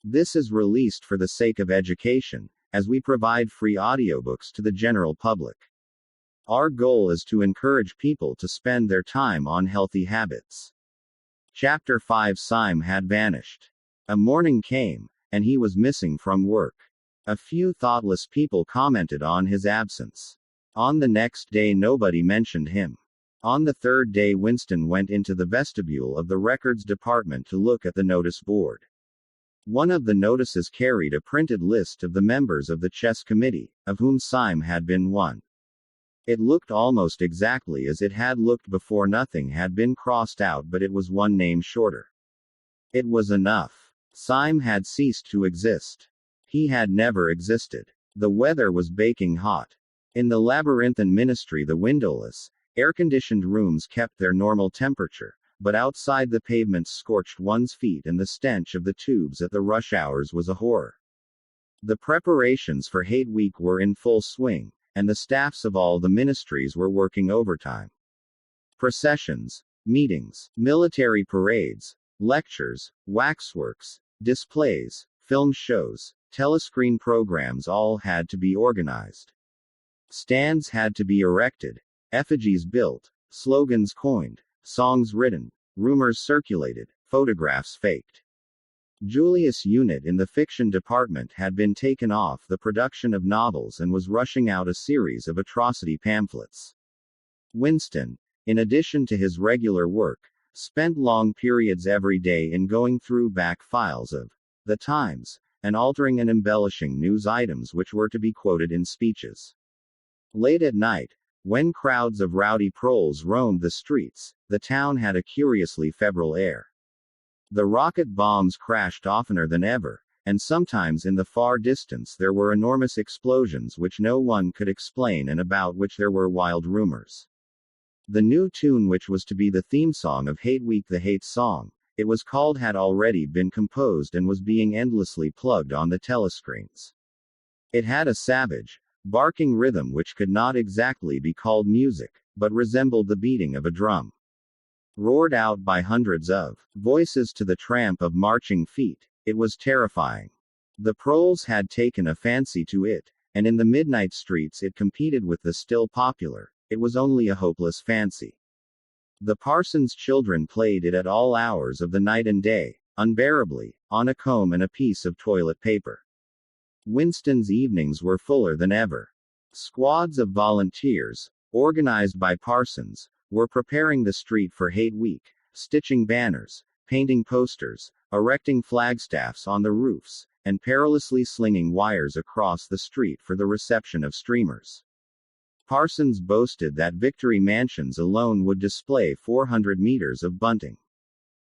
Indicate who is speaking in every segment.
Speaker 1: This is released for the sake of education, as we provide free audiobooks to the general public. Our goal is to encourage people to spend their time on healthy habits. Chapter 5. Syme had vanished. A morning came, and he was missing from work. A few thoughtless people commented on his absence. On the next day nobody mentioned him. On the third day Winston went into the vestibule of the records department to look at the notice board. One of the notices carried a printed list of the members of the chess committee, of whom Syme had been one. It looked almost exactly as it had looked before. Nothing had been crossed out, but it was one name shorter. It was enough. Syme had ceased to exist. He had never existed. The weather was baking hot. In the labyrinthine ministry the windowless, air-conditioned rooms kept their normal temperature, but outside the pavements scorched one's feet and the stench of the tubes at the rush hours was a horror. The preparations for Hate Week were in full swing, and the staffs of all the ministries were working overtime. Processions, meetings, military parades, lectures, waxworks, displays, film shows, telescreen programs all had to be organized. Stands had to be erected, effigies built, slogans coined, songs written, rumors circulated, photographs faked. Julius Unit in the fiction department had been taken off the production of novels and was rushing out a series of atrocity pamphlets. Winston, in addition to his regular work, spent long periods every day in going through back files of The Times, and altering and embellishing news items which were to be quoted in speeches. Late at night, when crowds of rowdy proles roamed the streets, the town had a curiously febrile air. The rocket bombs crashed oftener than ever, and sometimes in the far distance there were enormous explosions which no one could explain and about which there were wild rumors. The new tune which was to be the theme song of Hate Week, the Hate Song, it was called, had already been composed and was being endlessly plugged on the telescreens. It had a savage, barking rhythm which could not exactly be called music, but resembled the beating of a drum. Roared out by hundreds of voices to the tramp of marching feet, it was terrifying. The proles had taken a fancy to it, and in the midnight streets it competed with the still popular It Was Only a Hopeless Fancy. The parson's children played it at all hours of the night and day, unbearably, on a comb and a piece of toilet paper. Winston's evenings were fuller than ever. Squads of volunteers, organized by parsons, were preparing the street for Hate Week, stitching banners, painting posters, erecting flagstaffs on the roofs, and perilously slinging wires across the street for the reception of streamers. Parsons boasted that Victory Mansions alone would display 400 meters of bunting.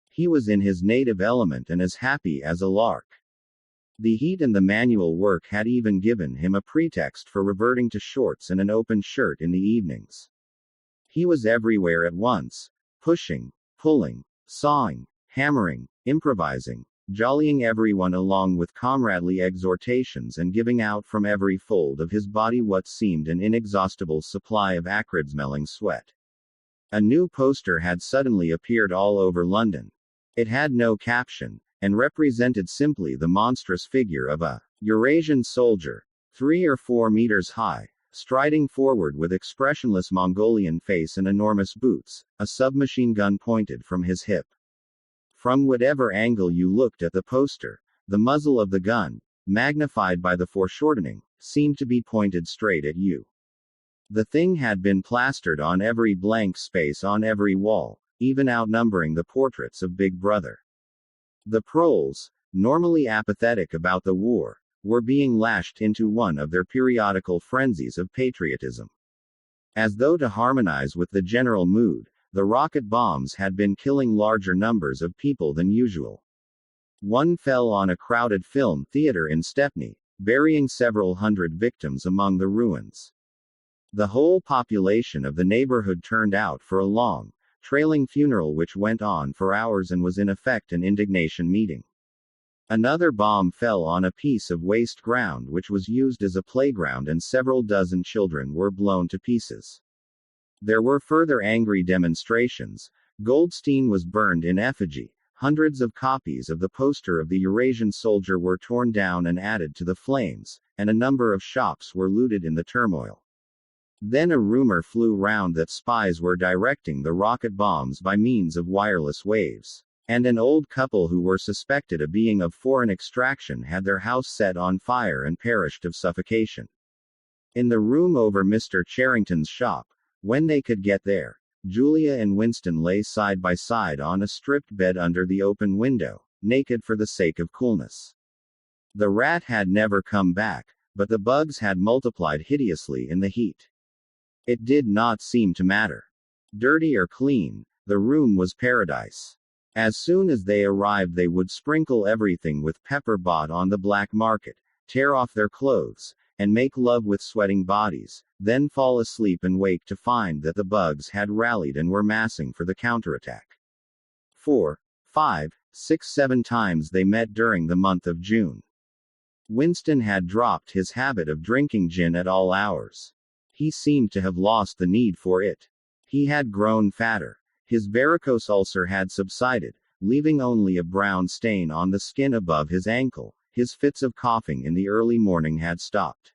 Speaker 1: He was in his native element and as happy as a lark. The heat and the manual work had even given him a pretext for reverting to shorts and an open shirt in the evenings. He was everywhere at once, pushing, pulling, sawing, hammering, improvising, jollying everyone along with comradely exhortations and giving out from every fold of his body what seemed an inexhaustible supply of acrid-smelling sweat. A new poster had suddenly appeared all over London. It had no caption, and represented simply the monstrous figure of a Eurasian soldier, 3 or 4 meters high, striding forward with expressionless Mongolian face and enormous boots, a submachine gun pointed from his hip. From whatever angle you looked at the poster, the muzzle of the gun, magnified by the foreshortening, seemed to be pointed straight at you. The thing had been plastered on every blank space on every wall, even outnumbering the portraits of Big Brother. The proles, normally apathetic about the war, were being lashed into one of their periodical frenzies of patriotism. As though to harmonize with the general mood, the rocket bombs had been killing larger numbers of people than usual. One fell on a crowded film theater in Stepney, burying several hundred victims among the ruins. The whole population of the neighborhood turned out for a long, trailing funeral which went on for hours and was in effect an indignation meeting. Another bomb fell on a piece of waste ground which was used as a playground and several dozen children were blown to pieces. There were further angry demonstrations. Goldstein was burned in effigy. Hundreds of copies of the poster of the Eurasian soldier were torn down and added to the flames, and a number of shops were looted in the turmoil. Then a rumor flew round that spies were directing the rocket bombs by means of wireless waves. And an old couple who were suspected of being of foreign extraction had their house set on fire and perished of suffocation. In the room over Mr. Charrington's shop, when they could get there, Julia and Winston lay side by side on a stripped bed under the open window, naked for the sake of coolness. The rat had never come back, but the bugs had multiplied hideously in the heat. It did not seem to matter. Dirty or clean, the room was paradise. As soon as they arrived, they would sprinkle everything with pepper bought on the black market, tear off their clothes, and make love with sweating bodies, then fall asleep and wake to find that the bugs had rallied and were massing for the counterattack. 4, 5, 6, 7 times they met during the month of June. Winston had dropped his habit of drinking gin at all hours. He seemed to have lost the need for it. He had grown fatter. His varicose ulcer had subsided, leaving only a brown stain on the skin above his ankle. His fits of coughing in the early morning had stopped.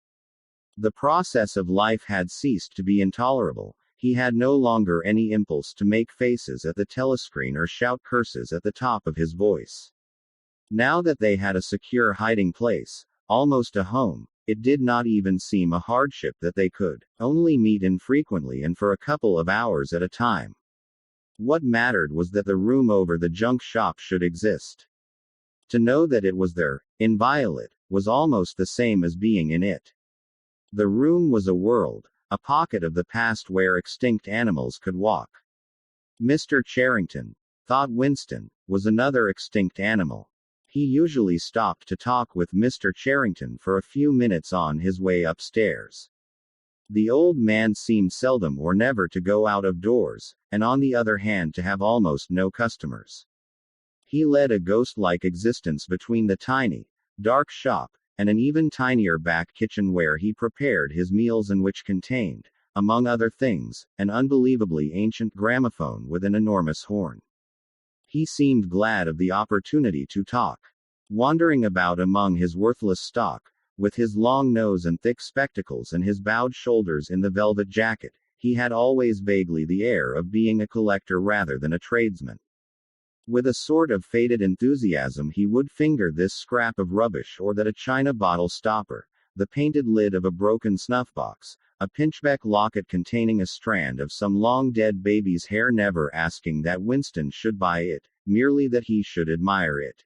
Speaker 1: The process of life had ceased to be intolerable. He had no longer any impulse to make faces at the telescreen or shout curses at the top of his voice. Now that they had a secure hiding place, almost a home, it did not even seem a hardship that they could only meet infrequently and for a couple of hours at a time. What mattered was that the room over the junk shop should exist. To know that it was there, inviolate, was almost the same as being in it. The room was a world, a pocket of the past where extinct animals could walk. Mr. Charrington, thought Winston, was another extinct animal. He usually stopped to talk with Mr. Charrington for a few minutes on his way upstairs. The old man seemed seldom or never to go out of doors, and on the other hand to have almost no customers. He led a ghost-like existence between the tiny, dark shop, and an even tinier back kitchen where he prepared his meals and which contained, among other things, an unbelievably ancient gramophone with an enormous horn. He seemed glad of the opportunity to talk. Wandering about among his worthless stock, with his long nose and thick spectacles and his bowed shoulders in the velvet jacket, he had always vaguely the air of being a collector rather than a tradesman. With a sort of faded enthusiasm he would finger this scrap of rubbish or that a china bottle stopper, the painted lid of a broken snuff-box, a pinchbeck locket containing a strand of some long-dead baby's hair, never asking that Winston should buy it, merely that he should admire it.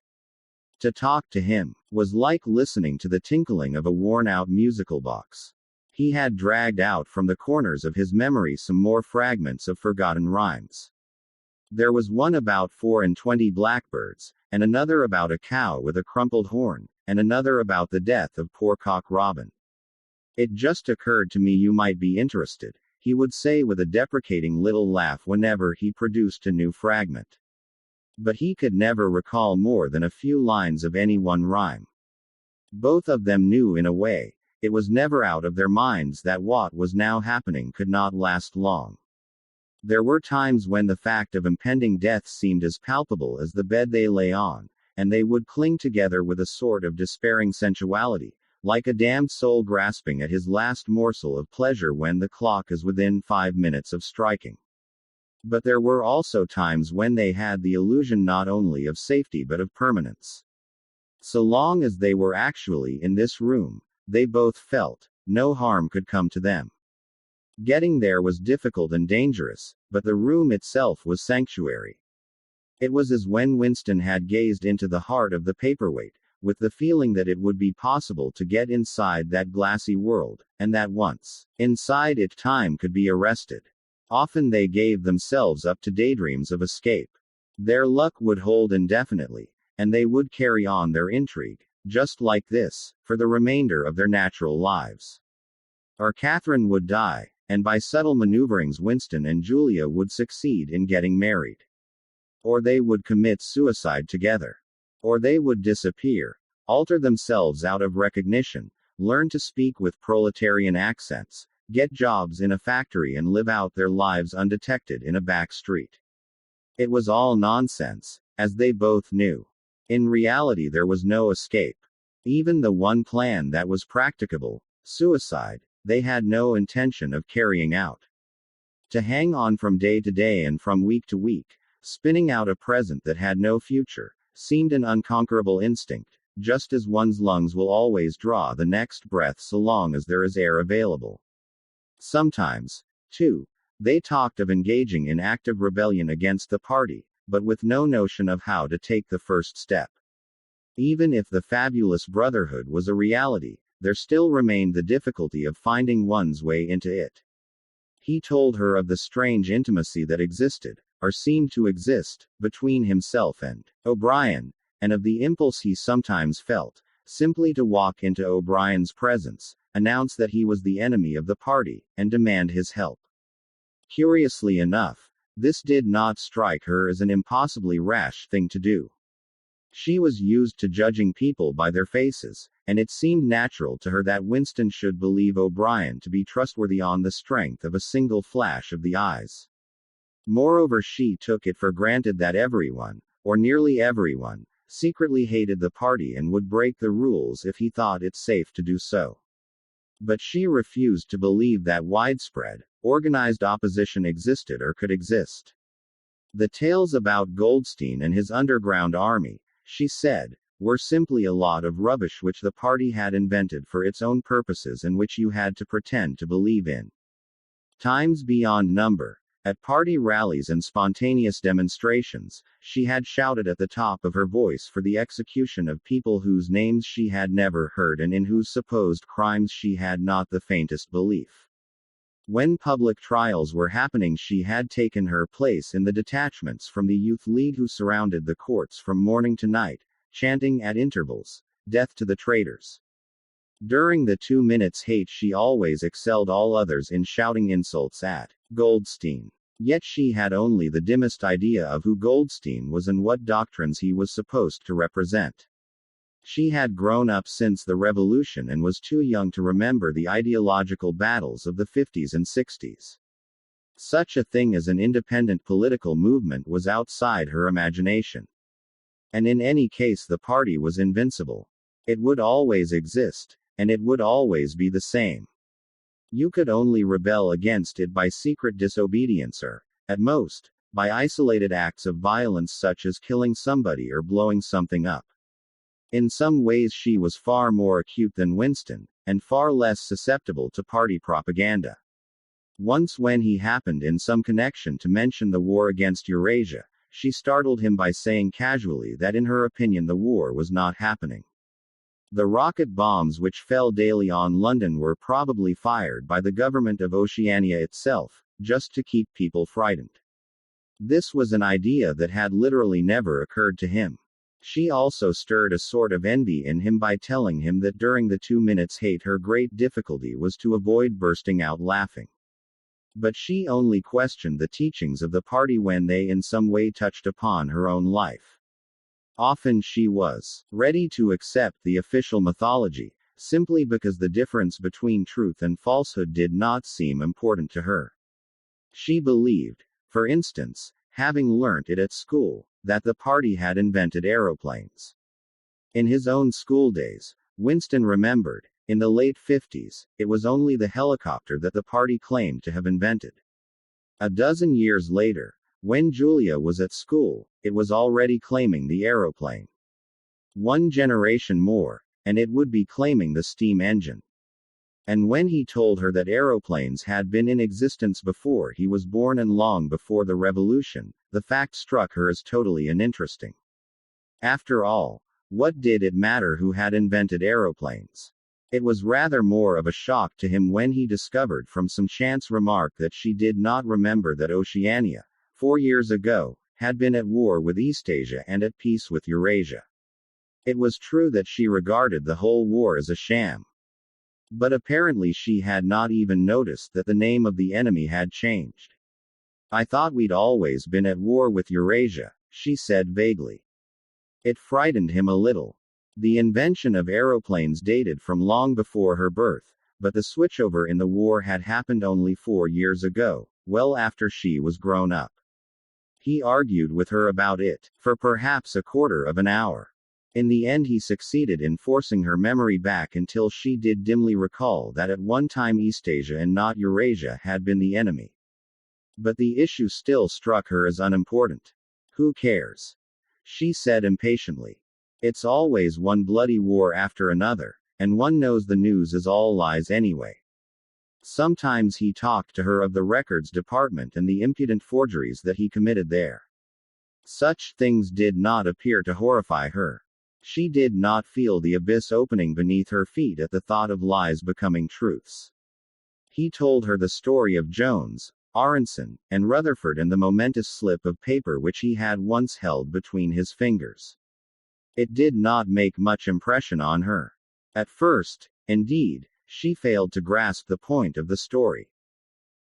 Speaker 1: To talk to him was like listening to the tinkling of a worn-out musical box. He had dragged out from the corners of his memory some more fragments of forgotten rhymes. There was one about 24 blackbirds, and another about a cow with a crumpled horn, and another about the death of poor Cock Robin. "It just occurred to me you might be interested," he would say with a deprecating little laugh whenever he produced a new fragment. But he could never recall more than a few lines of any one rhyme. Both of them knew in a way, it was never out of their minds that what was now happening could not last long. There were times when the fact of impending death seemed as palpable as the bed they lay on, and they would cling together with a sort of despairing sensuality, like a damned soul grasping at his last morsel of pleasure when the clock is within 5 minutes of striking. But there were also times when they had the illusion not only of safety but of permanence. So long as they were actually in this room, they both felt, no harm could come to them. Getting there was difficult and dangerous, but the room itself was sanctuary. It was as when Winston had gazed into the heart of the paperweight, with the feeling that it would be possible to get inside that glassy world, and that once inside it time could be arrested. Often they gave themselves up to daydreams of escape. Their luck would hold indefinitely, and they would carry on their intrigue, just like this, for the remainder of their natural lives. Or Catherine would die, and by subtle maneuverings Winston and Julia would succeed in getting married. Or they would commit suicide together. Or they would disappear, alter themselves out of recognition, learn to speak with proletarian accents, get jobs in a factory and live out their lives undetected in a back street. It was all nonsense, as they both knew. In reality, there was no escape. Even the one plan that was practicable, suicide, they had no intention of carrying out. To hang on from day to day and from week to week, spinning out a present that had no future, seemed an unconquerable instinct, just as one's lungs will always draw the next breath so long as there is air available. Sometimes, too, they talked of engaging in active rebellion against the party, but with no notion of how to take the first step. Even if the fabulous brotherhood was a reality, there still remained the difficulty of finding one's way into it. He told her of the strange intimacy that existed, or seemed to exist, between himself and O'Brien, and of the impulse he sometimes felt, simply to walk into O'Brien's presence, announce that he was the enemy of the party, and demand his help. Curiously enough, this did not strike her as an impossibly rash thing to do. She was used to judging people by their faces, and it seemed natural to her that Winston should believe O'Brien to be trustworthy on the strength of a single flash of the eyes. Moreover, she took it for granted that everyone, or nearly everyone, secretly hated the party and would break the rules if he thought it safe to do so. But she refused to believe that widespread, organized opposition existed or could exist. The tales about Goldstein and his underground army, she said, were simply a lot of rubbish which the party had invented for its own purposes and which you had to pretend to believe in. Times beyond number, at party rallies and spontaneous demonstrations, she had shouted at the top of her voice for the execution of people whose names she had never heard and in whose supposed crimes she had not the faintest belief. When public trials were happening, she had taken her place in the detachments from the Youth League who surrounded the courts from morning to night, chanting at intervals, "Death to the traitors." During the 2 minutes hate she always excelled all others in shouting insults at Goldstein. Yet she had only the dimmest idea of who Goldstein was and what doctrines he was supposed to represent. She had grown up since the Revolution and was too young to remember the ideological battles of the 50s and 60s. Such a thing as an independent political movement was outside her imagination. And in any case, the party was invincible. It would always exist, and it would always be the same. You could only rebel against it by secret disobedience or, at most, by isolated acts of violence such as killing somebody or blowing something up. In some ways she was far more acute than Winston, and far less susceptible to party propaganda. Once when he happened in some connection to mention the war against Eurasia, she startled him by saying casually that in her opinion the war was not happening. The rocket bombs which fell daily on London were probably fired by the government of Oceania itself, just to keep people frightened. This was an idea that had literally never occurred to him. She also stirred a sort of envy in him by telling him that during the 2 minutes hate her great difficulty was to avoid bursting out laughing. But she only questioned the teachings of the party when they in some way touched upon her own life. Often she was ready to accept the official mythology, simply because the difference between truth and falsehood did not seem important to her. She believed, for instance, having learnt it at school, that the party had invented aeroplanes. In his own school days, Winston remembered, in the late 50s, it was only the helicopter that the party claimed to have invented. A dozen years later, when Julia was at school, it was already claiming the aeroplane. One generation more, and it would be claiming the steam engine. And when he told her that aeroplanes had been in existence before he was born and long before the Revolution, the fact struck her as totally uninteresting. After all, what did it matter who had invented aeroplanes? It was rather more of a shock to him when he discovered from some chance remark that she did not remember that Oceania, 4 years ago, had been at war with Eastasia and at peace with Eurasia. It was true that she regarded the whole war as a sham. But apparently she had not even noticed that the name of the enemy had changed. "I thought we'd always been at war with Eurasia," she said vaguely. It frightened him a little. The invention of aeroplanes dated from long before her birth, but the switchover in the war had happened only 4 years ago, well after she was grown up. He argued with her about it, for perhaps a quarter of an hour. In the end he succeeded in forcing her memory back until she did dimly recall that at one time Eastasia and not Eurasia had been the enemy. But the issue still struck her as unimportant. Who cares? She said impatiently. It's always one bloody war after another, and one knows the news is all lies anyway. Sometimes he talked to her of the records department and the impudent forgeries that he committed there. Such things did not appear to horrify her. She did not feel the abyss opening beneath her feet at the thought of lies becoming truths. He told her the story of Jones, Aronson, and Rutherford and the momentous slip of paper which he had once held between his fingers. It did not make much impression on her. At first, indeed, she failed to grasp the point of the story.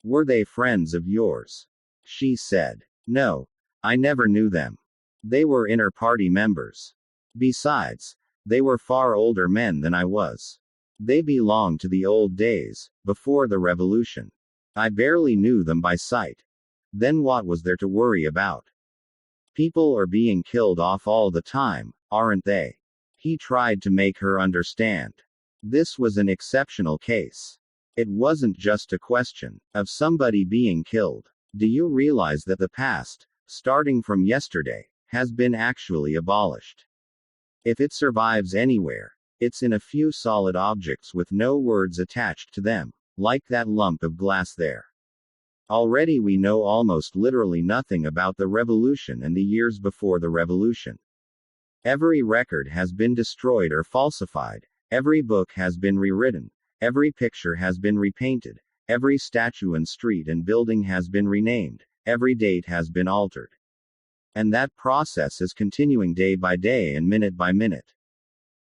Speaker 1: Were they friends of yours? She said. No. I never knew them. They were inter-party members. Besides, they were far older men than I was. They belonged to the old days, before the revolution. I barely knew them by sight. Then what was there to worry about? People are being killed off all the time, aren't they? He tried to make her understand. This was an exceptional case. It wasn't just a question of somebody being killed. Do you realize that the past, starting from yesterday, has been actually abolished? If it survives anywhere, it's in a few solid objects with no words attached to them, like that lump of glass there. Already we know almost literally nothing about the revolution and the years before the revolution. Every record has been destroyed or falsified, every book has been rewritten, every picture has been repainted, every statue and street and building has been renamed, every date has been altered. And that process is continuing day by day and minute by minute.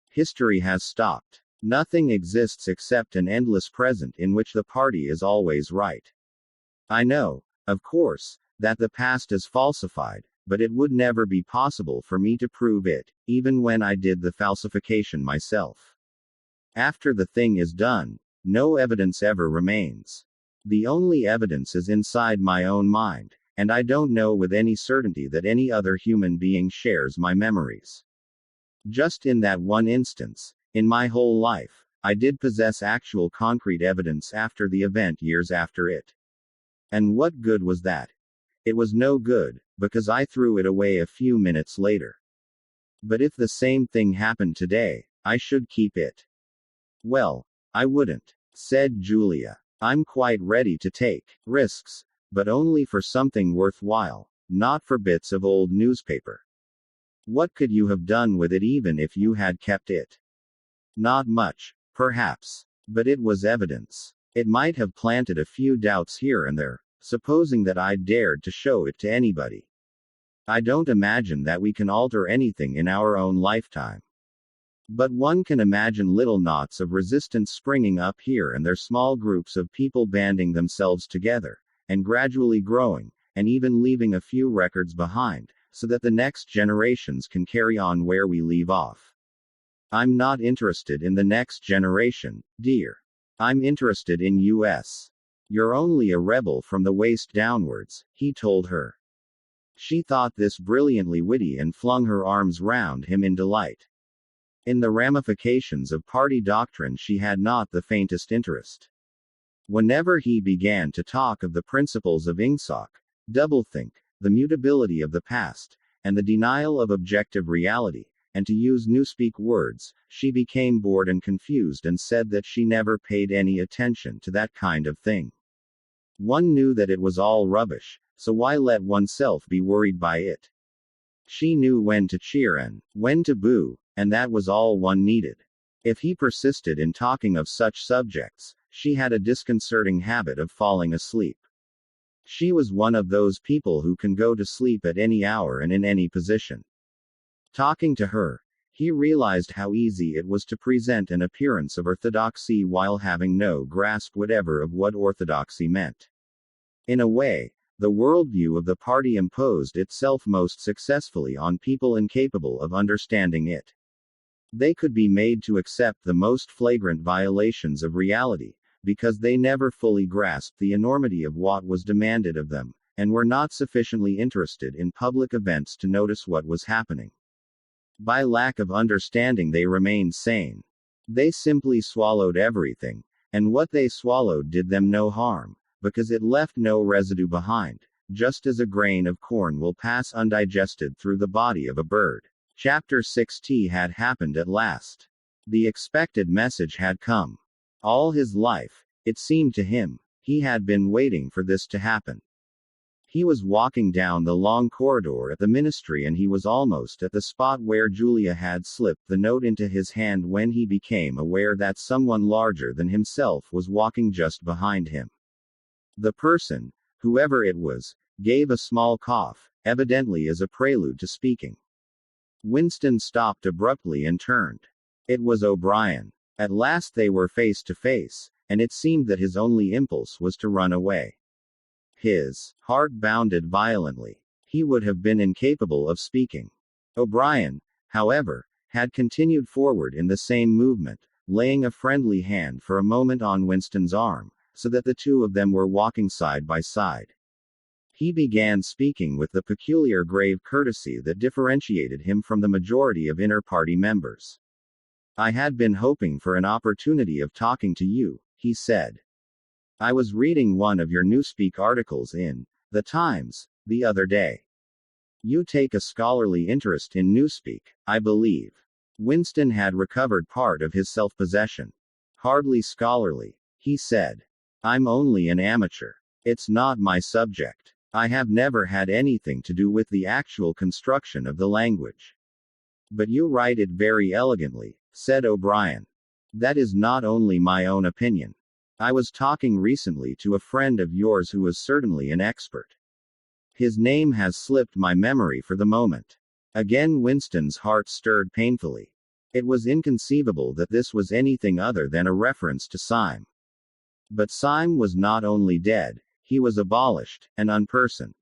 Speaker 1: History has stopped. Nothing exists except an endless present in which the party is always right. I know, of course, that the past is falsified, but it would never be possible for me to prove it, even when I did the falsification myself. After the thing is done, no evidence ever remains. The only evidence is inside my own mind, and I don't know with any certainty that any other human being shares my memories. Just in that one instance, in my whole life, I did possess actual concrete evidence after the event years after it. And what good was that? It was no good, because I threw it away a few minutes later. But if the same thing happened today, I should keep it. Well, I wouldn't, said Julia. I'm quite ready to take risks, but only for something worthwhile, not for bits of old newspaper. What could you have done with it even if you had kept it? Not much, perhaps, but it was evidence. It might have planted a few doubts here and there, supposing that I dared to show it to anybody. I don't imagine that we can alter anything in our own lifetime. But one can imagine little knots of resistance springing up here and there, small groups of people banding themselves together, and gradually growing, and even leaving a few records behind, so that the next generations can carry on where we leave off. I'm not interested in the next generation, dear. I'm interested in us. You're only a rebel from the waist downwards, he told her. She thought this brilliantly witty and flung her arms round him in delight. In the ramifications of party doctrine she had not the faintest interest. Whenever he began to talk of the principles of Ingsoc, doublethink, the mutability of the past, and the denial of objective reality, and to use newspeak words, she became bored and confused and said that she never paid any attention to that kind of thing. One knew that it was all rubbish, so why let oneself be worried by it? She knew when to cheer and when to boo, and that was all one needed. If he persisted in talking of such subjects, she had a disconcerting habit of falling asleep. She was one of those people who can go to sleep at any hour and in any position. Talking to her, he realized how easy it was to present an appearance of orthodoxy while having no grasp whatever of what orthodoxy meant. In a way, the worldview of the party imposed itself most successfully on people incapable of understanding it. They could be made to accept the most flagrant violations of reality, because they never fully grasped the enormity of what was demanded of them, and were not sufficiently interested in public events to notice what was happening. By lack of understanding, they remained sane. They simply swallowed everything, and what they swallowed did them no harm, because it left no residue behind, just as a grain of corn will pass undigested through the body of a bird. Chapter 6 had happened at last. The expected message had come. All his life, it seemed to him, he had been waiting for this to happen. He was walking down the long corridor at the ministry, and he was almost at the spot where Julia had slipped the note into his hand when he became aware that someone larger than himself was walking just behind him. The person, whoever it was, gave a small cough, evidently as a prelude to speaking. Winston stopped abruptly and turned. It was O'Brien. At last they were face to face, and it seemed that his only impulse was to run away. His heart bounded violently. He would have been incapable of speaking. O'Brien, however, had continued forward in the same movement, laying a friendly hand for a moment on Winston's arm, so that the two of them were walking side by side. He began speaking with the peculiar grave courtesy that differentiated him from the majority of inter-party members. "I had been hoping for an opportunity of talking to you," he said. "I was reading one of your Newspeak articles in The Times the other day. You take a scholarly interest in Newspeak, I believe." Winston had recovered part of his self-possession. "Hardly scholarly," he said. "I'm only an amateur. It's not my subject. I have never had anything to do with the actual construction of the language." "But you write it very elegantly," said O'Brien. "That is not only my own opinion. I was talking recently to a friend of yours who is certainly an expert. His name has slipped my memory for the moment." Again Winston's heart stirred painfully. It was inconceivable that this was anything other than a reference to Syme. But Syme was not only dead, he was abolished, and unpersoned.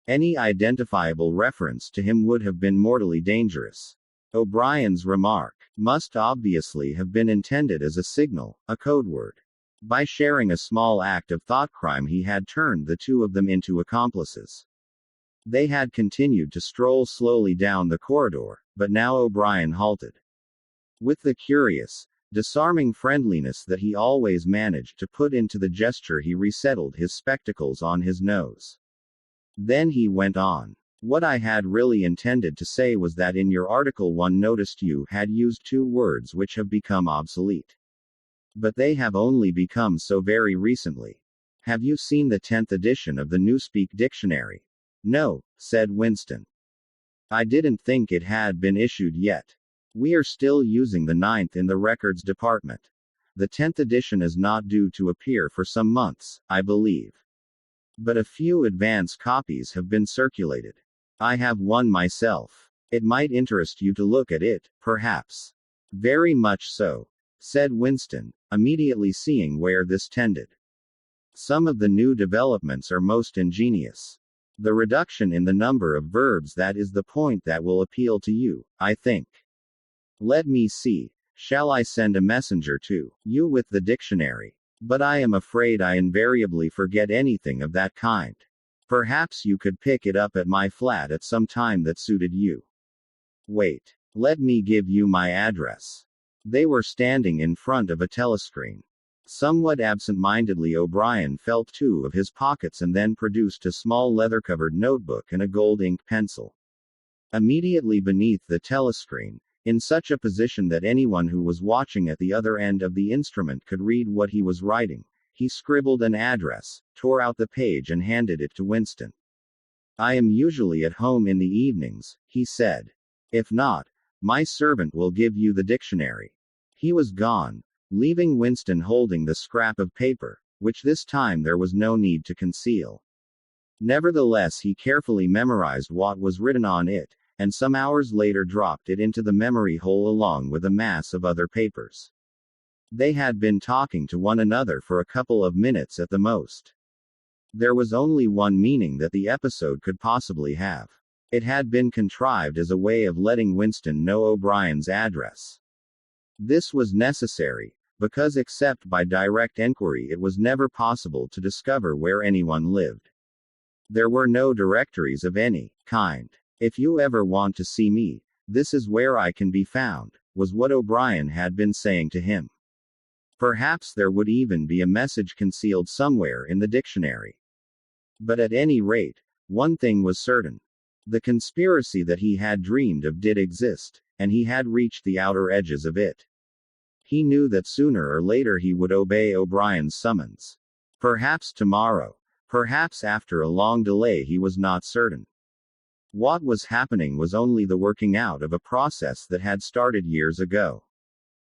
Speaker 1: Any identifiable reference to him would have been mortally dangerous. O'Brien's remark must obviously have been intended as a signal, a code word. By sharing a small act of thought crime, he had turned the two of them into accomplices. They had continued to stroll slowly down the corridor, but now O'Brien halted. With the curious, disarming friendliness that he always managed to put into the gesture, he resettled his spectacles on his nose. Then he went on. "What I had really intended to say was that in your article one noticed you had used two words which have become obsolete. But they have only become so very recently. Have you seen the 10th edition of the Newspeak Dictionary?" "No," said Winston. "I didn't think it had been issued yet. We are still using the 9th in the records department. The 10th edition is not due to appear for some months, I believe. But a few advance copies have been circulated. I have one myself. It might interest you to look at it, perhaps." "Very much so," said Winston, immediately seeing where this tended. "Some of the new developments are most ingenious. The reduction in the number of verbs, that is the point that will appeal to you, I think. Let me see. Shall I send a messenger to you with the dictionary? But I am afraid I invariably forget anything of that kind. Perhaps you could pick it up at my flat at some time that suited you. Wait. Let me give you my address." They were standing in front of a telescreen. Somewhat absent-mindedly O'Brien felt two of his pockets and then produced a small leather-covered notebook and a gold ink pencil. Immediately beneath the telescreen, in such a position that anyone who was watching at the other end of the instrument could read what he was writing, he scribbled an address, tore out the page and handed it to Winston. "I am usually at home in the evenings," he said. "If not, my servant will give you the dictionary." He was gone, leaving Winston holding the scrap of paper, which this time there was no need to conceal. Nevertheless, he carefully memorized what was written on it, and some hours later dropped it into the memory hole along with a mass of other papers. They had been talking to one another for a couple of minutes at the most. There was only one meaning that the episode could possibly have. It had been contrived as a way of letting Winston know O'Brien's address. This was necessary, because except by direct enquiry it was never possible to discover where anyone lived. There were no directories of any kind. If you ever want to see me, this is where I can be found, was what O'Brien had been saying to him. Perhaps there would even be a message concealed somewhere in the dictionary. But at any rate, one thing was certain. The conspiracy that he had dreamed of did exist, and he had reached the outer edges of it. He knew that sooner or later he would obey O'Brien's summons. Perhaps tomorrow. Perhaps after a long delay, he was not certain. What was happening was only the working out of a process that had started years ago.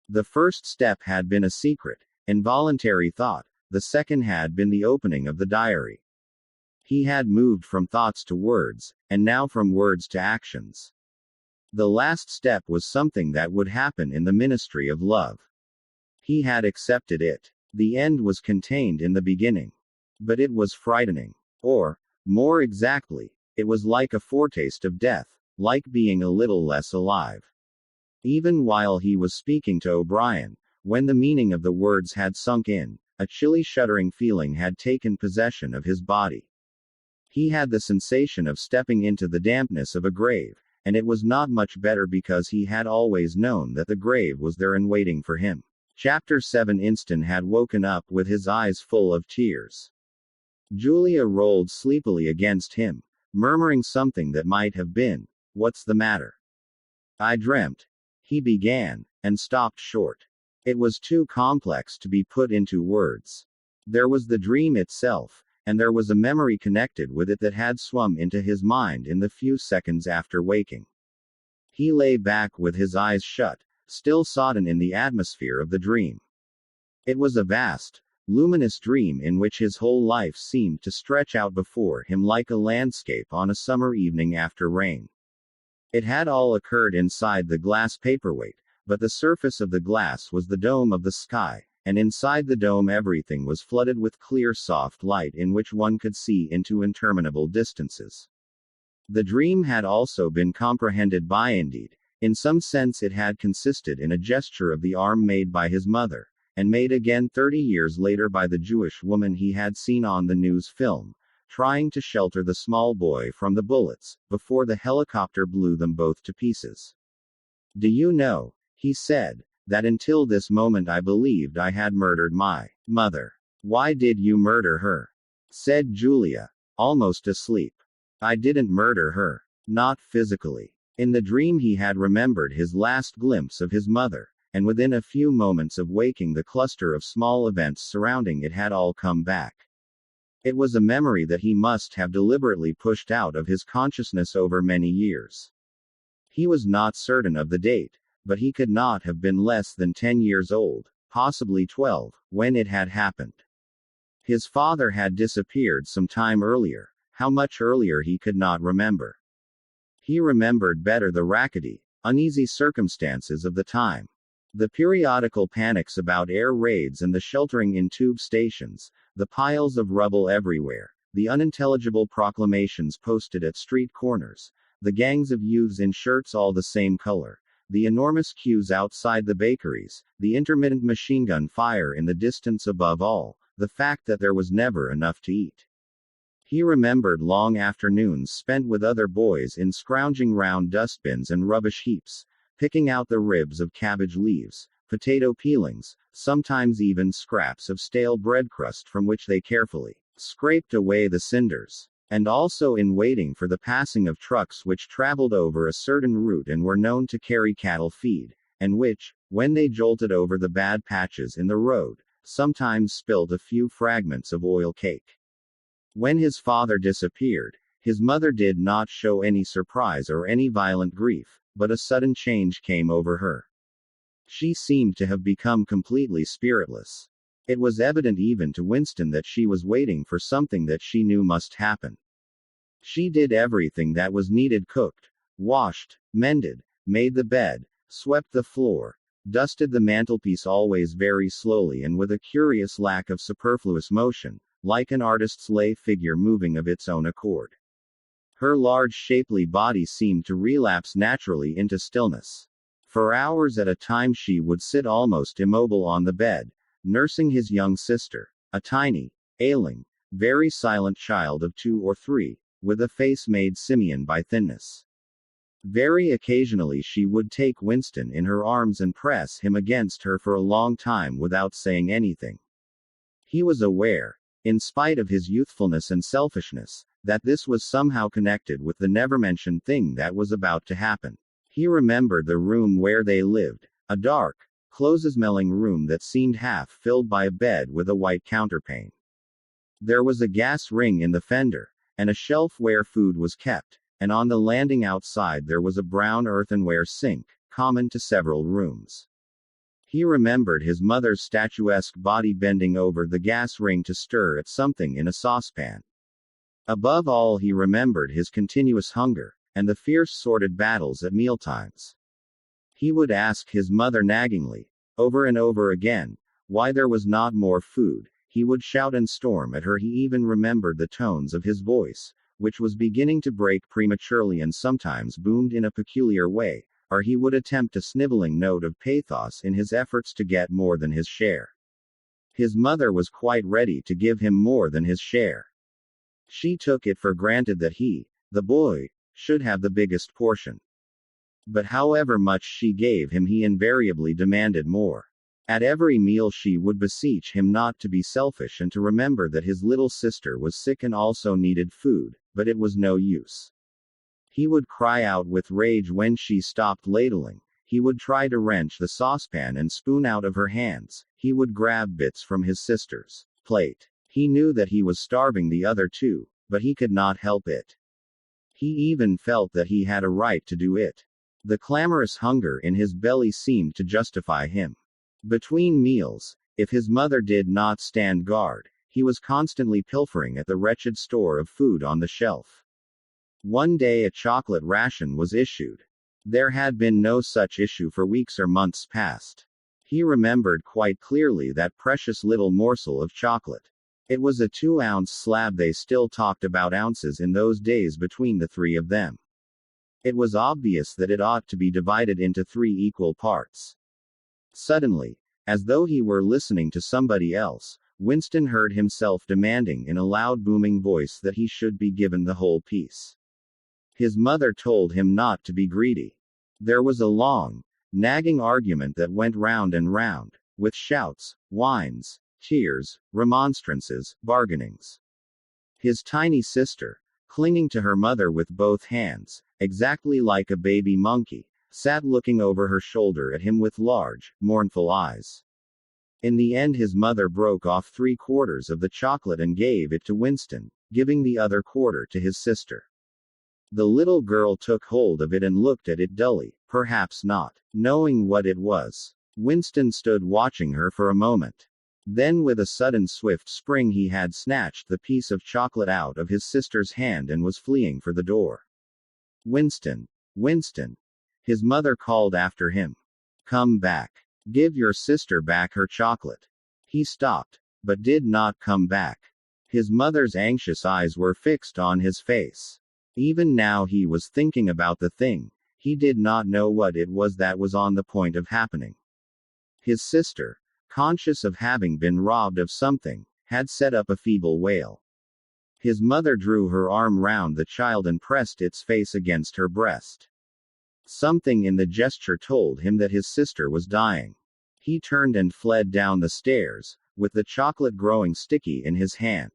Speaker 1: The first step had been a secret, involuntary thought, the second had been the opening of the diary. He had moved from thoughts to words, and now from words to actions. The last step was something that would happen in the ministry of love. He had accepted it. The end was contained in the beginning. But it was frightening. Or, more exactly, it was like a foretaste of death, like being a little less alive. Even while he was speaking to O'Brien, when the meaning of the words had sunk in, a chilly shuddering feeling had taken possession of his body. He had the sensation of stepping into the dampness of a grave, and it was not much better because he had always known that the grave was there and waiting for him. Chapter 7. Instant had woken up with his eyes full of tears. Julia rolled sleepily against him, murmuring something that might have been, "What's the matter?" "I dreamt," he began, and stopped short. It was too complex to be put into words. There was the dream itself, and there was a memory connected with it that had swum into his mind in the few seconds after waking. He lay back with his eyes shut, still sodden in the atmosphere of the dream. It was a vast, luminous dream in which his whole life seemed to stretch out before him like a landscape on a summer evening after rain. It had all occurred inside the glass paperweight, but the surface of the glass was the dome of the sky, and inside the dome everything was flooded with clear soft light in which one could see into interminable distances. The dream had also been comprehended by indeed. In some sense it had consisted in a gesture of the arm made by his mother, and made again 30 years later by the Jewish woman he had seen on the news film, trying to shelter the small boy from the bullets, before the helicopter blew them both to pieces. "Do you know," he said, "that until this moment I believed I had murdered my mother." "Why did you murder her?" said Julia, almost asleep. "I didn't murder her. Not physically." In the dream he had remembered his last glimpse of his mother, and within a few moments of waking the cluster of small events surrounding it had all come back. It was a memory that he must have deliberately pushed out of his consciousness over many years. He was not certain of the date, but he could not have been less than 10 years old, possibly 12, when it had happened. His father had disappeared some time earlier, how much earlier he could not remember. He remembered better the rackety, uneasy circumstances of the time. The periodical panics about air raids and the sheltering in tube stations, the piles of rubble everywhere, the unintelligible proclamations posted at street corners, the gangs of youths in shirts all the same color, the enormous queues outside the bakeries, the intermittent machine gun fire in the distance above all, the fact that there was never enough to eat. He remembered long afternoons spent with other boys in scrounging round dustbins and rubbish heaps, picking out the ribs of cabbage leaves, potato peelings, sometimes even scraps of stale bread crust from which they carefully scraped away the cinders. And also in waiting for the passing of trucks which traveled over a certain route and were known to carry cattle feed, and which, when they jolted over the bad patches in the road, sometimes spilled a few fragments of oil cake. When his father disappeared, his mother did not show any surprise or any violent grief, but a sudden change came over her. She seemed to have become completely spiritless. It was evident even to Winston that she was waiting for something that she knew must happen. She did everything that was needed: cooked, washed, mended, made the bed, swept the floor, dusted the mantelpiece, always very slowly and with a curious lack of superfluous motion, like an artist's lay figure moving of its own accord. Her large shapely body seemed to relapse naturally into stillness. For hours at a time she would sit almost immobile on the bed, nursing his young sister, a tiny, ailing, very silent child of 2 or 3, with a face made simian by thinness. Very occasionally she would take Winston in her arms and press him against her for a long time without saying anything. He was aware, in spite of his youthfulness and selfishness, that this was somehow connected with the never-mentioned thing that was about to happen. He remembered the room where they lived, a dark, close-smelling room that seemed half filled by a bed with a white counterpane. There was a gas ring in the fender, and a shelf where food was kept, and on the landing outside there was a brown earthenware sink, common to several rooms. He remembered his mother's statuesque body bending over the gas ring to stir at something in a saucepan. Above all, he remembered his continuous hunger, and the fierce sordid battles at mealtimes. He would ask his mother naggingly, over and over again, why there was not more food. He would shout and storm at her. He even remembered the tones of his voice, which was beginning to break prematurely and sometimes boomed in a peculiar way, or he would attempt a sniveling note of pathos in his efforts to get more than his share. His mother was quite ready to give him more than his share. She took it for granted that he, the boy, should have the biggest portion. But however much she gave him, he invariably demanded more. At every meal she would beseech him not to be selfish and to remember that his little sister was sick and also needed food, but it was no use. He would cry out with rage when she stopped ladling. He would try to wrench the saucepan and spoon out of her hands. He would grab bits from his sister's plate. He knew that he was starving the other two, but he could not help it. He even felt that he had a right to do it. The clamorous hunger in his belly seemed to justify him. Between meals, if his mother did not stand guard, he was constantly pilfering at the wretched store of food on the shelf. One day a chocolate ration was issued. There had been no such issue for weeks or months past. He remembered quite clearly that precious little morsel of chocolate. It was a 2-ounce slab. They still talked about ounces in those days between the three of them. It was obvious that it ought to be divided into 3 equal parts. Suddenly, as though he were listening to somebody else, Winston heard himself demanding in a loud booming voice that he should be given the whole piece. His mother told him not to be greedy. There was a long, nagging argument that went round and round, with shouts, whines, tears, remonstrances, bargainings. His tiny sister, clinging to her mother with both hands, exactly like a baby monkey, sat looking over her shoulder at him with large, mournful eyes. In the end his mother broke off 3/4 of the chocolate and gave it to Winston, giving the other quarter to his sister. The little girl took hold of it and looked at it dully, perhaps not knowing what it was. Winston stood watching her for a moment. Then with a sudden swift spring he had snatched the piece of chocolate out of his sister's hand and was fleeing for the door. Winston! Winston! His mother called after him. Come back. Give your sister back her chocolate. He stopped, but did not come back. His mother's anxious eyes were fixed on his face. Even now he was thinking about the thing. He did not know what it was that was on the point of happening. His sister, conscious of having been robbed of something, had set up a feeble wail. His mother drew her arm round the child and pressed its face against her breast. Something in the gesture told him that his sister was dying. He turned and fled down the stairs, with the chocolate growing sticky in his hand.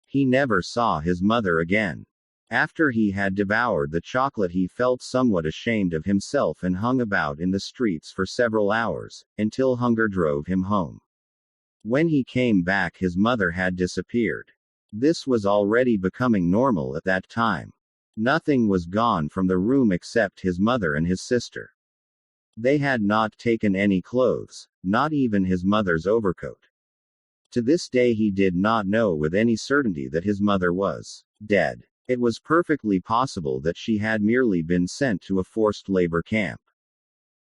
Speaker 1: He never saw his mother again. After he had devoured the chocolate he felt somewhat ashamed of himself and hung about in the streets for several hours, until hunger drove him home. When he came back his mother had disappeared. This was already becoming normal at that time. Nothing was gone from the room except his mother and his sister. They had not taken any clothes, not even his mother's overcoat. To this day he did not know with any certainty that his mother was dead. It was perfectly possible that she had merely been sent to a forced labor camp.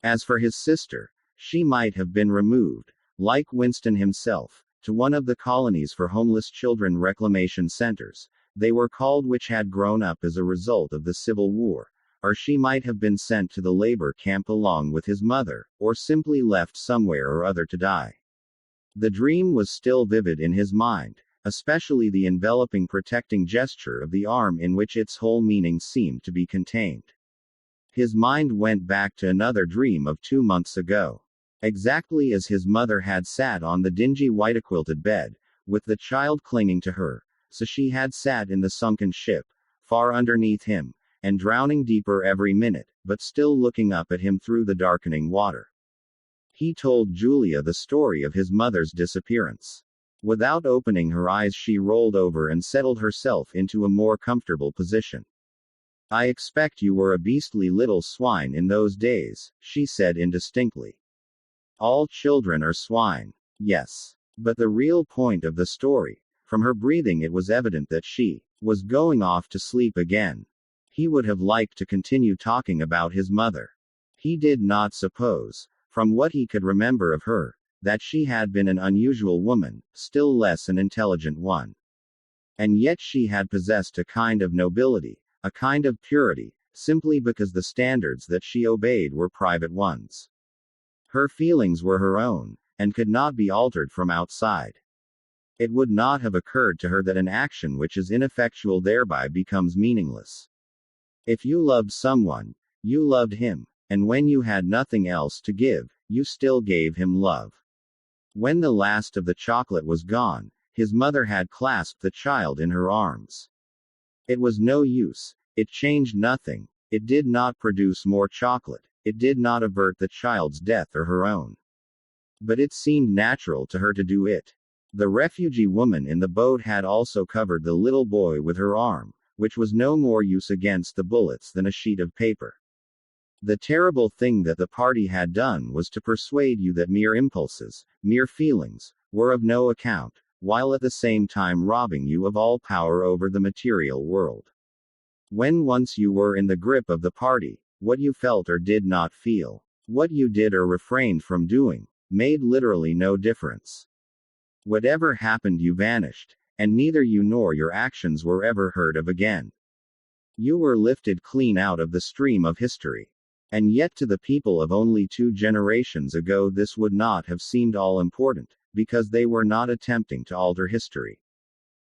Speaker 1: As for his sister, she might have been removed, like Winston himself, to one of the colonies for homeless children reclamation centers, they were called, which had grown up as a result of the Civil War, or she might have been sent to the labor camp along with his mother, or simply left somewhere or other to die. The dream was still vivid in his mind, especially the enveloping protecting gesture of the arm in which its whole meaning seemed to be contained. His mind went back to another dream of 2 months ago. Exactly as his mother had sat on the dingy white-quilted bed, with the child clinging to her, so she had sat in the sunken ship, far underneath him, and drowning deeper every minute, but still looking up at him through the darkening water. He told Julia the story of his mother's disappearance. Without opening her eyes, she rolled over and settled herself into a more comfortable position. "I expect you were a beastly little swine in those days," she said indistinctly. "All children are swine." Yes. But the real point of the story, from her breathing it was evident that she was going off to sleep again. He would have liked to continue talking about his mother. He did not suppose, from what he could remember of her, that she had been an unusual woman, still less an intelligent one. And yet she had possessed a kind of nobility, a kind of purity, simply because the standards that she obeyed were private ones. Her feelings were her own, and could not be altered from outside. It would not have occurred to her that an action which is ineffectual thereby becomes meaningless. If you loved someone, you loved him, and when you had nothing else to give, you still gave him love. When the last of the chocolate was gone, his mother had clasped the child in her arms. It was no use, it changed nothing, it did not produce more chocolate, it did not avert the child's death or her own. But it seemed natural to her to do it. The refugee woman in the boat had also covered the little boy with her arm, which was no more use against the bullets than a sheet of paper. The terrible thing that the party had done was to persuade you that mere impulses, mere feelings, were of no account, while at the same time robbing you of all power over the material world. When once you were in the grip of the party, what you felt or did not feel, what you did or refrained from doing, made literally no difference. Whatever happened, you vanished, and neither you nor your actions were ever heard of again. You were lifted clean out of the stream of history. And yet to the people of only 2 generations ago this would not have seemed all important, because they were not attempting to alter history.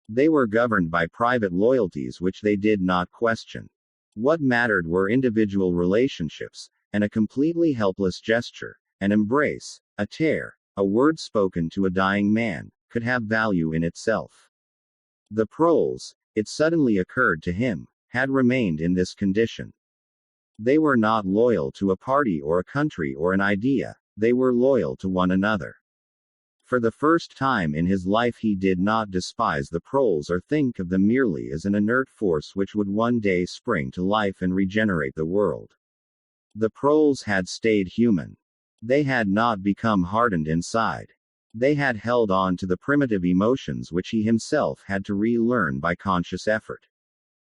Speaker 1: They were governed by private loyalties which they did not question. What mattered were individual relationships, and a completely helpless gesture, an embrace, a tear, a word spoken to a dying man, could have value in itself. The proles, it suddenly occurred to him, had remained in this condition. They were not loyal to a party or a country or an idea, they were loyal to one another. For the first time in his life he did not despise the proles or think of them merely as an inert force which would one day spring to life and regenerate the world. The proles had stayed human. They had not become hardened inside. They had held on to the primitive emotions which he himself had to relearn by conscious effort.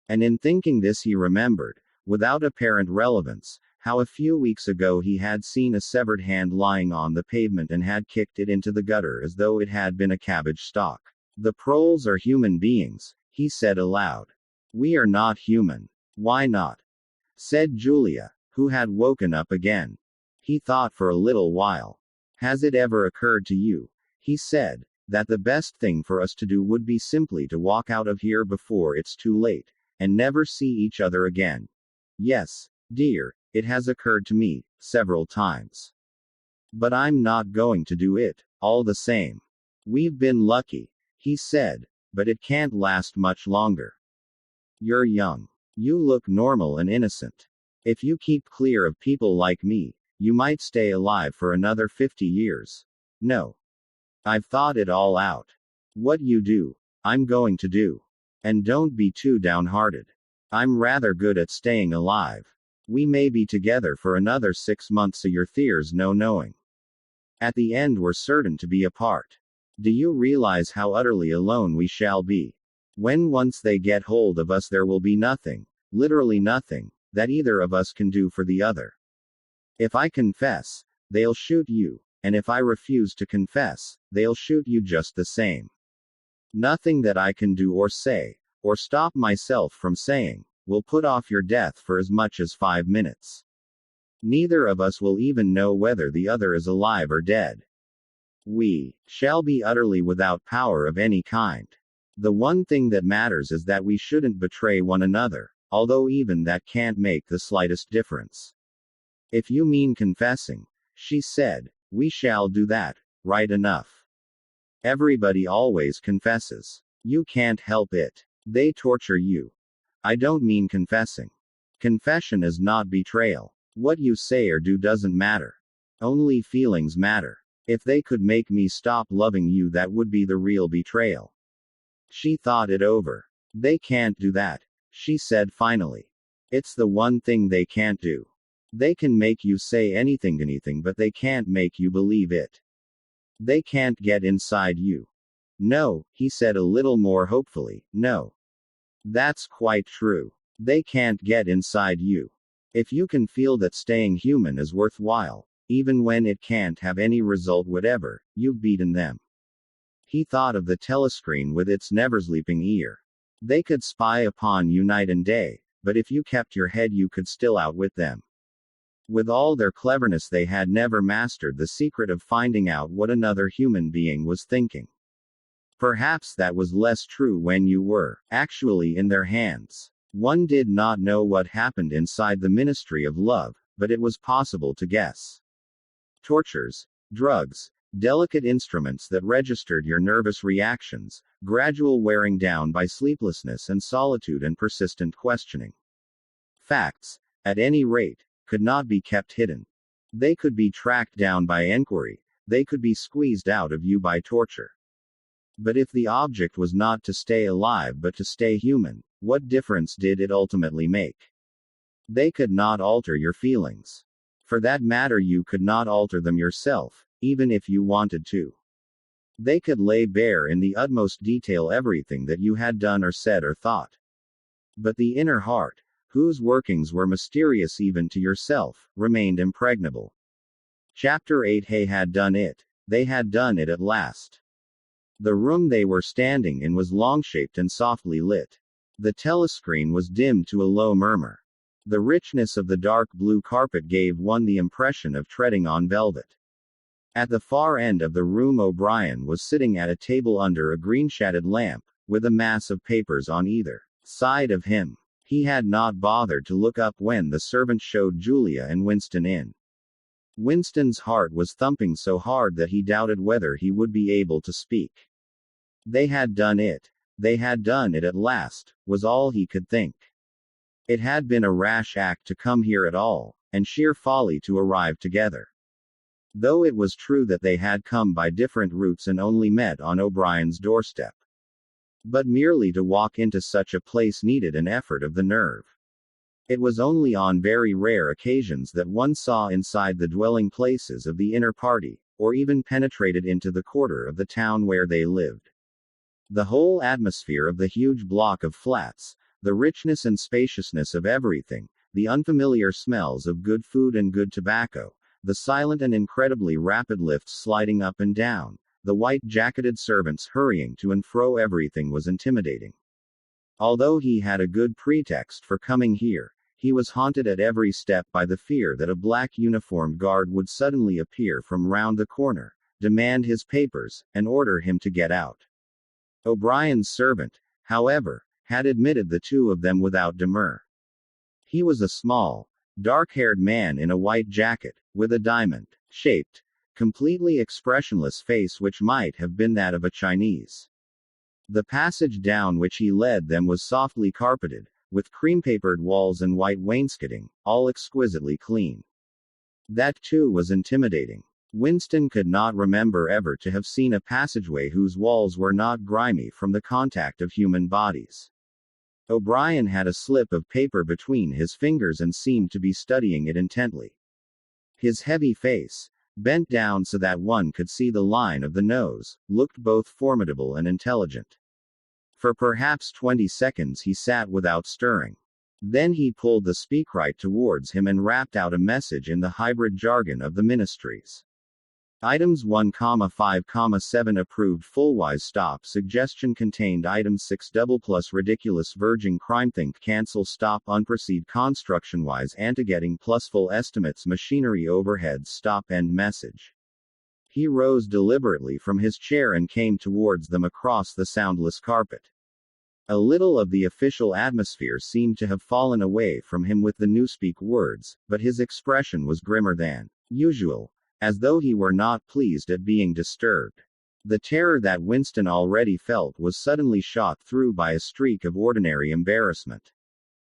Speaker 1: And in thinking this he remembered, without apparent relevance, how a few weeks ago he had seen a severed hand lying on the pavement and had kicked it into the gutter as though it had been a cabbage stalk. "The proles are human beings," he said aloud. "We are not human." "Why not?" said Julia, who had woken up again. He thought for a little while. "Has it ever occurred to you," he said, "that the best thing for us to do would be simply to walk out of here before it's too late, and never see each other again?" "Yes, dear, it has occurred to me, several times. But I'm not going to do it, all the same. We've been lucky," he said, "but it can't last much longer. You're young. You look normal and innocent. If you keep clear of people like me, you might stay alive for another 50 years. No. I've thought it all out. What you do, I'm going to do. And don't be too downhearted. I'm rather good at staying alive. We may be together for another 6 months, so there's no knowing. At the end we're certain to be apart. Do you realize how utterly alone we shall be? When once they get hold of us there will be nothing, literally nothing, that either of us can do for the other. If I confess, they'll shoot you, and if I refuse to confess, they'll shoot you just the same. Nothing that I can do or say, or stop myself from saying, will put off your death for as much as 5 minutes. Neither of us will even know whether the other is alive or dead. We shall be utterly without power of any kind. The one thing that matters is that we shouldn't betray one another, although even that can't make the slightest difference. If you mean confessing, she said, we shall do that, right enough. Everybody always confesses. You can't help it. They torture you. I don't mean confessing. Confession is not betrayal. What you say or do doesn't matter. Only feelings matter. If they could make me stop loving you, that would be the real betrayal. She thought it over. They can't do that, she said finally. It's the one thing they can't do. They can make you say anything, but they can't make you believe it. They can't get inside you. No, he said a little more hopefully, no. That's quite true. They can't get inside you. If you can feel that staying human is worthwhile, even when it can't have any result whatever, you've beaten them. He thought of the telescreen with its never-sleeping ear. They could spy upon you night and day, but if you kept your head you could still outwit them. With all their cleverness they had never mastered the secret of finding out what another human being was thinking. Perhaps that was less true when you were, actually, in their hands. One did not know what happened inside the Ministry of Love, but it was possible to guess. Tortures, drugs, delicate instruments that registered your nervous reactions, gradual wearing down by sleeplessness and solitude and persistent questioning. Facts, at any rate, could not be kept hidden. They could be tracked down by inquiry, they could be squeezed out of you by torture. But if the object was not to stay alive but to stay human, what difference did it ultimately make? They could not alter your feelings. For that matter, you could not alter them yourself, even if you wanted to. They could lay bare in the utmost detail everything that you had done or said or thought. But the inner heart, whose workings were mysterious even to yourself, remained impregnable. Chapter 8. They had done it. They had done it at last. The room they were standing in was long-shaped and softly lit. The telescreen was dimmed to a low murmur. The richness of the dark blue carpet gave one the impression of treading on velvet. At the far end of the room O'Brien was sitting at a table under a green-shaded lamp, with a mass of papers on either side of him. He had not bothered to look up when the servant showed Julia and Winston in. Winston's heart was thumping so hard that he doubted whether he would be able to speak. They had done it. They had done it at last, was all he could think. It had been a rash act to come here at all, and sheer folly to arrive together. Though it was true that they had come by different routes and only met on O'Brien's doorstep. But merely to walk into such a place needed an effort of the nerve. It was only on very rare occasions that one saw inside the dwelling places of the inner party, or even penetrated into the quarter of the town where they lived. The whole atmosphere of the huge block of flats, the richness and spaciousness of everything, the unfamiliar smells of good food and good tobacco, the silent and incredibly rapid lifts sliding up and down, the white-jacketed servants hurrying to and fro, everything was intimidating. Although he had a good pretext for coming here, he was haunted at every step by the fear that a black uniformed guard would suddenly appear from round the corner, demand his papers, and order him to get out. O'Brien's servant, however, had admitted the two of them without demur. He was a small, dark-haired man in a white jacket, with a diamond-shaped, completely expressionless face which might have been that of a Chinese. The passage down which he led them was softly carpeted, with cream-papered walls and white wainscoting, all exquisitely clean. That too was intimidating. Winston could not remember ever to have seen a passageway whose walls were not grimy from the contact of human bodies. O'Brien had a slip of paper between his fingers and seemed to be studying it intently. His heavy face, bent down so that one could see the line of the nose, looked both formidable and intelligent. For perhaps 20 seconds he sat without stirring. Then he pulled the speakwrite towards him and rapped out a message in the hybrid jargon of the ministries. Items 1,5,7 approved full-wise stop suggestion contained items 6 double plus ridiculous virgin crime think cancel stop unperceived construction-wise anti-getting plus full estimates machinery overheads stop end message. He rose deliberately from his chair and came towards them across the soundless carpet. A little of the official atmosphere seemed to have fallen away from him with the newspeak words, but his expression was grimmer than usual, as though he were not pleased at being disturbed. The terror that Winston already felt was suddenly shot through by a streak of ordinary embarrassment.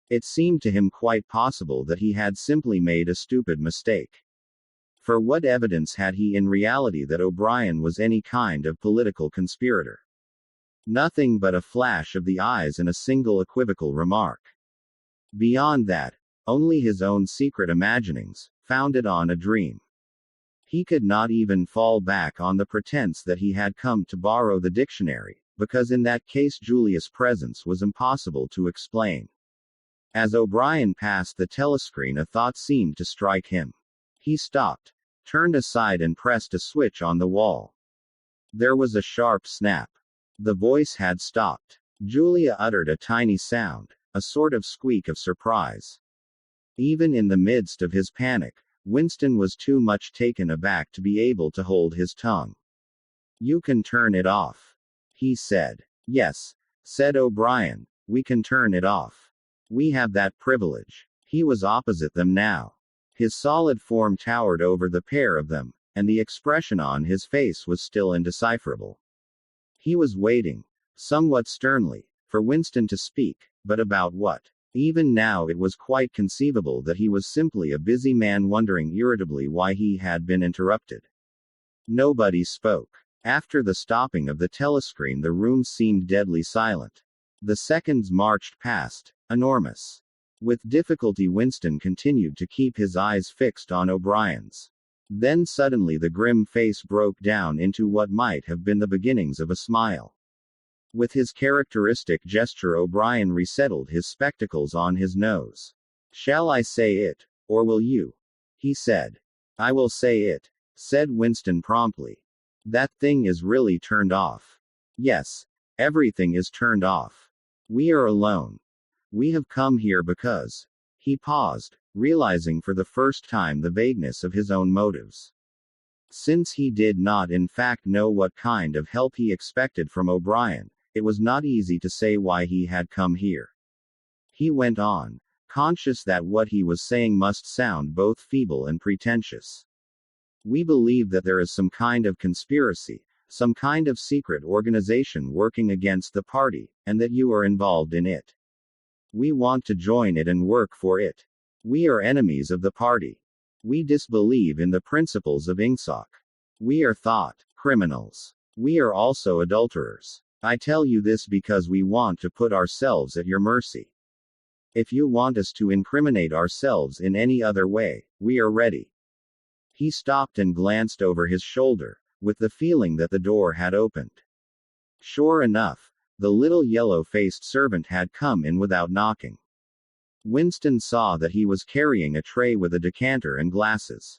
Speaker 1: It seemed to him quite possible that he had simply made a stupid mistake. For what evidence had he in reality that O'Brien was any kind of political conspirator? Nothing but a flash of the eyes and a single equivocal remark. Beyond that, only his own secret imaginings, founded on a dream. He could not even fall back on the pretense that he had come to borrow the dictionary, because in that case Julia's presence was impossible to explain. As O'Brien passed the telescreen, a thought seemed to strike him. He stopped, turned aside and pressed a switch on the wall. There was a sharp snap. The voice had stopped. Julia uttered a tiny sound, a sort of squeak of surprise. Even in the midst of his panic, Winston was too much taken aback to be able to hold his tongue. "You can turn it off," he said. "Yes," said O'Brien, "we can turn it off. We have that privilege." He was opposite them now. His solid form towered over the pair of them, and the expression on his face was still indecipherable. He was waiting, somewhat sternly, for Winston to speak, but about what? Even now it was quite conceivable that he was simply a busy man wondering irritably why he had been interrupted. Nobody spoke. After the stopping of the telescreen, the room seemed deadly silent. The seconds marched past, enormous. With difficulty Winston continued to keep his eyes fixed on O'Brien's. Then suddenly the grim face broke down into what might have been the beginnings of a smile. With his characteristic gesture O'Brien resettled his spectacles on his nose. "Shall I say it, or will you?" he said. "I will say it," said Winston promptly. "That thing is really turned off." "Yes, everything is turned off. We are alone. We have come here because..." He paused, realizing for the first time the vagueness of his own motives. Since he did not in fact know what kind of help he expected from O'Brien, it was not easy to say why he had come here. He went on, conscious that what he was saying must sound both feeble and pretentious. "We believe that there is some kind of conspiracy, some kind of secret organization working against the party, and that you are involved in it. We want to join it and work for it. We are enemies of the party. We disbelieve in the principles of Ingsoc. We are thought criminals. We are also adulterers. I tell you this because we want to put ourselves at your mercy. If you want us to incriminate ourselves in any other way, we are ready." He stopped and glanced over his shoulder, with the feeling that the door had opened. Sure enough, the little yellow-faced servant had come in without knocking. Winston saw that he was carrying a tray with a decanter and glasses.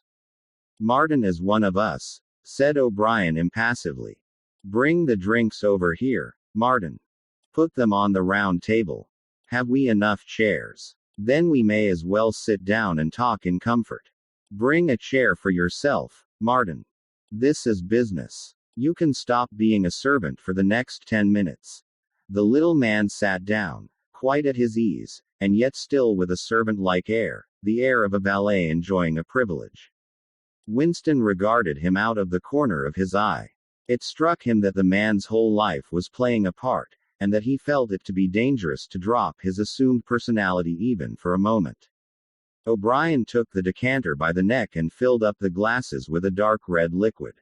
Speaker 1: "Martin is one of us," said O'Brien impassively. "Bring the drinks over here, Martin. Put them on the round table. Have we enough chairs? Then we may as well sit down and talk in comfort. Bring a chair for yourself, Martin. This is business. You can stop being a servant for the next 10 minutes. The little man sat down, quite at his ease, and yet still with a servant-like air, the air of a valet enjoying a privilege. Winston regarded him out of the corner of his eye. It struck him that the man's whole life was playing a part, and that he felt it to be dangerous to drop his assumed personality even for a moment. O'Brien took the decanter by the neck and filled up the glasses with a dark red liquid.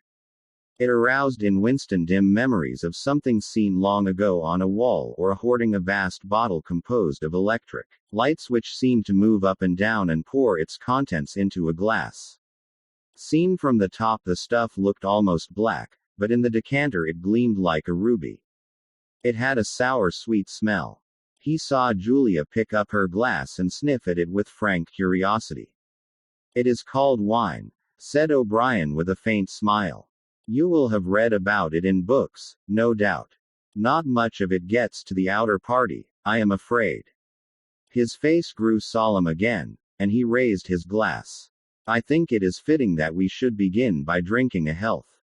Speaker 1: It aroused in Winston dim memories of something seen long ago on a wall or hoarding a vast bottle composed of electric lights which seemed to move up and down and pour its contents into a glass. Seen from the top the stuff looked almost black, but in the decanter it gleamed like a ruby. It had a sour sweet smell. He saw Julia pick up her glass and sniff at it with frank curiosity. "It is called wine," said O'Brien with a faint smile. "You will have read about it in books, no doubt. Not much of it gets to the outer party, I am afraid." His face grew solemn again, and he raised his glass. "I think it is fitting that we should begin by drinking a health."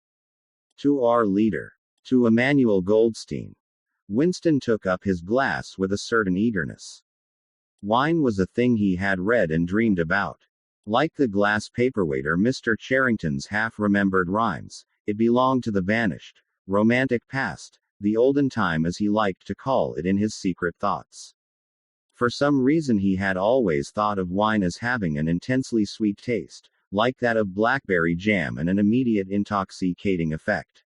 Speaker 1: To our leader. To Emmanuel Goldstein. Winston took up his glass with a certain eagerness. Wine was a thing he had read and dreamed about. Like the glass paperweight or Mr. Charrington's half-remembered rhymes, it belonged to the vanished, romantic past, the olden time as he liked to call it in his secret thoughts. For some reason he had always thought of wine as having an intensely sweet taste, like that of blackberry jam, and an immediate intoxicating effect.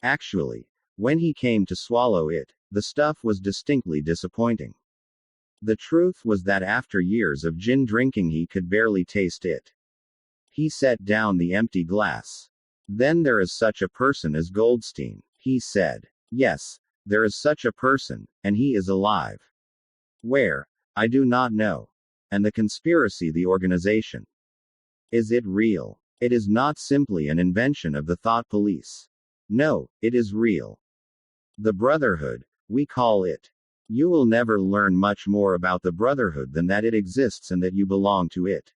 Speaker 1: Actually, when he came to swallow it, the stuff was distinctly disappointing. The truth was that after years of gin drinking he could barely taste it. He set down the empty glass. Then there is such a person as Goldstein, he said. Yes, there is such a person, and he is alive. Where? I do not know. And the conspiracy, the organization. Is it real? It is not simply an invention of the thought police. No, it is real. The Brotherhood, we call it. You will never learn much more about the Brotherhood than that it exists and that you belong to it.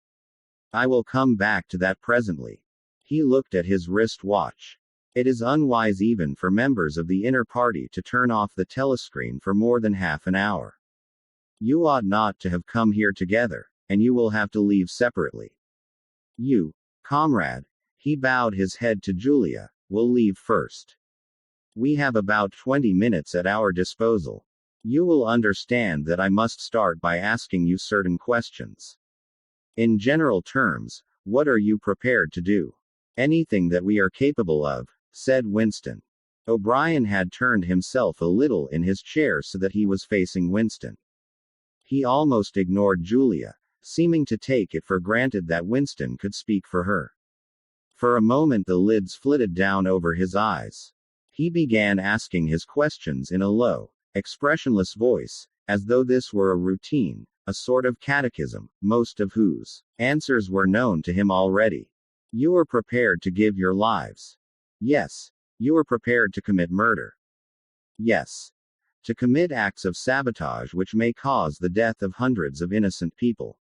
Speaker 1: I will come back to that presently. He looked at his wrist watch. It is unwise even for members of the inner party to turn off the telescreen for more than half an hour. You ought not to have come here together, and you will have to leave separately. You, comrade, he bowed his head to Julia, will leave first. We have about 20 minutes at our disposal. You will understand that I must start by asking you certain questions. In general terms, what are you prepared to do? Anything that we are capable of, said Winston. O'Brien had turned himself a little in his chair so that he was facing Winston. He almost ignored Julia, seeming to take it for granted that Winston could speak for her. For a moment the lids flitted down over his eyes. He began asking his questions in a low, expressionless voice, as though this were a routine, a sort of catechism, most of whose answers were known to him already. You are prepared to give your lives. Yes. You are prepared to commit murder. Yes. To commit acts of sabotage which may cause the death of hundreds of innocent people.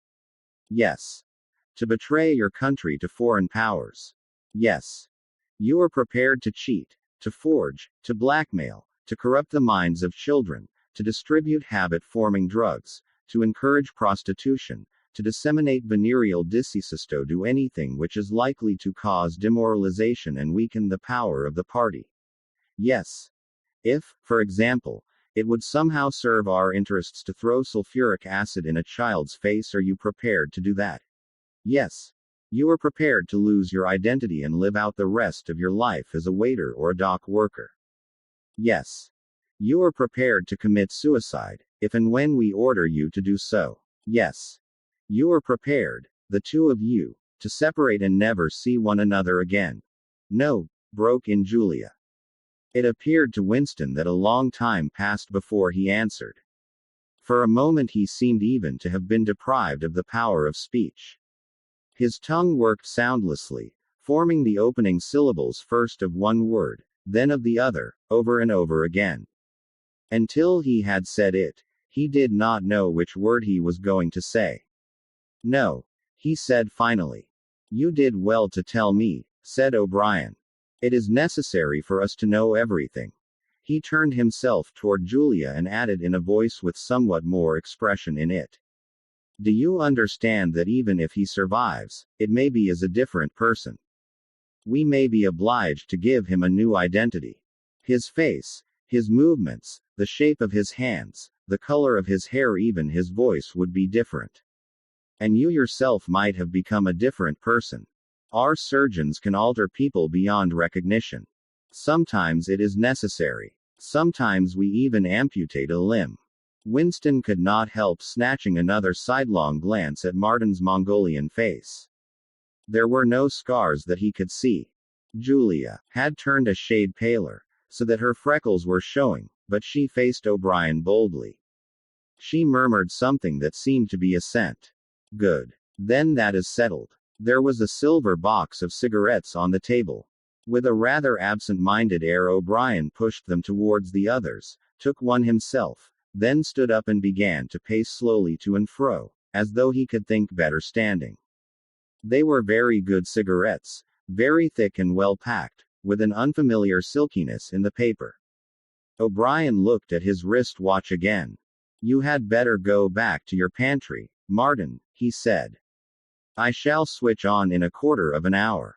Speaker 1: Yes. To betray your country to foreign powers. Yes. You are prepared to cheat, to forge, to blackmail, to corrupt the minds of children, to distribute habit-forming drugs, to encourage prostitution, to disseminate venereal diseases, to do anything which is likely to cause demoralization and weaken the power of the party. Yes. If, for example, it would somehow serve our interests to throw sulfuric acid in a child's face, are you prepared to do that? Yes. You are prepared to lose your identity and live out the rest of your life as a waiter or a dock worker. Yes. You are prepared to commit suicide, if and when we order you to do so. Yes. You are prepared, the two of you, to separate and never see one another again. No, broke in Julia. It appeared to Winston that a long time passed before he answered. For a moment he seemed even to have been deprived of the power of speech. His tongue worked soundlessly, forming the opening syllables first of one word, then of the other, over and over again. Until he had said it, he did not know which word he was going to say. No, he said finally. You did well to tell me, said O'Brien. It is necessary for us to know everything. He turned himself toward Julia and added in a voice with somewhat more expression in it. Do you understand that even if he survives, it may be as a different person? We may be obliged to give him a new identity. His face, his movements, the shape of his hands, the color of his hair, even his voice would be different. And you yourself might have become a different person. Our surgeons can alter people beyond recognition. Sometimes it is necessary. Sometimes we even amputate a limb. Winston could not help snatching another sidelong glance at Martin's Mongolian face. There were no scars that he could see. Julia had turned a shade paler, so that her freckles were showing, but she faced O'Brien boldly. She murmured something that seemed to be assent. Good. Then that is settled. There was a silver box of cigarettes on the table. With a rather absent-minded air O'Brien pushed them towards the others, took one himself, then stood up and began to pace slowly to and fro, as though he could think better standing. They were very good cigarettes, very thick and well packed, with an unfamiliar silkiness in the paper. O'Brien looked at his wristwatch again. You had better go back to your pantry, Martin, he said. I shall switch on in a quarter of an hour.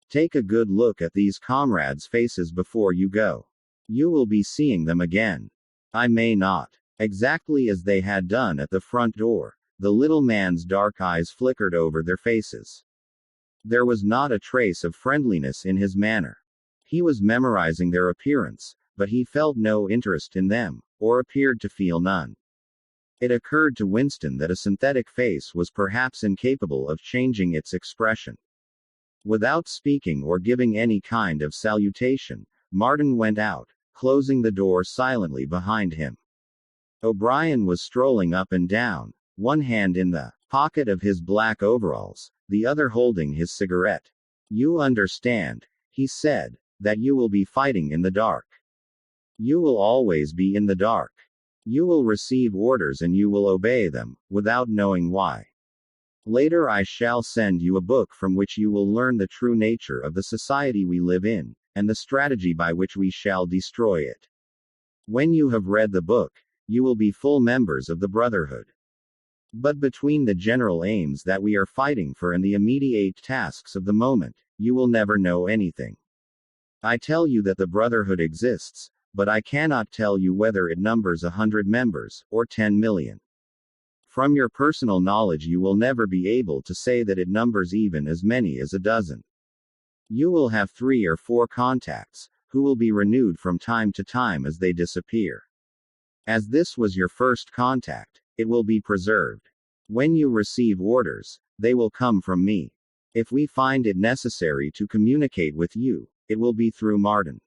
Speaker 1: Take a good look at these comrades' faces before you go. You will be seeing them again. I may not. Exactly as they had done at the front door, the little man's dark eyes flickered over their faces. There was not a trace of friendliness in his manner. He was memorizing their appearance, but he felt no interest in them, or appeared to feel none. It occurred to Winston that a synthetic face was perhaps incapable of changing its expression. Without speaking or giving any kind of salutation, Martin went out, closing the door silently behind him. O'Brien was strolling up and down, one hand in the pocket of his black overalls, the other holding his cigarette. You understand, he said, that you will be fighting in the dark. You will always be in the dark. You will receive orders and you will obey them, without knowing why. Later I shall send you a book from which you will learn the true nature of the society we live in, and the strategy by which we shall destroy it. When you have read the book, you will be full members of the Brotherhood. But between the general aims that we are fighting for and the immediate tasks of the moment, you will never know anything. I tell you that the Brotherhood exists, but I cannot tell you whether it numbers 100 members, or 10 million. From your personal knowledge you will never be able to say that it numbers even as many as a dozen. You will have 3 or 4 contacts, who will be renewed from time to time as they disappear. As this was your first contact, it will be preserved. When you receive orders, they will come from me. If we find it necessary to communicate with you, it will be through Martin.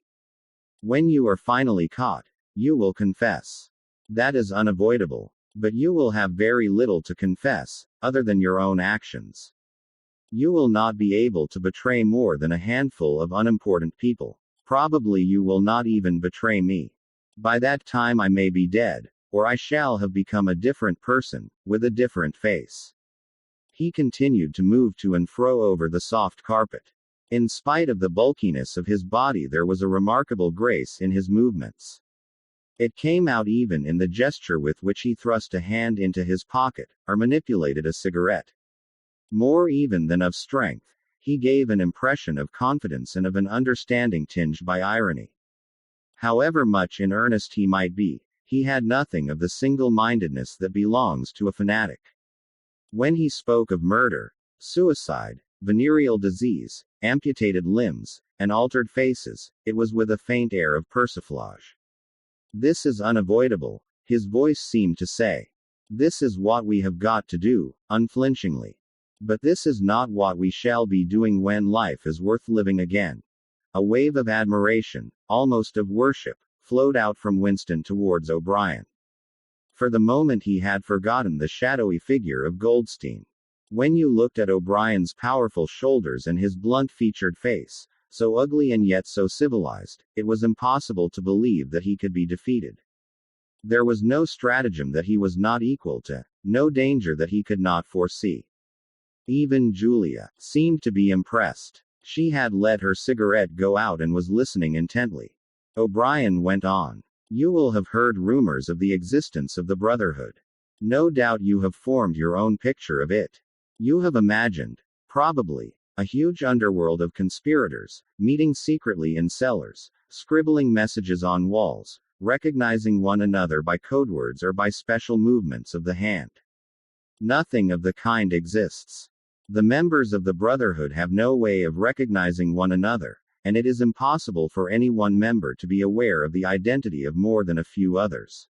Speaker 1: When you are finally caught, you will confess. That is unavoidable. But you will have very little to confess, other than your own actions. You will not be able to betray more than a handful of unimportant people. Probably you will not even betray me. By that time I may be dead, or I shall have become a different person, with a different face. He continued to move to and fro over the soft carpet. In spite of the bulkiness of his body there was a remarkable grace in his movements. It came out even in the gesture with which he thrust a hand into his pocket, or manipulated a cigarette. More even than of strength, he gave an impression of confidence and of an understanding tinged by irony. However much in earnest he might be, he had nothing of the single-mindedness that belongs to a fanatic. When he spoke of murder, suicide, venereal disease, amputated limbs, and altered faces, it was with a faint air of persiflage. This is unavoidable, his voice seemed to say. This is what we have got to do, unflinchingly. But this is not what we shall be doing when life is worth living again. A wave of admiration, almost of worship, flowed out from Winston towards O'Brien. For the moment he had forgotten the shadowy figure of Goldstein. When you looked at O'Brien's powerful shoulders and his blunt-featured face, so ugly and yet so civilized, it was impossible to believe that he could be defeated. There was no stratagem that he was not equal to, no danger that he could not foresee. Even Julia seemed to be impressed. She had let her cigarette go out and was listening intently. O'Brien went on. You will have heard rumors of the existence of the Brotherhood. No doubt you have formed your own picture of it. You have imagined, probably, a huge underworld of conspirators, meeting secretly in cellars, scribbling messages on walls, recognizing one another by codewords or by special movements of the hand. Nothing of the kind exists. The members of the Brotherhood have no way of recognizing one another, and it is impossible for any one member to be aware of the identity of more than a few others.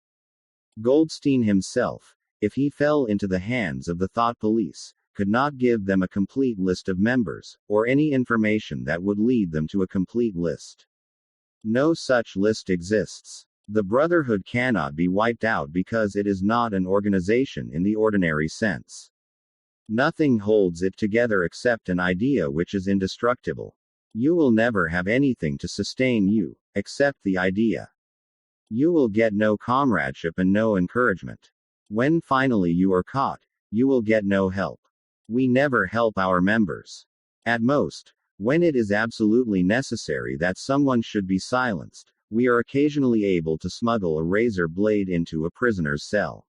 Speaker 1: Goldstein himself, if he fell into the hands of the thought police, could not give them a complete list of members, or any information that would lead them to a complete list. No such list exists. The Brotherhood cannot be wiped out because it is not an organization in the ordinary sense. Nothing holds it together except an idea which is indestructible. You will never have anything to sustain you, except the idea. You will get no comradeship and no encouragement. When finally you are caught, you will get no help. We never help our members. At most, When it is absolutely necessary that someone should be silenced, we are occasionally able to smuggle a razor blade into a prisoner's cell.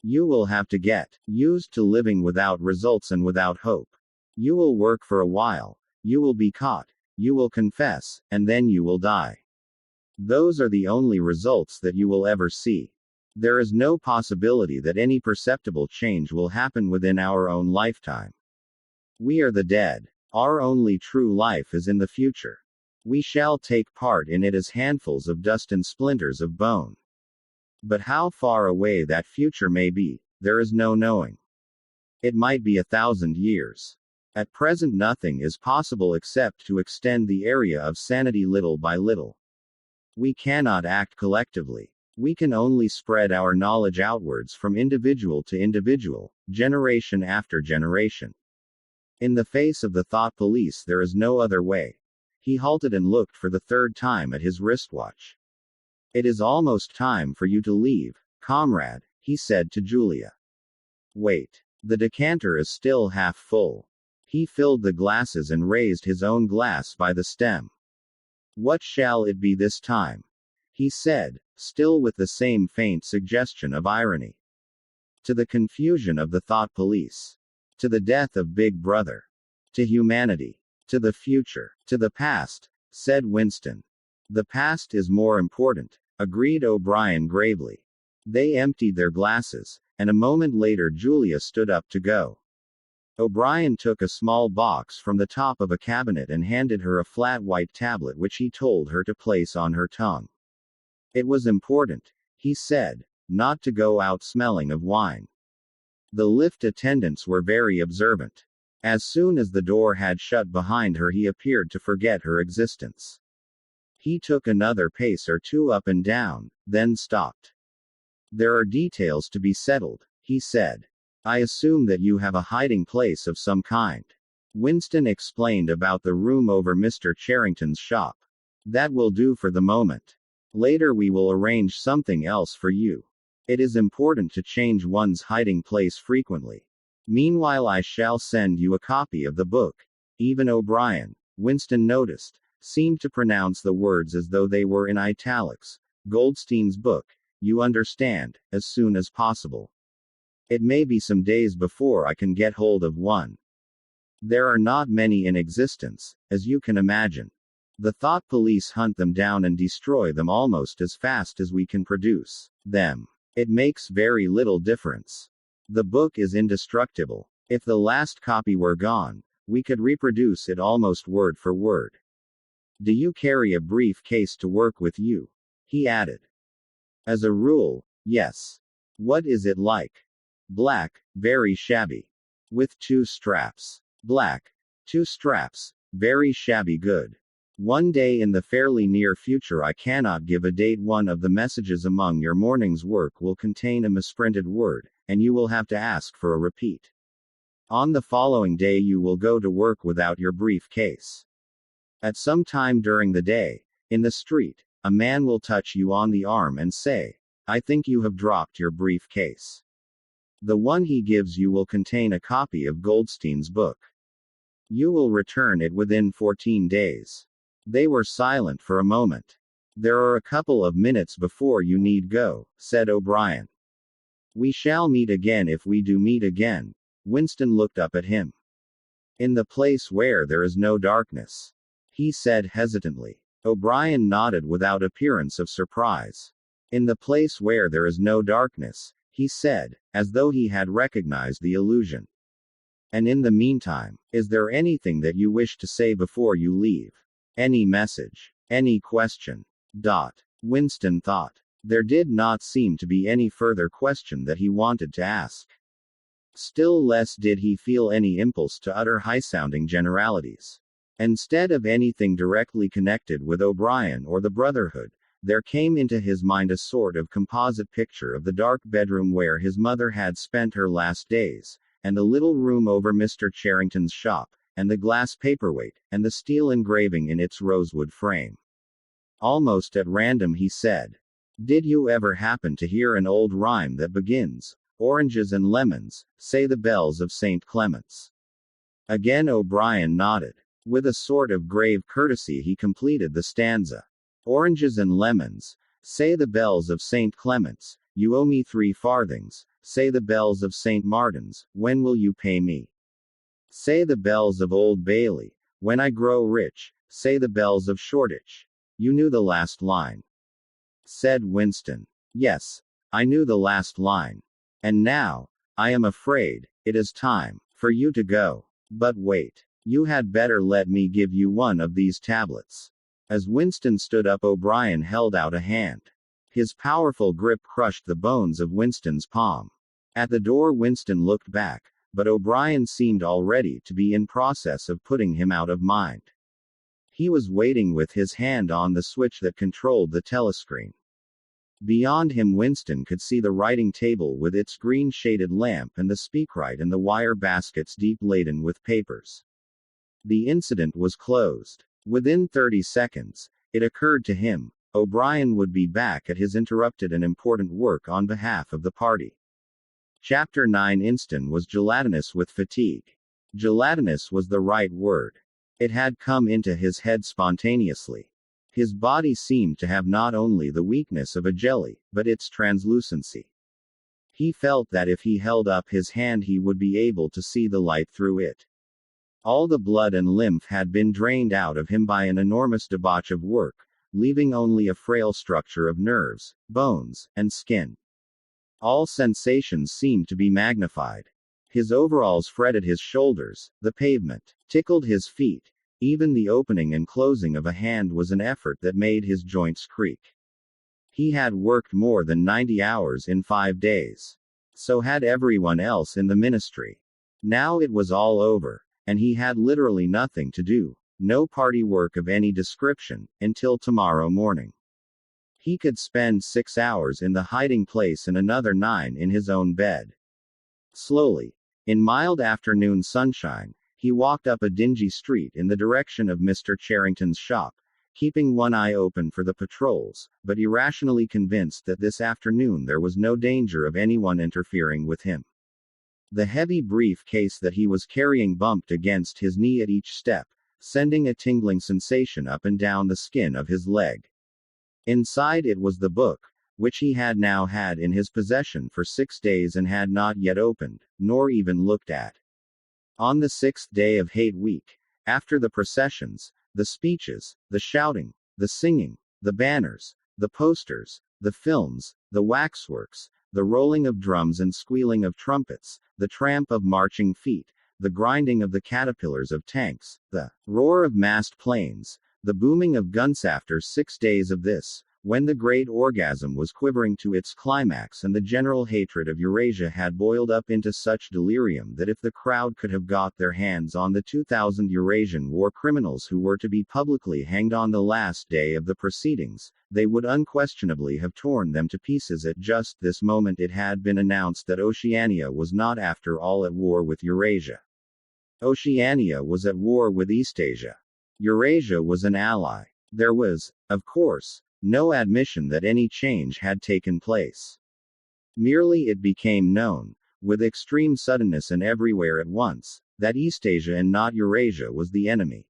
Speaker 1: You will have to get used to living without results and without hope. You will work for a while, you will be caught, you will confess, and then you will die. Those are the only results that you will ever see. There is no possibility that any perceptible change will happen within our own lifetime. We are the dead. Our only true life is in the future. We shall take part in it as handfuls of dust and splinters of bone. But how far away that future may be, there is no knowing. It might be 1,000 years. At present, nothing is possible except to extend the area of sanity little by little. We cannot act collectively. We can only spread our knowledge outwards from individual to individual, generation after generation. In the face of the thought police, there is no other way. He halted and looked for the third time at his wristwatch. It is almost time for you to leave, comrade, he said to Julia. Wait. The decanter is still half full. He filled the glasses and raised his own glass by the stem. What shall it be this time? He said, still with the same faint suggestion of irony. To the confusion of the thought police. To the death of Big Brother. To humanity. To the future. To the past, said Winston. The past is more important, agreed O'Brien gravely. They emptied their glasses, and a moment later Julia stood up to go. O'Brien took a small box from the top of a cabinet and handed her a flat white tablet which he told her to place on her tongue. It was important, he said, not to go out smelling of wine. The lift attendants were very observant. As soon as the door had shut behind her, he appeared to forget her existence. He took another pace or two up and down, then stopped. There are details to be settled, he said. I assume that you have a hiding place of some kind. Winston explained about the room over Mr. Charrington's shop. That will do for the moment. Later we will arrange something else for you. It is important to change one's hiding place frequently. Meanwhile, I shall send you a copy of the book. Even O'Brien, Winston noticed, seemed to pronounce the words as though they were in italics. Goldstein's book, you understand, as soon as possible. It may be some days before I can get hold of one. There are not many in existence, as you can imagine. The thought police hunt them down and destroy them almost as fast as we can produce them. It makes very little difference. The book is indestructible. If the last copy were gone, we could reproduce it almost word for word. Do you carry a briefcase to work with you? He added. As a rule, yes. What is it like? Black, very shabby. With 2 straps. Black. 2 straps. Very shabby good. One day in the fairly near future, I cannot give a date, one of the messages among your morning's work will contain a misprinted word, and you will have to ask for a repeat. On the following day you will go to work without your briefcase. At some time during the day, in the street, a man will touch you on the arm and say, I think you have dropped your briefcase. The one he gives you will contain a copy of Goldstein's book. You will return it within 14 days. They were silent for a moment. There are a couple of minutes before you need go, said O'Brien. We shall meet again if we do meet again. Winston looked up at him. In the place where there is no darkness, he said hesitantly. O'Brien nodded without appearance of surprise. In the place where there is no darkness, he said, as though he had recognized the allusion. And in the meantime, is there anything that you wish to say before you leave? Any message? Any question? Winston thought. There did not seem to be any further question that he wanted to ask. Still less did he feel any impulse to utter high-sounding generalities. Instead of anything directly connected with O'Brien or the Brotherhood, there came into his mind a sort of composite picture of the dark bedroom where his mother had spent her last days, and the little room over Mr. Charrington's shop, and the glass paperweight, and the steel engraving in its rosewood frame. Almost at random he said, Did you ever happen to hear an old rhyme that begins, Oranges and lemons, say the bells of St. Clement's? Again O'Brien nodded. With a sort of grave courtesy he completed the stanza. Oranges and lemons, say the bells of St. Clement's, you owe me 3 farthings, say the bells of St. Martin's, when will you pay me? Say the bells of Old Bailey, when I grow rich, say the bells of Shoreditch. You knew the last line, said Winston. Yes, I knew the last line. And now, I am afraid, it is time for you to go. But wait. You had better let me give you one of these tablets. As Winston stood up, O'Brien held out a hand. His powerful grip crushed the bones of Winston's palm. At the door, Winston looked back, but O'Brien seemed already to be in process of putting him out of mind. He was waiting with his hand on the switch that controlled the telescreen. Beyond him, Winston could see the writing table with its green-shaded lamp and the speakwrite and the wire baskets deep laden with papers. The incident was closed. Within 30 seconds, it occurred to him, O'Brien would be back at his interrupted and important work on behalf of the party. Chapter 9. Winston was gelatinous with fatigue. Gelatinous was the right word. It had come into his head spontaneously. His body seemed to have not only the weakness of a jelly, but its translucency. He felt that if he held up his hand he would be able to see the light through it. All the blood and lymph had been drained out of him by an enormous debauch of work, leaving only a frail structure of nerves, bones, and skin. All sensations seemed to be magnified. His overalls fretted his shoulders, the pavement tickled his feet. Even the opening and closing of a hand was an effort that made his joints creak. He had worked more than 90 hours in 5 days. So had everyone else in the ministry. Now it was all over, and he had literally nothing to do, no party work of any description, until tomorrow morning. He could spend 6 hours in the hiding place and another 9 in his own bed. Slowly, in mild afternoon sunshine, he walked up a dingy street in the direction of Mr. Charrington's shop, keeping one eye open for the patrols, but irrationally convinced that this afternoon there was no danger of anyone interfering with him. The heavy briefcase that he was carrying bumped against his knee at each step, sending a tingling sensation up and down the skin of his leg. Inside it was the book, which he had now had in his possession for 6 days and had not yet opened, nor even looked at. On the 6th day of Hate Week, after the processions, the speeches, the shouting, the singing, the banners, the posters, the films, the waxworks, the rolling of drums and squealing of trumpets, the tramp of marching feet, the grinding of the caterpillars of tanks, the roar of massed planes, the booming of guns. After 6 days of this, when the great orgasm was quivering to its climax and the general hatred of Eurasia had boiled up into such delirium that if the crowd could have got their hands on the 2,000 Eurasian war criminals who were to be publicly hanged on the last day of the proceedings, they would unquestionably have torn them to pieces. At just this moment it had been announced that Oceania was not after all at war with Eurasia. Oceania was at war with Eastasia. Eurasia was an ally. There was, of course, no admission that any change had taken place. Merely it became known, with extreme suddenness and everywhere at once, that Eastasia and not Eurasia was the enemy.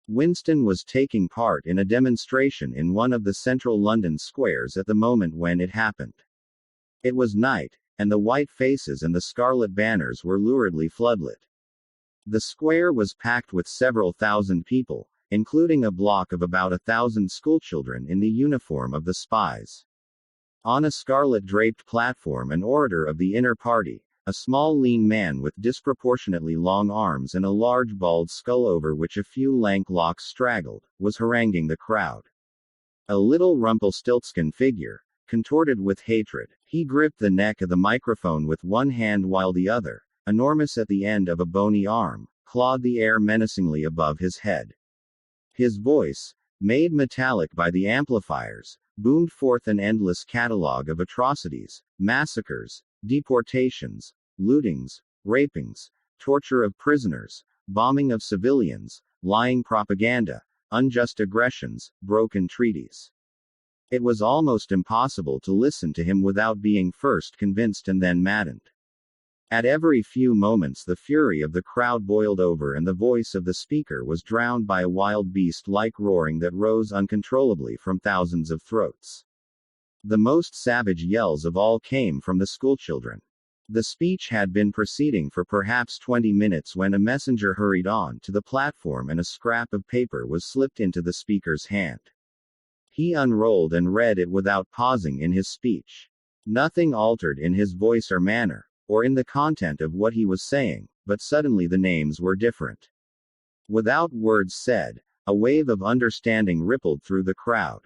Speaker 1: Winston was taking part in a demonstration in one of the central London squares at the moment when it happened. It was night, and the white faces and the scarlet banners were luridly floodlit. The square was packed with several thousand people, including a block of about 1,000 schoolchildren in the uniform of the spies. On a scarlet-draped platform, an orator of the inner party, a small lean man with disproportionately long arms and a large bald skull over which a few lank locks straggled, was haranguing the crowd. A little Rumpelstiltskin figure, contorted with hatred, he gripped the neck of the microphone with one hand while the other, enormous at the end of a bony arm, clawed the air menacingly above his head. His voice, made metallic by the amplifiers, boomed forth an endless catalogue of atrocities, massacres, deportations, lootings, rapings, torture of prisoners, bombing of civilians, lying propaganda, unjust aggressions, broken treaties. It was almost impossible to listen to him without being first convinced and then maddened. At every few moments the fury of the crowd boiled over and the voice of the speaker was drowned by a wild beast-like roaring that rose uncontrollably from thousands of throats. The most savage yells of all came from the schoolchildren. The speech had been proceeding for perhaps 20 minutes when a messenger hurried on to the platform and a scrap of paper was slipped into the speaker's hand. He unrolled and read it without pausing in his speech. Nothing altered in his voice or manner, or in the content of what he was saying, but suddenly the names were different. Without words said, a wave of understanding rippled through the crowd.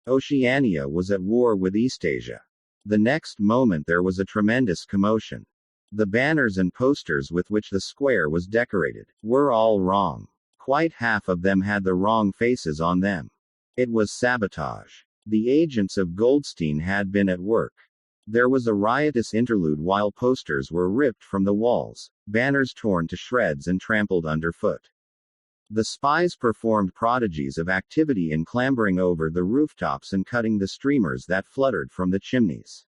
Speaker 1: Oceania was at war with Eastasia. The next moment there was a tremendous commotion. The banners and posters with which the square was decorated were all wrong. Quite half of them had the wrong faces on them. It was sabotage. The agents of Goldstein had been at work. There was a riotous interlude while posters were ripped from the walls, banners torn to shreds and trampled underfoot. The spies performed prodigies of activity in clambering over the rooftops and cutting the streamers that fluttered from the chimneys.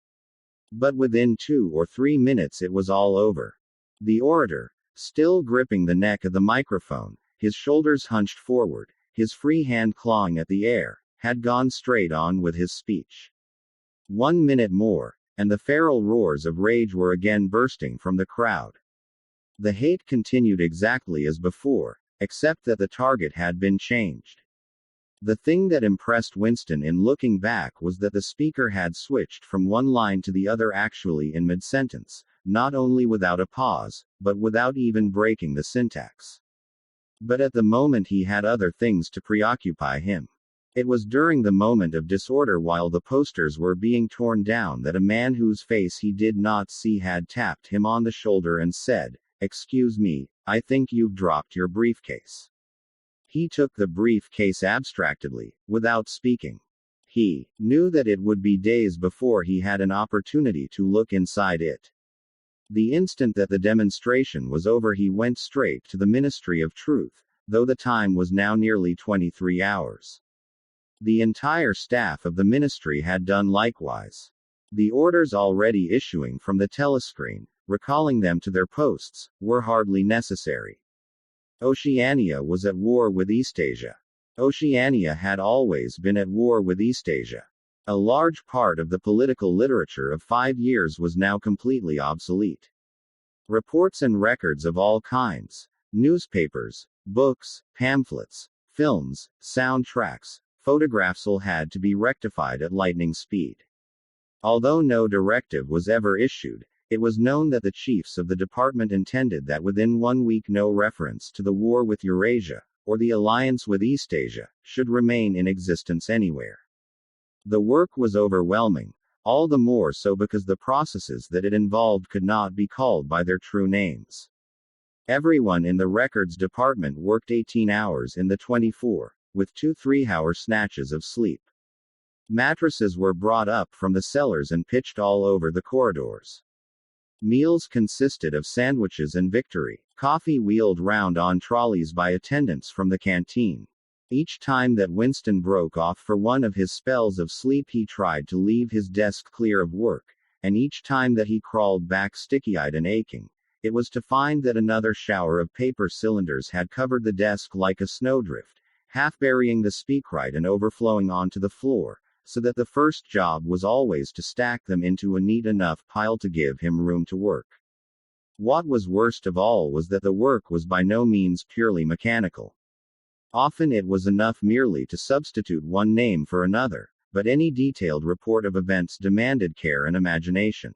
Speaker 1: But within 2 or 3 minutes it was all over. The orator, still gripping the neck of the microphone, his shoulders hunched forward, his free hand clawing at the air, had gone straight on with his speech. 1 minute more, and the feral roars of rage were again bursting from the crowd. The hate continued exactly as before, except that the target had been changed. The thing that impressed Winston in looking back was that the speaker had switched from one line to the other actually in mid-sentence, not only without a pause, but without even breaking the syntax. But at the moment he had other things to preoccupy him. It was during the moment of disorder while the posters were being torn down that a man whose face he did not see had tapped him on the shoulder and said, "Excuse me, I think you've dropped your briefcase." He took the briefcase abstractedly, without speaking. He knew that it would be days before he had an opportunity to look inside it. The instant that the demonstration was over he went straight to the Ministry of Truth, though the time was now nearly 23 hours. The entire staff of the ministry had done likewise. The orders already issuing from the telescreen, recalling them to their posts, were hardly necessary. Oceania was at war with Eastasia. Oceania had always been at war with Eastasia. A large part of the political literature of 5 years was now completely obsolete. Reports and records of all kinds, newspapers, books, pamphlets, films, soundtracks, photographs all had to be rectified at lightning speed. Although no directive was ever issued, it was known that the chiefs of the department intended that within 1 week no reference to the war with Eurasia, or the alliance with Eastasia, should remain in existence anywhere. The work was overwhelming, all the more so because the processes that it involved could not be called by their true names. Everyone in the records department worked 18 hours in the 24, with 2 3-hour snatches of sleep. Mattresses were brought up from the cellars and pitched all over the corridors. Meals consisted of sandwiches and victory, coffee wheeled round on trolleys by attendants from the canteen. Each time that Winston broke off for one of his spells of sleep he tried to leave his desk clear of work, and each time that he crawled back sticky-eyed and aching, it was to find that another shower of paper cylinders had covered the desk like a snowdrift, half burying the speakwrite and overflowing onto the floor, so that the first job was always to stack them into a neat enough pile to give him room to work. What was worst of all was that the work was by no means purely mechanical. Often it was enough merely to substitute one name for another, but any detailed report of events demanded care and imagination.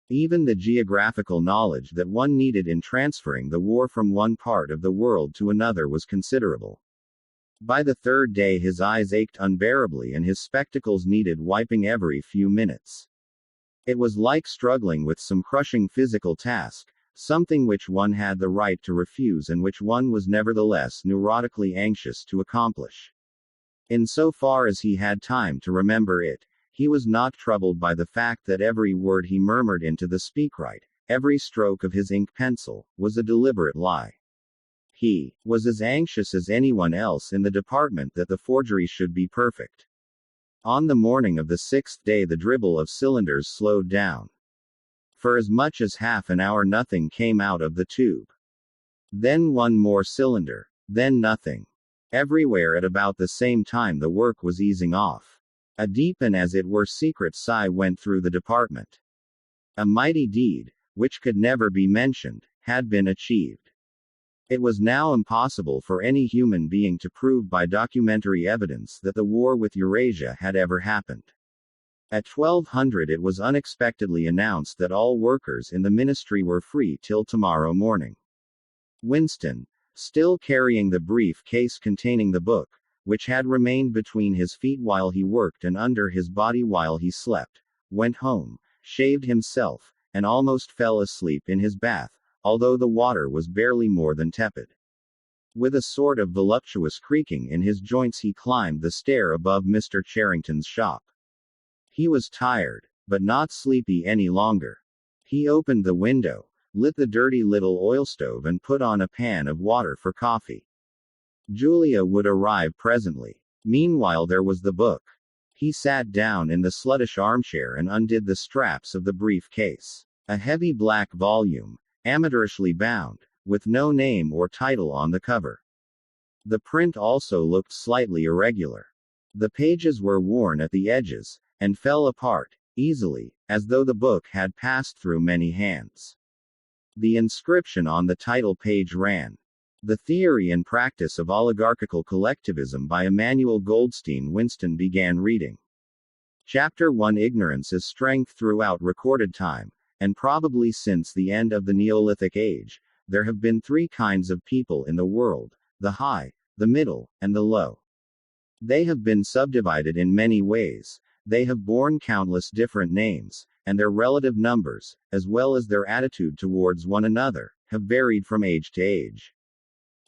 Speaker 1: Even the geographical knowledge that one needed in transferring the war from one part of the world to another was considerable. By the third day his eyes ached unbearably and his spectacles needed wiping every few minutes. It was like struggling with some crushing physical task, something which one had the right to refuse and which one was nevertheless neurotically anxious to accomplish. In so far as he had time to remember it, he was not troubled by the fact that every word he murmured into the speakwrite, every stroke of his ink pencil, was a deliberate lie. He was as anxious as anyone else in the department that the forgery should be perfect. On the morning of the 6th day the dribble of cylinders slowed down. For as much as half an hour nothing came out of the tube. Then one more cylinder. Then nothing. Everywhere at about the same time the work was easing off. A deep and as it were secret sigh went through the department. A mighty deed, which could never be mentioned, had been achieved. It was now impossible for any human being to prove by documentary evidence that the war with Eurasia had ever happened. At 1200 it was unexpectedly announced that all workers in the ministry were free till tomorrow morning. Winston, still carrying the brief case containing the book, which had remained between his feet while he worked and under his body while he slept, went home, shaved himself, and almost fell asleep in his bath, although the water was barely more than tepid. With a sort of voluptuous creaking in his joints he climbed the stair above Mr. Charrington's shop. He was tired, but not sleepy any longer. He opened the window, lit the dirty little oil stove and put on a pan of water for coffee. Julia would arrive presently. Meanwhile there was the book. He sat down in the sluttish armchair and undid the straps of the brief case. A heavy black volume, amateurishly bound, with no name or title on the cover. The print also looked slightly irregular. The pages were worn at the edges, and fell apart, easily, as though the book had passed through many hands. The inscription on the title page ran, "The Theory and Practice of Oligarchical Collectivism by Emanuel Goldstein." Winston began reading. Chapter 1. Ignorance is strength. Throughout recorded time, and probably since the end of the Neolithic Age, there have been three kinds of people in the world: the high, the middle, and the low. They have been subdivided in many ways. They have borne countless different names, and their relative numbers, as well as their attitude towards one another, have varied from age to age.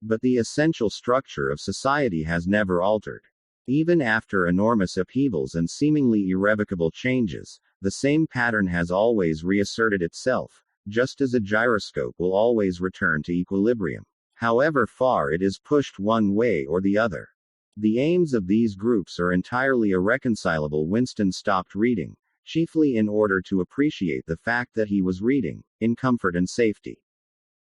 Speaker 1: But the essential structure of society has never altered. Even after enormous upheavals and seemingly irrevocable changes, the same pattern has always reasserted itself, just as a gyroscope will always return to equilibrium, however far it is pushed one way or the other. The aims of these groups are entirely irreconcilable. Winston stopped reading, chiefly in order to appreciate the fact that he was reading, in comfort and safety.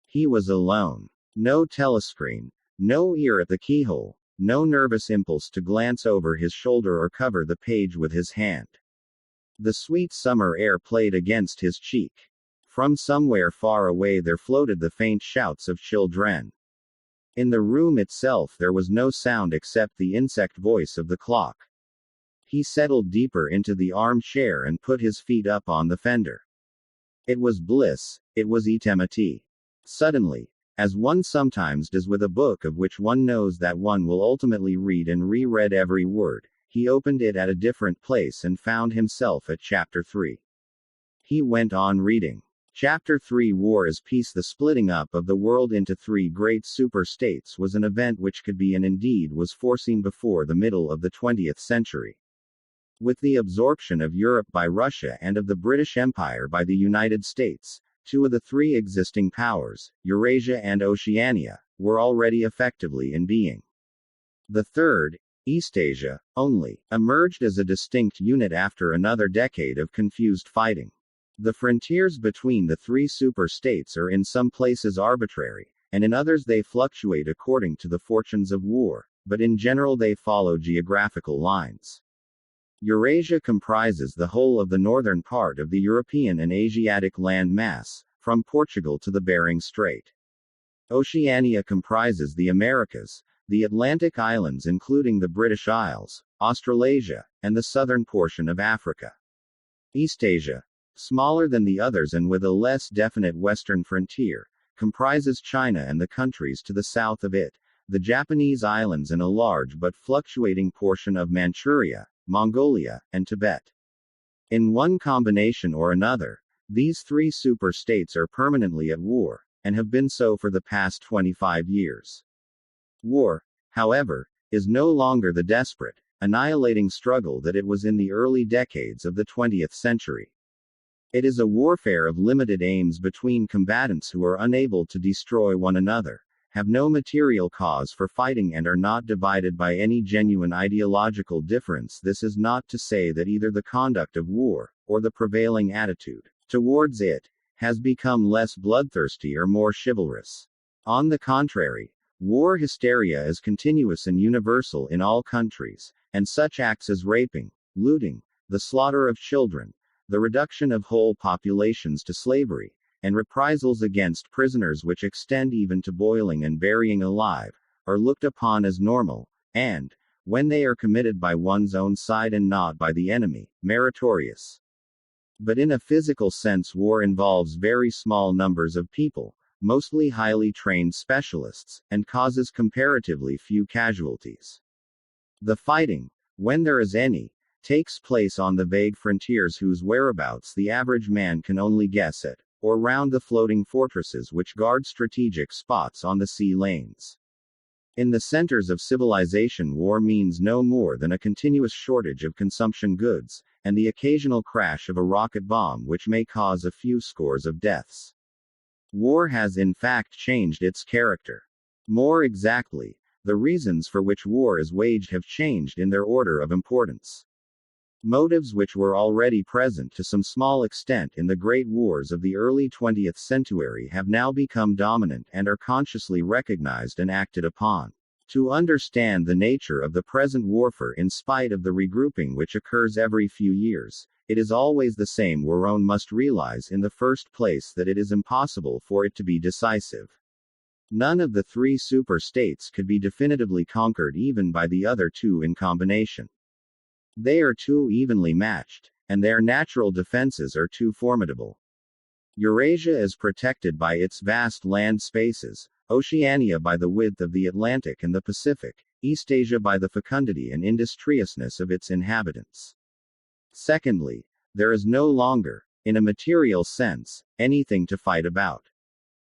Speaker 1: He was alone. No telescreen, no ear at the keyhole, no nervous impulse to glance over his shoulder or cover the page with his hand. The sweet summer air played against his cheek. From somewhere far away there floated the faint shouts of children. In the room itself there was no sound except the insect voice of the clock. He settled deeper into the armchair and put his feet up on the fender. It was bliss, it was eternity. Suddenly, as one sometimes does with a book of which one knows that one will ultimately read and re-read every word, he opened it at a different place and found himself at chapter 3. He went on reading. Chapter 3. War as Peace. The splitting up of the world into three great super-states was an event which could be and indeed was foreseen before the middle of the 20th century. With the absorption of Europe by Russia and of the British Empire by the United States, two of the three existing powers, Eurasia and Oceania, were already effectively in being. The third, Eastasia, only, emerged as a distinct unit after another decade of confused fighting. The frontiers between the three super-states are in some places arbitrary, and in others they fluctuate according to the fortunes of war, but in general they follow geographical lines. Eurasia comprises the whole of the northern part of the European and Asiatic land mass, from Portugal to the Bering Strait. Oceania comprises the Americas, the Atlantic Islands including the British Isles, Australasia, and the southern portion of Africa. Eastasia, smaller than the others and with a less definite western frontier, comprises China and the countries to the south of it, the Japanese islands and a large but fluctuating portion of Manchuria, Mongolia, and Tibet. In one combination or another, these three super-states are permanently at war, and have been so for the past 25 years. War, however, is no longer the desperate, annihilating struggle that it was in the early decades of the 20th century. It is a warfare of limited aims between combatants who are unable to destroy one another, have no material cause for fighting and are not divided by any genuine ideological difference. This is not to say that either the conduct of war, or the prevailing attitude, towards it, has become less bloodthirsty or more chivalrous. On the contrary, war hysteria is continuous and universal in all countries, and such acts as raping, looting, the slaughter of children, the reduction of whole populations to slavery, and reprisals against prisoners which extend even to boiling and burying alive, are looked upon as normal, and, when they are committed by one's own side and not by the enemy, meritorious. But in a physical sense, war involves very small numbers of people, mostly highly trained specialists, and causes comparatively few casualties. The fighting, when there is any, takes place on the vague frontiers whose whereabouts the average man can only guess at, or round the floating fortresses which guard strategic spots on the sea lanes. In the centers of civilization, war means no more than a continuous shortage of consumption goods, and the occasional crash of a rocket bomb which may cause a few scores of deaths. War has in fact changed its character. More exactly, the reasons for which war is waged have changed in their order of importance. Motives which were already present to some small extent in the great wars of the early 20th century have now become dominant and are consciously recognized and acted upon. To understand the nature of the present warfare in spite of the regrouping which occurs every few years, it is always the same. One must realize in the first place that it is impossible for it to be decisive. None of the three super-states could be definitively conquered even by the other two in combination. They are too evenly matched, and their natural defenses are too formidable. Eurasia is protected by its vast land spaces, Oceania by the width of the Atlantic and the Pacific, Eastasia by the fecundity and industriousness of its inhabitants. Secondly, there is no longer, in a material sense, anything to fight about.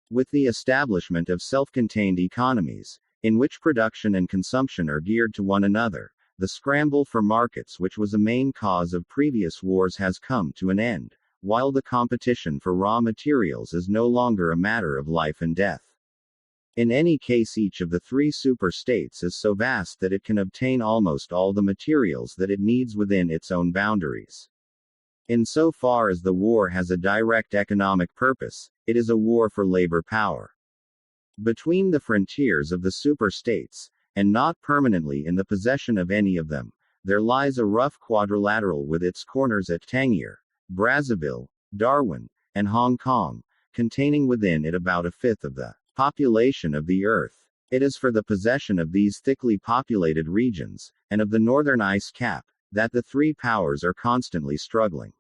Speaker 1: With the establishment of self-contained economies, in which production and consumption are geared to one another, the scramble for markets which was a main cause of previous wars has come to an end, while the competition for raw materials is no longer a matter of life and death. In any case, each of the three super-states is so vast that it can obtain almost all the materials that it needs within its own boundaries. In so far as the war has a direct economic purpose, it is a war for labor power. Between the frontiers of the super-states, and not permanently in the possession of any of them, there lies a rough quadrilateral with its corners at Tangier, Brazzaville, Darwin, and Hong Kong, containing within it about a fifth of the population of the Earth. It is for the possession of these thickly populated regions, and of the northern ice cap, that the three powers are constantly struggling.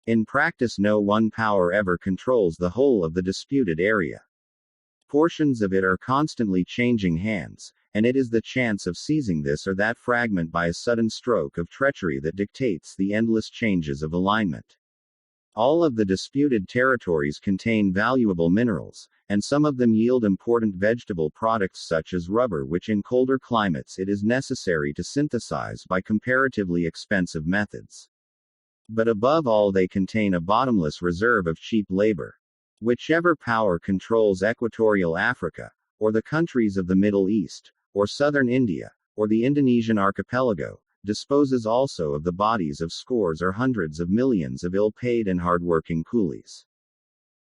Speaker 1: In practice, no one power ever controls the whole of the disputed area. Portions of it are constantly changing hands, and it is the chance of seizing this or that fragment by a sudden stroke of treachery that dictates the endless changes of alignment. All of the disputed territories contain valuable minerals, and some of them yield important vegetable products such as rubber, which in colder climates it is necessary to synthesize by comparatively expensive methods. But above all, they contain a bottomless reserve of cheap labor. Whichever power controls equatorial Africa, or the countries of the Middle East, or southern India, or the Indonesian archipelago, disposes also of the bodies of scores or hundreds of millions of ill-paid and hard-working coolies.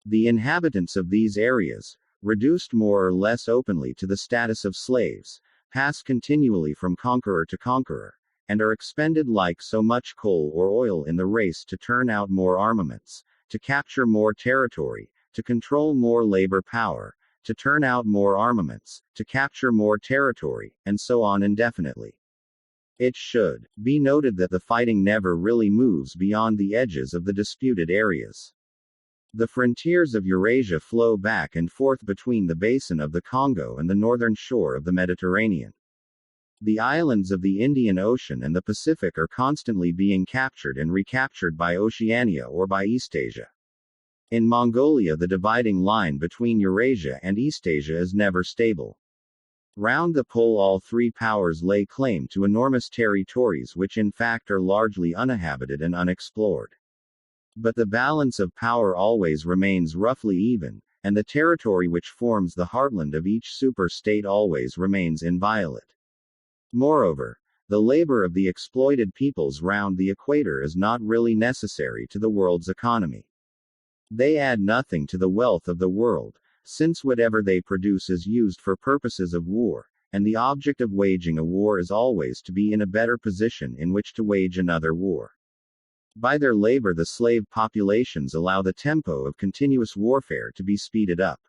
Speaker 1: The inhabitants of these areas, reduced more or less openly to the status of slaves, pass continually from conqueror to conqueror, and are expended like so much coal or oil in the race to turn out more armaments, to capture more territory, to control more labor power, to turn out more armaments, to capture more territory, and so on indefinitely. It should be noted that the fighting never really moves beyond the edges of the disputed areas. The frontiers of Eurasia flow back and forth between the basin of the Congo and the northern shore of the Mediterranean. The islands of the Indian Ocean and the Pacific are constantly being captured and recaptured by Oceania or by Eastasia. In Mongolia, the dividing line between Eurasia and Eastasia is never stable. Round the pole, all three powers lay claim to enormous territories which in fact are largely uninhabited and unexplored. But the balance of power always remains roughly even, and the territory which forms the heartland of each super-state always remains inviolate. Moreover, the labor of the exploited peoples round the equator is not really necessary to the world's economy. They add nothing to the wealth of the world, since whatever they produce is used for purposes of war, and the object of waging a war is always to be in a better position in which to wage another war. By their labor, the slave populations allow the tempo of continuous warfare to be speeded up.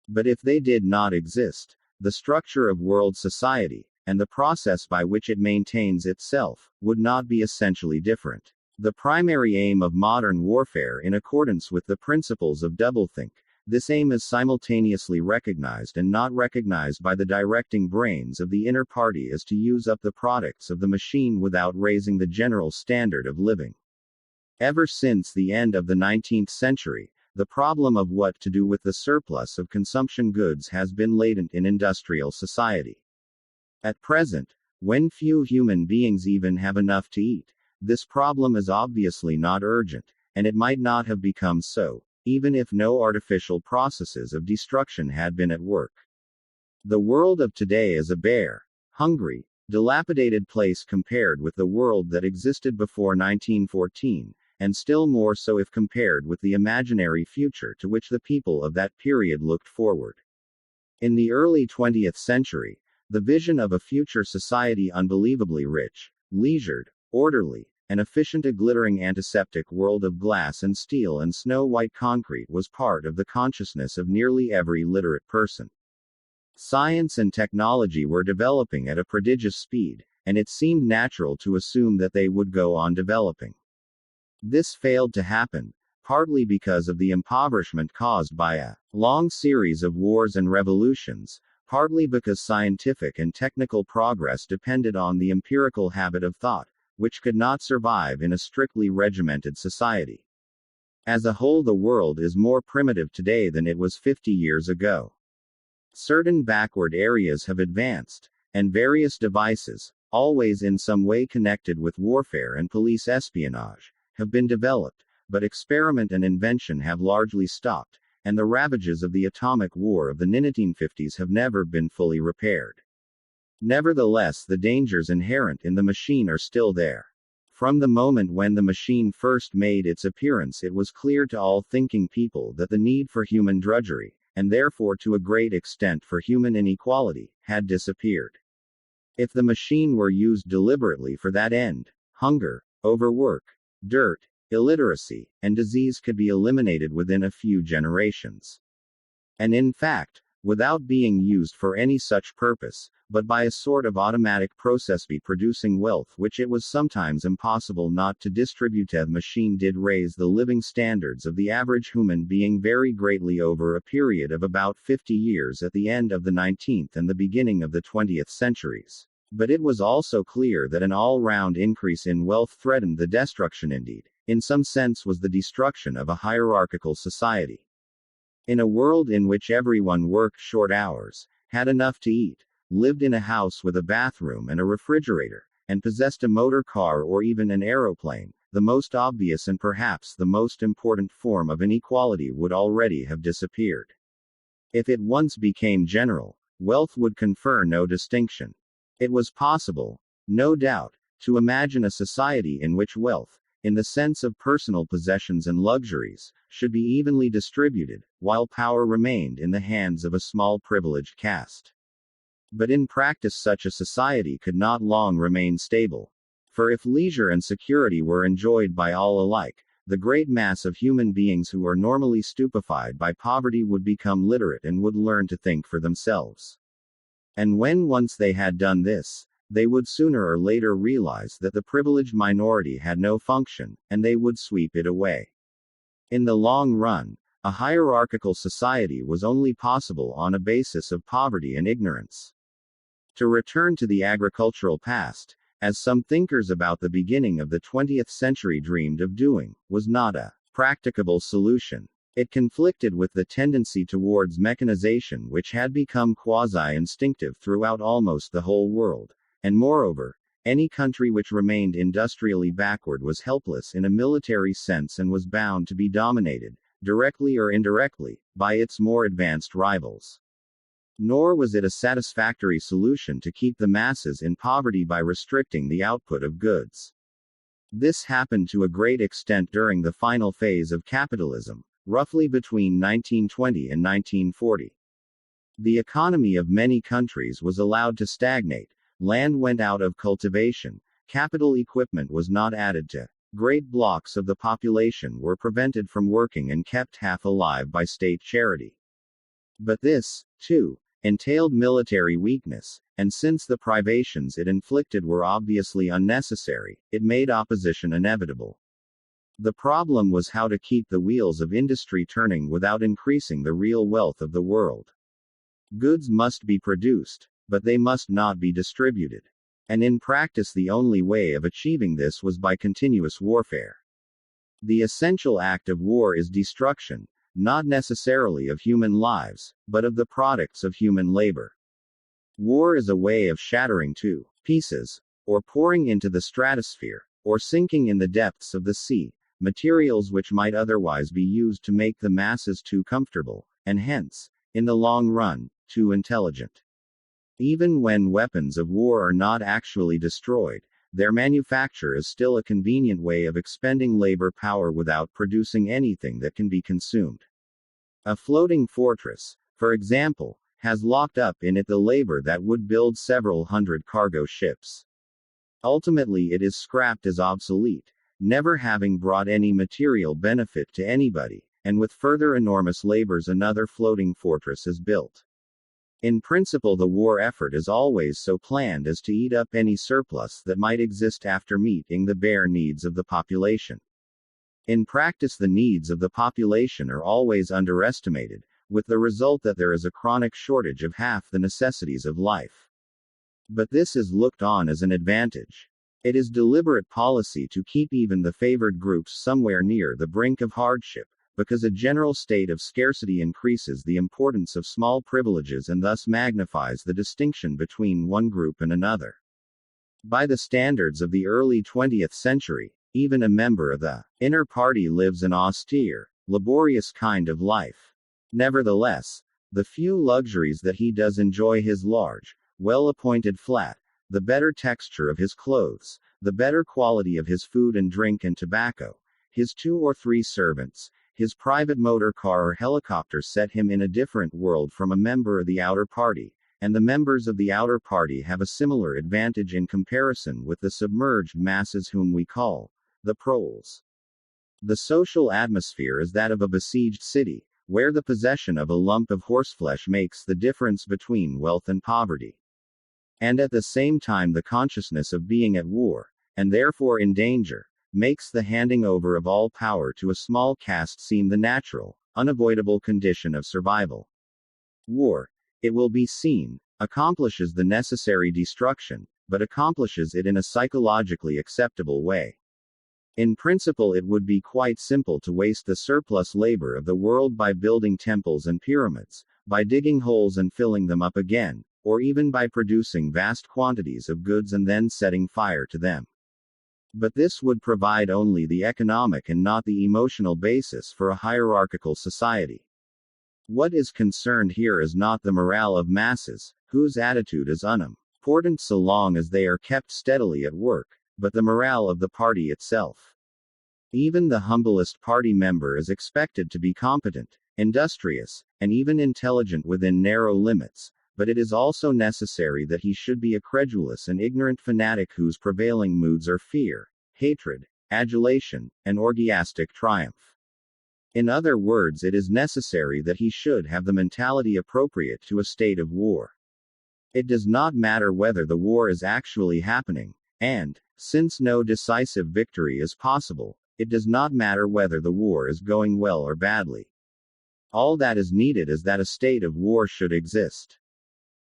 Speaker 1: But if they did not exist, the structure of world society, and the process by which it maintains itself, would not be essentially different. The primary aim of modern warfare, in accordance with the principles of doublethink, this aim is simultaneously recognized and not recognized by the directing brains of the inner party, is to use up the products of the machine without raising the general standard of living. Ever since the end of the 19th century, the problem of what to do with the surplus of consumption goods has been latent in industrial society. At present, when few human beings even have enough to eat, this problem is obviously not urgent, and it might not have become so, even if no artificial processes of destruction had been at work. The world of today is a bare, hungry, dilapidated place compared with the world that existed before 1914, and still more so if compared with the imaginary future to which the people of that period looked forward. In the early 20th century, the vision of a future society unbelievably rich, leisured, orderly, and efficient, a glittering antiseptic world of glass and steel and snow-white concrete, was part of the consciousness of nearly every literate person. Science and technology were developing at a prodigious speed, and it seemed natural to assume that they would go on developing. This failed to happen, partly because of the impoverishment caused by a long series of wars and revolutions, partly because scientific and technical progress depended on the empirical habit of thought, which could not survive in a strictly regimented society. As a whole, the world is more primitive today than it was 50 years ago. Certain backward areas have advanced, and various devices, always in some way connected with warfare and police espionage, have been developed, but experiment and invention have largely stopped, and the ravages of the atomic war of the 1950s have never been fully repaired. Nevertheless, the dangers inherent in the machine are still there. From the moment when the machine first made its appearance, it was clear to all thinking people that the need for human drudgery, and therefore to a great extent for human inequality, had disappeared. If the machine were used deliberately for that end, hunger, overwork, dirt, illiteracy, and disease could be eliminated within a few generations. And in fact, without being used for any such purpose, but by a sort of automatic process be producing wealth which it was sometimes impossible not to distribute, the machine did raise the living standards of the average human being very greatly over a period of about 50 years at the end of the 19th and the beginning of the 20th centuries. But it was also clear that an all-round increase in wealth threatened the destruction, indeed, in some sense was the destruction of a hierarchical society. In a world in which everyone worked short hours, had enough to eat, lived in a house with a bathroom and a refrigerator, and possessed a motor car or even an aeroplane, the most obvious and perhaps the most important form of inequality would already have disappeared. If it once became general, wealth would confer no distinction. It was possible, no doubt, to imagine a society in which wealth, in the sense of personal possessions and luxuries, should be evenly distributed, while power remained in the hands of a small privileged caste. But in practice such a society could not long remain stable. For if leisure and security were enjoyed by all alike, the great mass of human beings who are normally stupefied by poverty would become literate and would learn to think for themselves. And when once they had done this, they would sooner or later realize that the privileged minority had no function, and they would sweep it away. In the long run, a hierarchical society was only possible on a basis of poverty and ignorance. To return to the agricultural past, as some thinkers about the beginning of the 20th century dreamed of doing, was not a practicable solution. It conflicted with the tendency towards mechanization which had become quasi-instinctive throughout almost the whole world, and moreover, any country which remained industrially backward was helpless in a military sense and was bound to be dominated, directly or indirectly, by its more advanced rivals. Nor was it a satisfactory solution to keep the masses in poverty by restricting the output of goods. This happened to a great extent during the final phase of capitalism, roughly between 1920 and 1940. The economy of many countries was allowed to stagnate, land went out of cultivation, capital equipment was not added to, great blocks of the population were prevented from working and kept half alive by state charity. But this, too, entailed military weakness, and since the privations it inflicted were obviously unnecessary, it made opposition inevitable. The problem was how to keep the wheels of industry turning without increasing the real wealth of the world. Goods must be produced, but they must not be distributed. And in practice the only way of achieving this was by continuous warfare. The essential act of war is destruction, not necessarily of human lives, but of the products of human labor. War is a way of shattering to pieces, or pouring into the stratosphere, or sinking in the depths of the sea, materials which might otherwise be used to make the masses too comfortable, and hence, in the long run, too intelligent. Even when weapons of war are not actually destroyed, their manufacture is still a convenient way of expending labor power without producing anything that can be consumed. A floating fortress, for example, has locked up in it the labor that would build several hundred cargo ships. Ultimately it is scrapped as obsolete, never having brought any material benefit to anybody, and with further enormous labors another floating fortress is built. In principle the war effort is always so planned as to eat up any surplus that might exist after meeting the bare needs of the population. In practice the needs of the population are always underestimated, with the result that there is a chronic shortage of half the necessities of life. But this is looked on as an advantage. It is deliberate policy to keep even the favored groups somewhere near the brink of hardship, because a general state of scarcity increases the importance of small privileges and thus magnifies the distinction between one group and another. By the standards of the early 20th century, even a member of the inner party lives an austere, laborious kind of life. Nevertheless, the few luxuries that he does enjoy, his large, well-appointed flat, the better texture of his clothes, the better quality of his food and drink and tobacco, his 2 or 3 servants, his private motor car or helicopter set him in a different world from a member of the outer party, and the members of the outer party have a similar advantage in comparison with the submerged masses whom we call the proles. The social atmosphere is that of a besieged city, where the possession of a lump of horseflesh makes the difference between wealth and poverty. And at the same time the consciousness of being at war, and therefore in danger, makes the handing over of all power to a small caste seem the natural, unavoidable condition of survival. War, it will be seen, accomplishes the necessary destruction, but accomplishes it in a psychologically acceptable way. In principle it would be quite simple to waste the surplus labor of the world by building temples and pyramids, by digging holes and filling them up again, or even by producing vast quantities of goods and then setting fire to them. But this would provide only the economic and not the emotional basis for a hierarchical society. What is concerned here is not the morale of masses, whose attitude is unimportant so long as they are kept steadily at work, but the morale of the party itself. Even the humblest party member is expected to be competent, industrious, and even intelligent within narrow limits, but it is also necessary that he should be a credulous and ignorant fanatic whose prevailing moods are fear, hatred, adulation, and orgiastic triumph. In other words, it is necessary that he should have the mentality appropriate to a state of war. It does not matter whether the war is actually happening, and, since no decisive victory is possible, it does not matter whether the war is going well or badly. All that is needed is that a state of war should exist.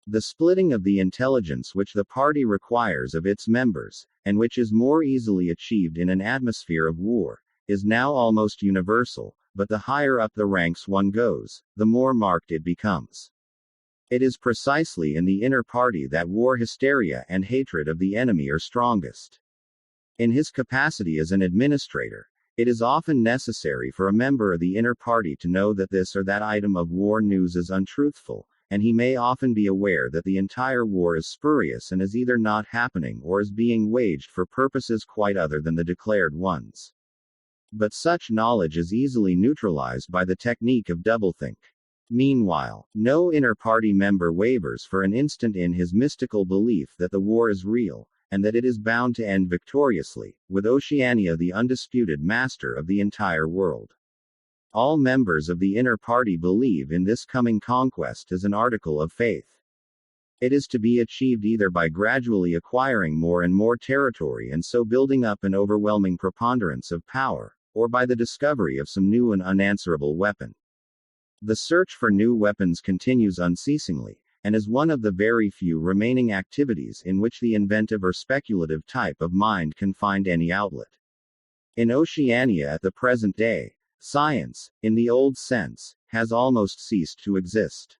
Speaker 1: The splitting of the intelligence which the party requires of its members, and which is more easily achieved in an atmosphere of war, is now almost universal, but the higher up the ranks one goes, the more marked it becomes. It is precisely in the inner party that war hysteria and hatred of the enemy are strongest. In his capacity as an administrator, it is often necessary for a member of the inner party to know that this or that item of war news is untruthful, and he may often be aware that the entire war is spurious and is either not happening or is being waged for purposes quite other than the declared ones. But such knowledge is easily neutralized by the technique of doublethink. Meanwhile, no inter-party member wavers for an instant in his mystical belief that the war is real, and that it is bound to end victoriously, with Oceania the undisputed master of the entire world. All members of the inner party believe in this coming conquest as an article of faith. It is to be achieved either by gradually acquiring more and more territory and so building up an overwhelming preponderance of power, or by the discovery of some new and unanswerable weapon. The search for new weapons continues unceasingly, and is one of the very few remaining activities in which the inventive or speculative type of mind can find any outlet. In Oceania at the present day, science, in the old sense, has almost ceased to exist.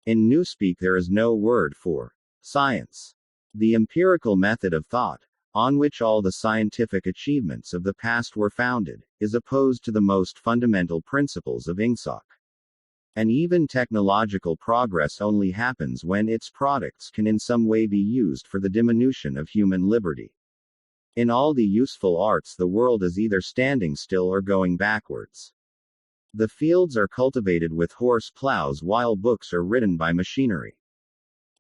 Speaker 1: In Newspeak there is no word for science. The empirical method of thought, on which all the scientific achievements of the past were founded, is opposed to the most fundamental principles of Ingsoc. And even technological progress only happens when its products can in some way be used for the diminution of human liberty. In all the useful arts the world is either standing still or going backwards. The fields are cultivated with horse plows while books are written by machinery.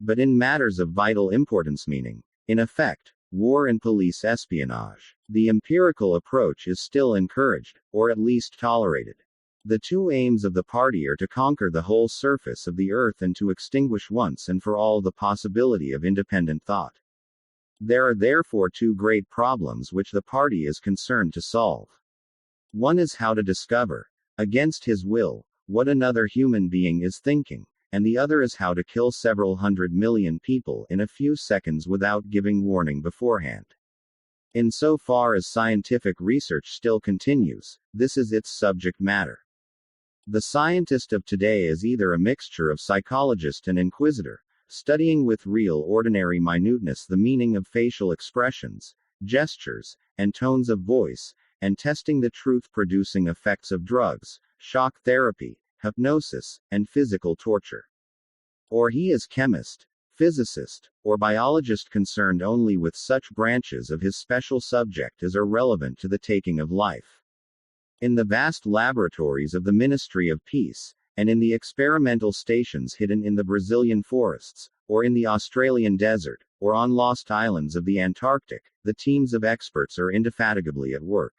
Speaker 1: But in matters of vital importance, meaning, in effect, war and police espionage, the empirical approach is still encouraged, or at least tolerated. The two aims of the party are to conquer the whole surface of the earth and to extinguish once and for all the possibility of independent thought. There are therefore two great problems which the party is concerned to solve. One is how to discover, against his will, what another human being is thinking, and the other is how to kill several 100 million people in a few seconds without giving warning beforehand. In so far as scientific research still continues, this is its subject matter. The scientist of today is either a mixture of psychologist and inquisitor, studying with real ordinary minuteness the meaning of facial expressions, gestures, and tones of voice, and testing the truth-producing effects of drugs, shock therapy, hypnosis, and physical torture. Or he is chemist, physicist, or biologist concerned only with such branches of his special subject as are relevant to the taking of life. In the vast laboratories of the Ministry of Peace, and in the experimental stations hidden in the Brazilian forests, or in the Australian desert, or on lost islands of the Antarctic, the teams of experts are indefatigably at work.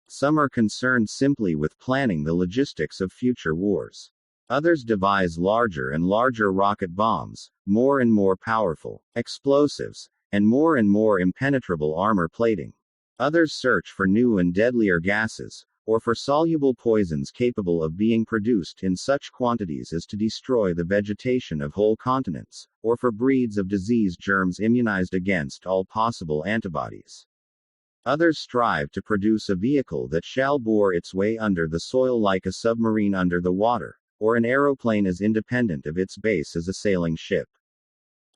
Speaker 1: Some are concerned simply with planning the logistics of future wars. Others devise larger and larger rocket bombs, more and more powerful explosives, and more impenetrable armor plating. Others search for new and deadlier gases, or for soluble poisons capable of being produced in such quantities as to destroy the vegetation of whole continents, or for breeds of disease germs immunized against all possible antibodies. Others strive to produce a vehicle that shall bore its way under the soil like a submarine under the water, or an aeroplane as independent of its base as a sailing ship.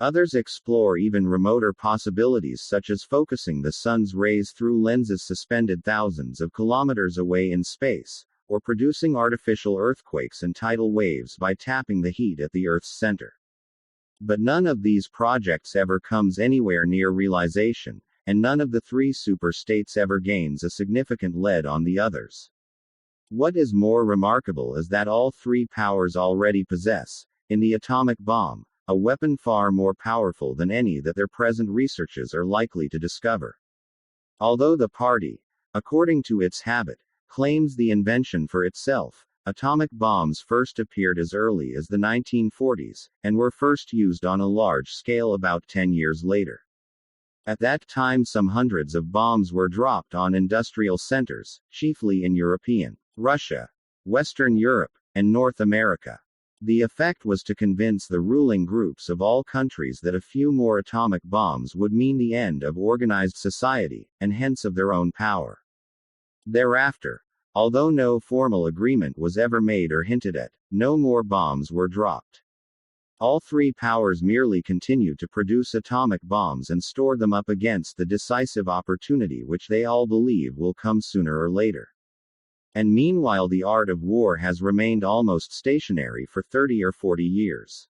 Speaker 1: Others explore even remoter possibilities such as focusing the sun's rays through lenses suspended thousands of kilometers away in space, or producing artificial earthquakes and tidal waves by tapping the heat at the Earth's center. But none of these projects ever comes anywhere near realization, and none of the three super-states ever gains a significant lead on the others. What is more remarkable is that all three powers already possess, in the atomic bomb, a weapon far more powerful than any that their present researches are likely to discover. Although the party, according to its habit, claims the invention for itself, atomic bombs first appeared as early as the 1940s, and were first used on a large scale about 10 years later. At that time some hundreds of bombs were dropped on industrial centers, chiefly in European, Russia, Western Europe, and North America. The effect was to convince the ruling groups of all countries that a few more atomic bombs would mean the end of organized society, and hence of their own power. Thereafter, although no formal agreement was ever made or hinted at, no more bombs were dropped. All three powers merely continued to produce atomic bombs and store them up against the decisive opportunity which they all believe will come sooner or later. And meanwhile the art of war has remained almost stationary for 30 or 40 years.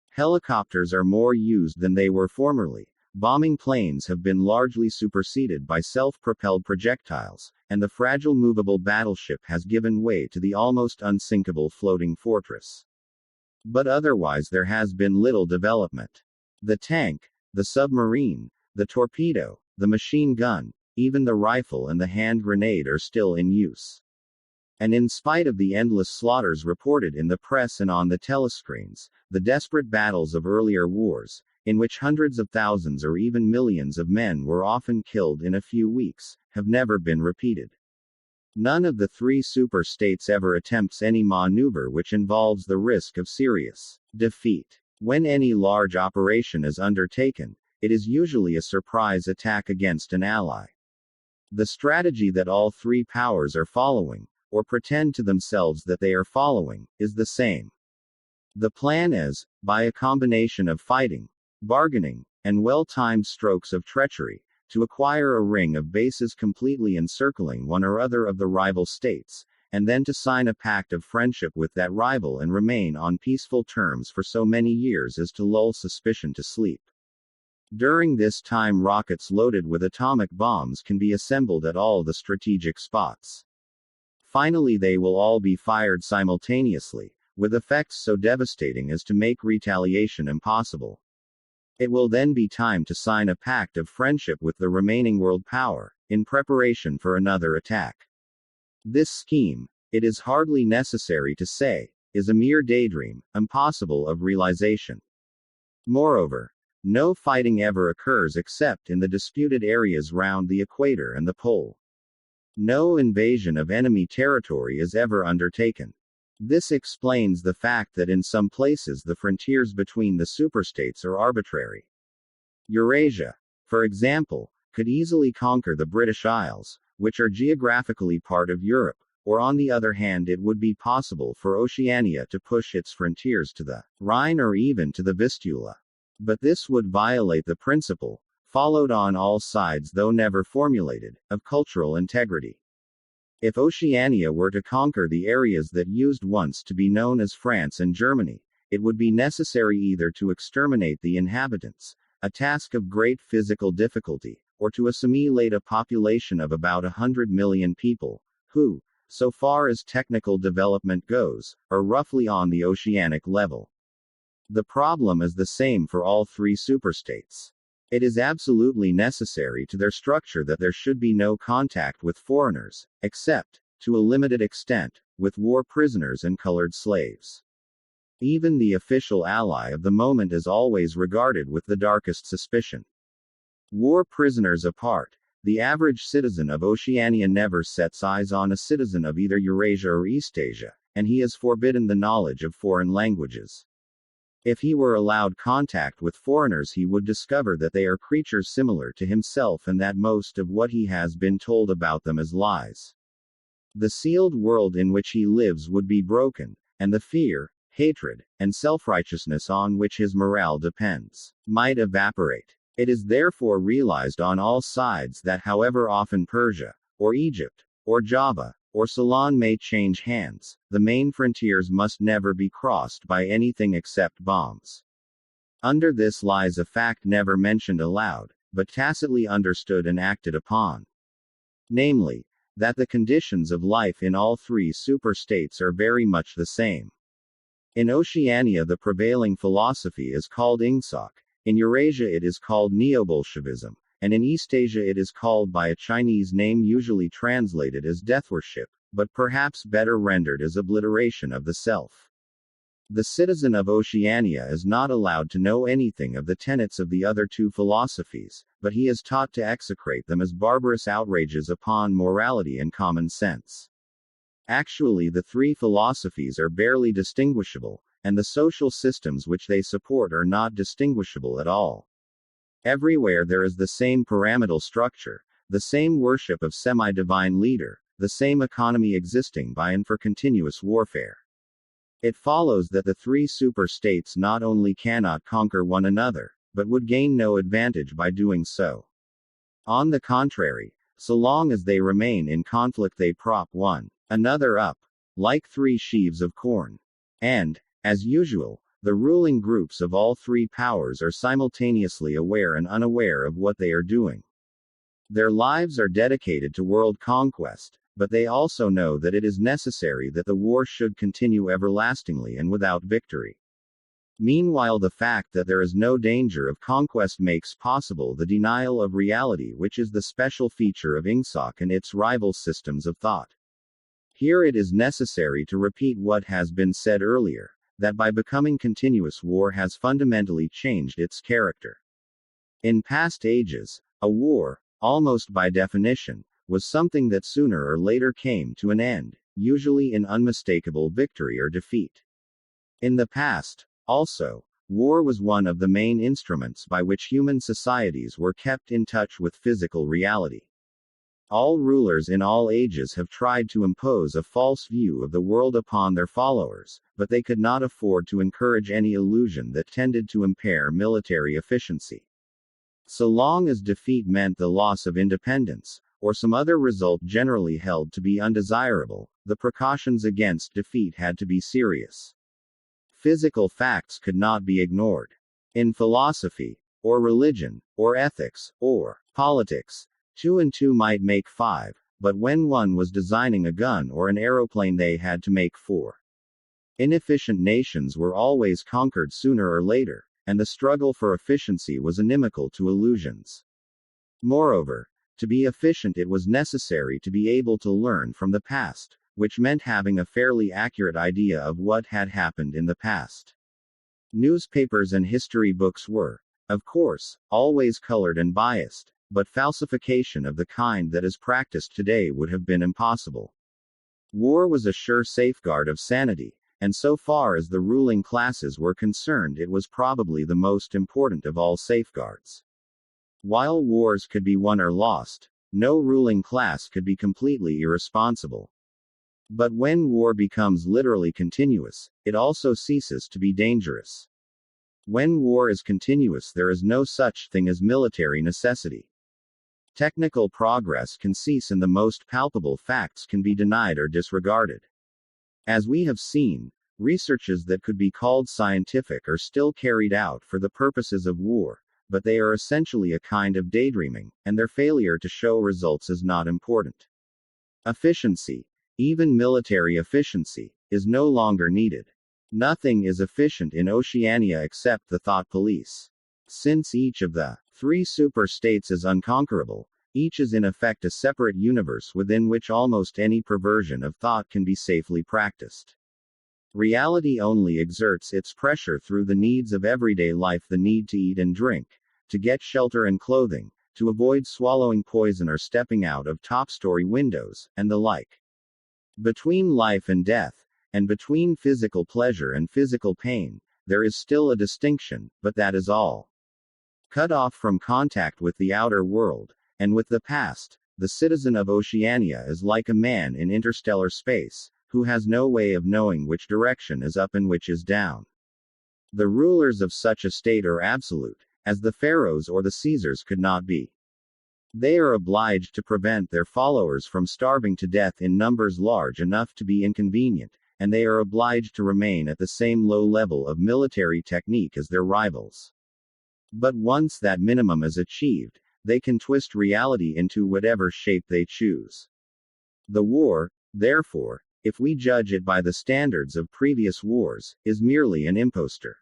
Speaker 1: Helicopters are more used than they were formerly, bombing planes have been largely superseded by self-propelled projectiles, and the fragile movable battleship has given way to the almost unsinkable floating fortress. But otherwise there has been little development. The tank, the submarine, the torpedo, the machine gun, even the rifle and the hand grenade are still in use. And in spite of the endless slaughters reported in the press and on the telescreens, the desperate battles of earlier wars, in which hundreds of thousands or even millions of men were often killed in a few weeks, have never been repeated. None of the three superstates ever attempts any maneuver which involves the risk of serious defeat. When any large operation is undertaken, it is usually a surprise attack against an ally. The strategy that all three powers are following, or pretend to themselves that they are following, is the same. The plan is, by a combination of fighting, bargaining, and well-timed strokes of treachery, to acquire a ring of bases completely encircling one or other of the rival states, and then to sign a pact of friendship with that rival and remain on peaceful terms for so many years as to lull suspicion to sleep. During this time rockets loaded with atomic bombs can be assembled at all the strategic spots. Finally they will all be fired simultaneously, with effects so devastating as to make retaliation impossible. It will then be time to sign a pact of friendship with the remaining world power, in preparation for another attack. This scheme, it is hardly necessary to say, is a mere daydream, impossible of realization. Moreover, no fighting ever occurs except in the disputed areas round the equator and the pole. No invasion of enemy territory is ever undertaken. This explains the fact that in some places the frontiers between the superstates are arbitrary. Eurasia, for example, could easily conquer the British Isles, which are geographically part of Europe, or on the other hand it would be possible for Oceania to push its frontiers to the Rhine or even to the Vistula. But this would violate the principle, followed on all sides though never formulated, of cultural integrity. If Oceania were to conquer the areas that used once to be known as France and Germany, it would be necessary either to exterminate the inhabitants, a task of great physical difficulty, or to assimilate a population of about 100 million people, who, so far as technical development goes, are roughly on the oceanic level. The problem is the same for all three superstates. It is absolutely necessary to their structure that there should be no contact with foreigners, except, to a limited extent, with war prisoners and colored slaves. Even the official ally of the moment is always regarded with the darkest suspicion. War prisoners apart, the average citizen of Oceania never sets eyes on a citizen of either Eurasia or Eastasia, and he is forbidden the knowledge of foreign languages. If he were allowed contact with foreigners he would discover that they are creatures similar to himself and that most of what he has been told about them is lies. The sealed world in which he lives would be broken, and the fear, hatred, and self-righteousness on which his morale depends, might evaporate. It is therefore realized on all sides that however often Persia, or Egypt, or Java, or Ceylon may change hands, the main frontiers must never be crossed by anything except bombs. Under this lies a fact never mentioned aloud, but tacitly understood and acted upon. Namely, that the conditions of life in all three superstates are very much the same. In Oceania the prevailing philosophy is called Ingsoc, in Eurasia it is called Neo-Bolshevism, and in Eastasia it is called by a Chinese name usually translated as death-worship, but perhaps better rendered as obliteration of the self. The citizen of Oceania is not allowed to know anything of the tenets of the other two philosophies, but he is taught to execrate them as barbarous outrages upon morality and common sense. Actually the three philosophies are barely distinguishable, and the social systems which they support are not distinguishable at all. Everywhere there is the same pyramidal structure, the same worship of semi-divine leader, the same economy existing by and for continuous warfare. It follows that the three superstates not only cannot conquer one another, but would gain no advantage by doing so. On the contrary, so long as they remain in conflict they prop one another up, like three sheaves of corn. And, as usual, The ruling groups of all three powers are simultaneously aware and unaware of what they are doing. Their lives are dedicated to world conquest, but they also know that it is necessary that the war should continue everlastingly and without victory. Meanwhile, the fact that there is no danger of conquest makes possible the denial of reality, which is the special feature of Ingsoc and its rival systems of thought. Here it is necessary to repeat what has been said earlier, that by becoming continuous, war has fundamentally changed its character. In past ages, a war, almost by definition, was something that sooner or later came to an end, usually in unmistakable victory or defeat. In the past, also, war was one of the main instruments by which human societies were kept in touch with physical reality. All rulers in all ages have tried to impose a false view of the world upon their followers, but they could not afford to encourage any illusion that tended to impair military efficiency. So long as defeat meant the loss of independence, or some other result generally held to be undesirable, the precautions against defeat had to be serious. Physical facts could not be ignored. In philosophy, or religion, or ethics, or politics, 2 and 2 might make 5, but when one was designing a gun or an aeroplane they had to make 4. Inefficient nations were always conquered sooner or later, and the struggle for efficiency was inimical to illusions. Moreover, to be efficient it was necessary to be able to learn from the past, which meant having a fairly accurate idea of what had happened in the past. Newspapers and history books were, of course, always colored and biased, but falsification of the kind that is practiced today would have been impossible. War was a sure safeguard of sanity, and so far as the ruling classes were concerned, it was probably the most important of all safeguards. While wars could be won or lost, no ruling class could be completely irresponsible. But when war becomes literally continuous, it also ceases to be dangerous. When war is continuous, there is no such thing as military necessity. Technical progress can cease and the most palpable facts can be denied or disregarded. As we have seen, researches that could be called scientific are still carried out for the purposes of war, but they are essentially a kind of daydreaming, and their failure to show results is not important. Efficiency, even military efficiency, is no longer needed. Nothing is efficient in Oceania except the thought police. Since each of the 3 super-states is unconquerable, each is in effect a separate universe within which almost any perversion of thought can be safely practiced. Reality only exerts its pressure through the needs of everyday life, the need to eat and drink, to get shelter and clothing, to avoid swallowing poison or stepping out of top-story windows, and the like. Between life and death, and between physical pleasure and physical pain, there is still a distinction, but that is all. Cut off from contact with the outer world, and with the past, the citizen of Oceania is like a man in interstellar space, who has no way of knowing which direction is up and which is down. The rulers of such a state are absolute, as the pharaohs or the Caesars could not be. They are obliged to prevent their followers from starving to death in numbers large enough to be inconvenient, and they are obliged to remain at the same low level of military technique as their rivals. But once that minimum is achieved, they can twist reality into whatever shape they choose. The war, therefore, if we judge it by the standards of previous wars, is merely an impostor.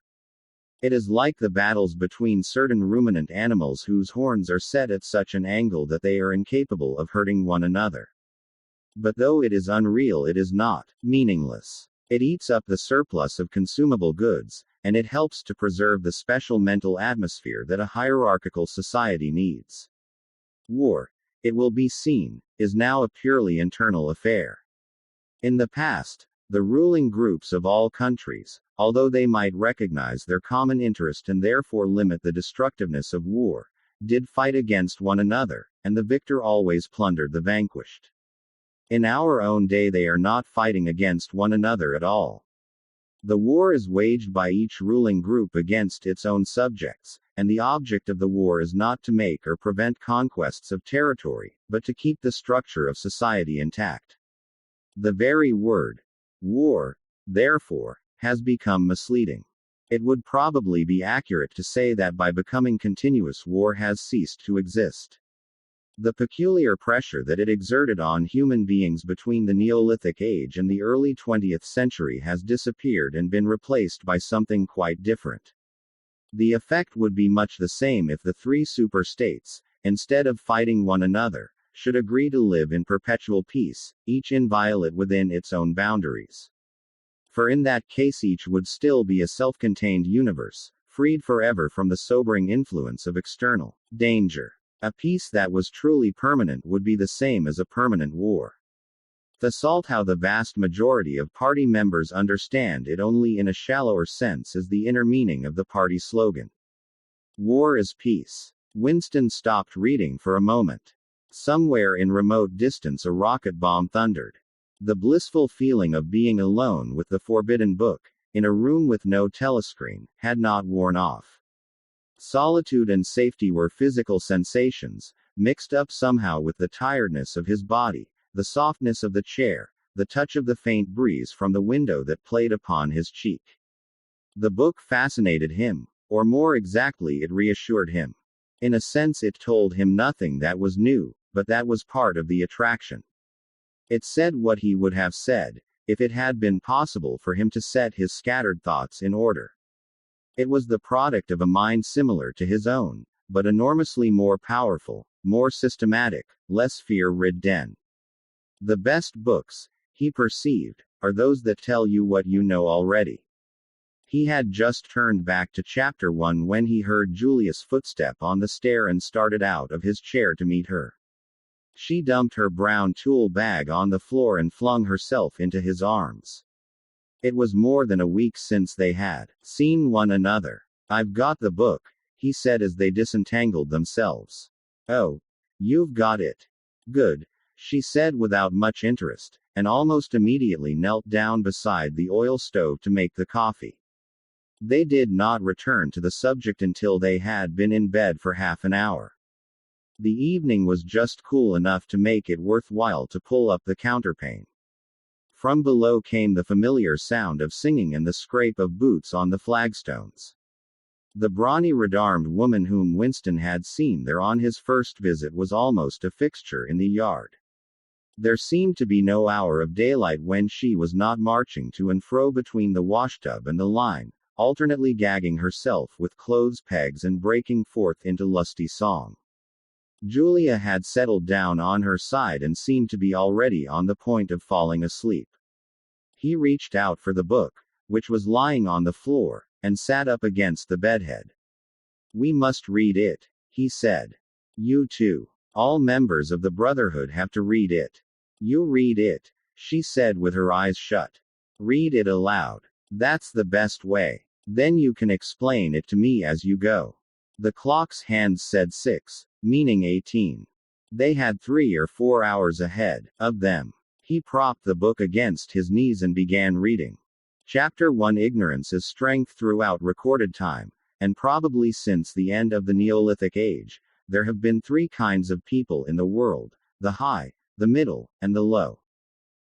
Speaker 1: It is like the battles between certain ruminant animals whose horns are set at such an angle that they are incapable of hurting one another. But though it is unreal, it is not meaningless. It eats up the surplus of consumable goods, and it helps to preserve the special mental atmosphere that a hierarchical society needs. War, it will be seen, is now a purely internal affair. In the past, the ruling groups of all countries, although they might recognize their common interest and therefore limit the destructiveness of war, did fight against one another, and the victor always plundered the vanquished. In our own day they are not fighting against one another at all. The war is waged by each ruling group against its own subjects, and the object of the war is not to make or prevent conquests of territory, but to keep the structure of society intact. The very word, war, therefore, has become misleading. It would probably be accurate to say that by becoming continuous, war has ceased to exist. The peculiar pressure that it exerted on human beings between the Neolithic age and the early 20th century has disappeared and been replaced by something quite different. The effect would be much the same if the three superstates, instead of fighting one another, should agree to live in perpetual peace, each inviolate within its own boundaries. For in that case each would still be a self-contained universe, freed forever from the sobering influence of external danger. A peace that was truly permanent would be the same as a permanent war. Thus, how the vast majority of party members understand it only in a shallower sense is the inner meaning of the party slogan. War is peace. Winston stopped reading for a moment. Somewhere in remote distance a rocket bomb thundered. The blissful feeling of being alone with the forbidden book, in a room with no telescreen, had not worn off. Solitude and safety were physical sensations, mixed up somehow with the tiredness of his body, the softness of the chair, the touch of the faint breeze from the window that played upon his cheek. The book fascinated him, or more exactly, it reassured him. In a sense, it told him nothing that was new, but that was part of the attraction. It said what he would have said, if it had been possible for him to set his scattered thoughts in order. It was the product of a mind similar to his own, but enormously more powerful, more systematic, less fear-ridden. The best books, he perceived, are those that tell you what you know already. He had just turned back to chapter 1 when he heard Julia's footstep on the stair and started out of his chair to meet her. She dumped her brown tool bag on the floor and flung herself into his arms. It was more than a week since they had seen one another. "I've got the book," he said as they disentangled themselves. "Oh, you've got it. Good," she said without much interest, and almost immediately knelt down beside the oil stove to make the coffee. They did not return to the subject until they had been in bed for half an hour. The evening was just cool enough to make it worthwhile to pull up the counterpane. From below came the familiar sound of singing and the scrape of boots on the flagstones. The brawny red-armed woman whom Winston had seen there on his first visit was almost a fixture in the yard. There seemed to be no hour of daylight when she was not marching to and fro between the washtub and the line, alternately gagging herself with clothes pegs and breaking forth into lusty song. Julia had settled down on her side and seemed to be already on the point of falling asleep. He reached out for the book, which was lying on the floor, and sat up against the bedhead. "We must read it," he said. "You too. All members of the Brotherhood have to read it." "You read it," she said with her eyes shut. "Read it aloud. That's the best way. Then you can explain it to me as you go." The clock's hands said 6, meaning 18. They had 3 or 4 hours ahead of them. He propped the book against his knees and began reading. Chapter 1. Ignorance is strength. Throughout recorded time, and probably since the end of the Neolithic age, there have been 3 kinds of people in the world: the high, the middle, and the low.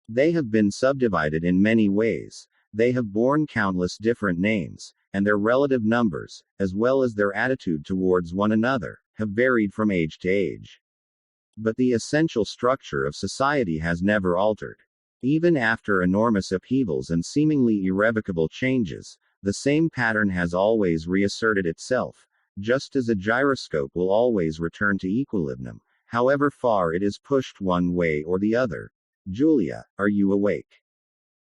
Speaker 1: They have been subdivided in many ways. They have borne countless different names, and their relative numbers, as well as their attitude towards one another, have varied from age to age. But the essential structure of society has never altered. Even after enormous upheavals and seemingly irrevocable changes, the same pattern has always reasserted itself, just as a gyroscope will always return to equilibrium, however far it is pushed one way or the other. "Julia, are you awake?"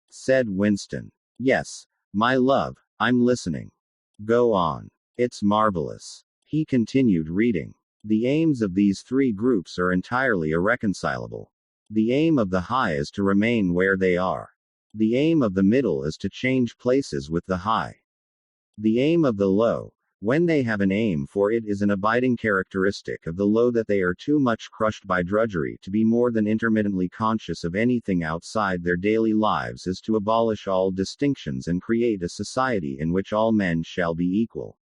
Speaker 1: said Winston. "Yes, my love, I'm listening." "Go on. It's marvelous." He continued reading. "The aims of these 3 groups are entirely irreconcilable. The aim of the high is to remain where they are. The aim of the middle is to change places with the high. The aim of the low, when they have an aim for it, is an abiding characteristic of the low that they are too much crushed by drudgery to be more than intermittently conscious of anything outside their daily lives, is to abolish all distinctions and create a society in which all men shall be equal."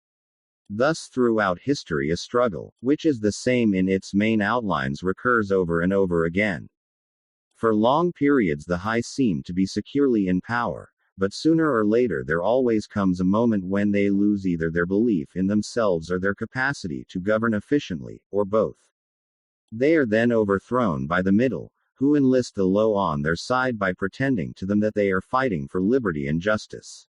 Speaker 1: Thus throughout history a struggle, which is the same in its main outlines, recurs over and over again. For long periods the high seem to be securely in power, but sooner or later there always comes a moment when they lose either their belief in themselves or their capacity to govern efficiently, or both. They are then overthrown by the middle, who enlist the low on their side by pretending to them that they are fighting for liberty and justice.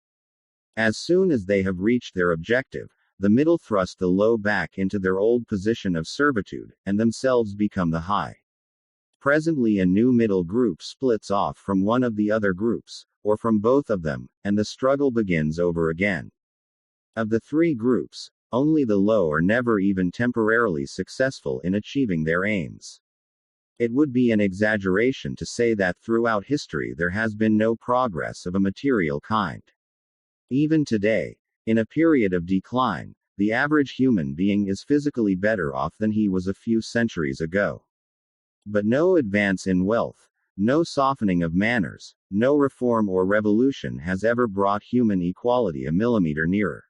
Speaker 1: As soon as they have reached their objective, the middle thrust the low back into their old position of servitude, and themselves become the high. Presently a new middle group splits off from one of the other groups, or from both of them, and the struggle begins over again. Of the three groups, only the low are never even temporarily successful in achieving their aims. It would be an exaggeration to say that throughout history there has been no progress of a material kind. Even today, in a period of decline, the average human being is physically better off than he was a few centuries ago. But no advance in wealth, no softening of manners, no reform or revolution has ever brought human equality a millimeter nearer.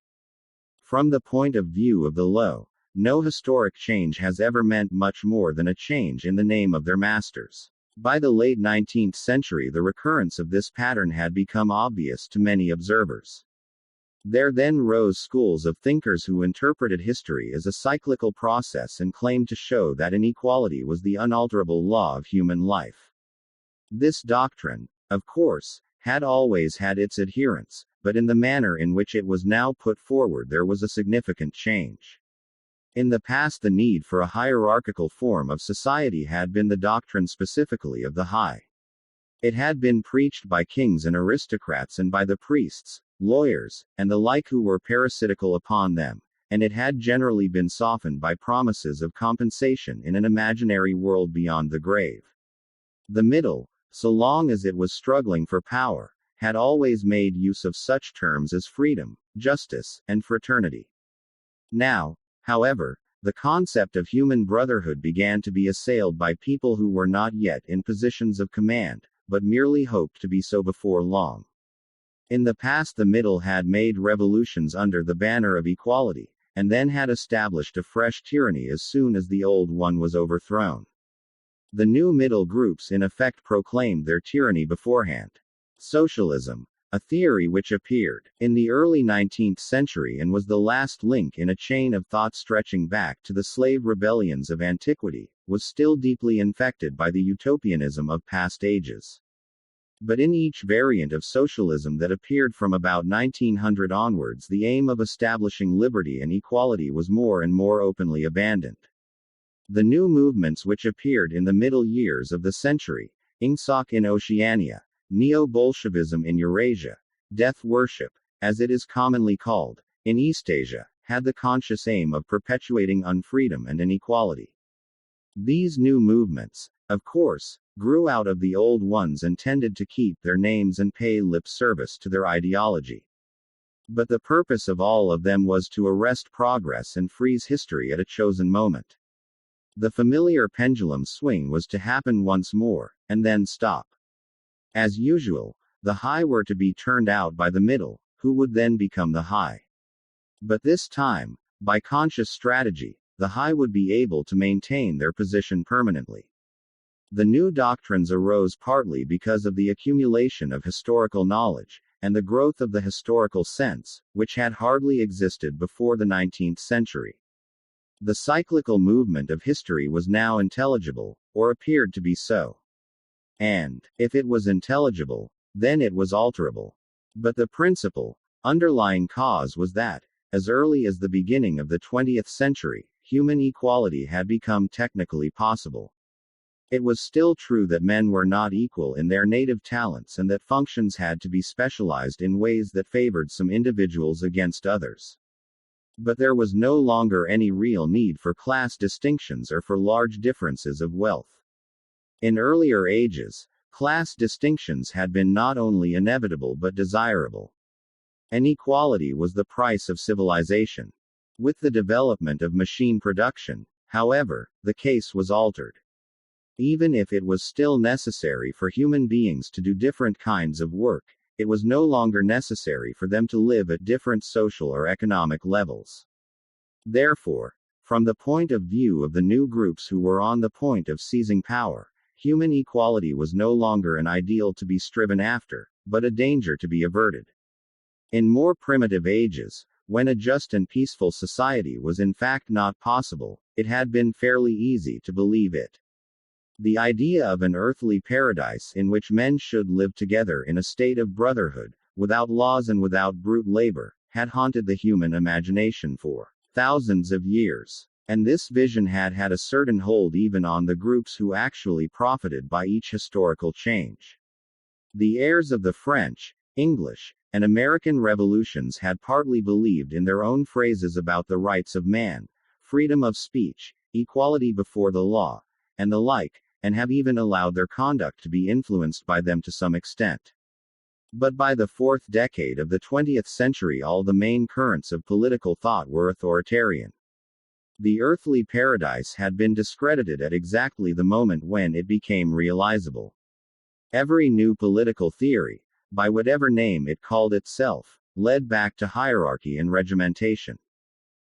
Speaker 1: From the point of view of the low, no historic change has ever meant much more than a change in the name of their masters. By the late 19th century, the recurrence of this pattern had become obvious to many observers. There then rose schools of thinkers who interpreted history as a cyclical process and claimed to show that inequality was the unalterable law of human life. This doctrine, of course, had always had its adherents, but in the manner in which it was now put forward there was a significant change. In the past, the need for a hierarchical form of society had been the doctrine specifically of the high. It had been preached by kings and aristocrats and by the priests, lawyers, and the like who were parasitical upon them, and it had generally been softened by promises of compensation in an imaginary world beyond the grave. The middle, so long as it was struggling for power, had always made use of such terms as freedom, justice, and fraternity. Now, however, the concept of human brotherhood began to be assailed by people who were not yet in positions of command, but merely hoped to be so before long. In the past, the middle had made revolutions under the banner of equality, and then had established a fresh tyranny as soon as the old one was overthrown. The new middle groups in effect proclaimed their tyranny beforehand. Socialism, a theory which appeared in the early 19th century and was the last link in a chain of thought stretching back to the slave rebellions of antiquity, was still deeply infected by the utopianism of past ages. But in each variant of socialism that appeared from about 1900 onwards, the aim of establishing liberty and equality was more and more openly abandoned. The new movements which appeared in the middle years of the century, Ingsoc in Oceania, Neo-Bolshevism in Eurasia, death worship, as it is commonly called, in Eastasia, had the conscious aim of perpetuating unfreedom and inequality. These new movements, of course, grew out of the old ones and tended to keep their names and pay lip service to their ideology. But the purpose of all of them was to arrest progress and freeze history at a chosen moment. The familiar pendulum swing was to happen once more, and then stop. As usual, the high were to be turned out by the middle, who would then become the high. But this time, by conscious strategy, the high would be able to maintain their position permanently. The new doctrines arose partly because of the accumulation of historical knowledge, and the growth of the historical sense, which had hardly existed before the 19th century. The cyclical movement of history was now intelligible, or appeared to be so. And, if it was intelligible, then it was alterable. But the principal, underlying cause was that, as early as the beginning of the 20th century, human equality had become technically possible. It was still true that men were not equal in their native talents and that functions had to be specialized in ways that favored some individuals against others. But there was no longer any real need for class distinctions or for large differences of wealth. In earlier ages, class distinctions had been not only inevitable but desirable. Inequality was the price of civilization. With the development of machine production, however, the case was altered. Even if it was still necessary for human beings to do different kinds of work, it was no longer necessary for them to live at different social or economic levels. Therefore, from the point of view of the new groups who were on the point of seizing power, human equality was no longer an ideal to be striven after, but a danger to be averted. In more primitive ages, when a just and peaceful society was in fact not possible, it had been fairly easy to believe it. The idea of an earthly paradise in which men should live together in a state of brotherhood, without laws and without brute labor, had haunted the human imagination for thousands of years. And this vision had had a certain hold even on the groups who actually profited by each historical change. The heirs of the French, English, and American revolutions had partly believed in their own phrases about the rights of man, freedom of speech, equality before the law, and the like, and have even allowed their conduct to be influenced by them to some extent. But by the fourth decade of the 20th century, all the main currents of political thought were authoritarian. The earthly paradise had been discredited at exactly the moment when it became realizable. Every new political theory, by whatever name it called itself, led back to hierarchy and regimentation.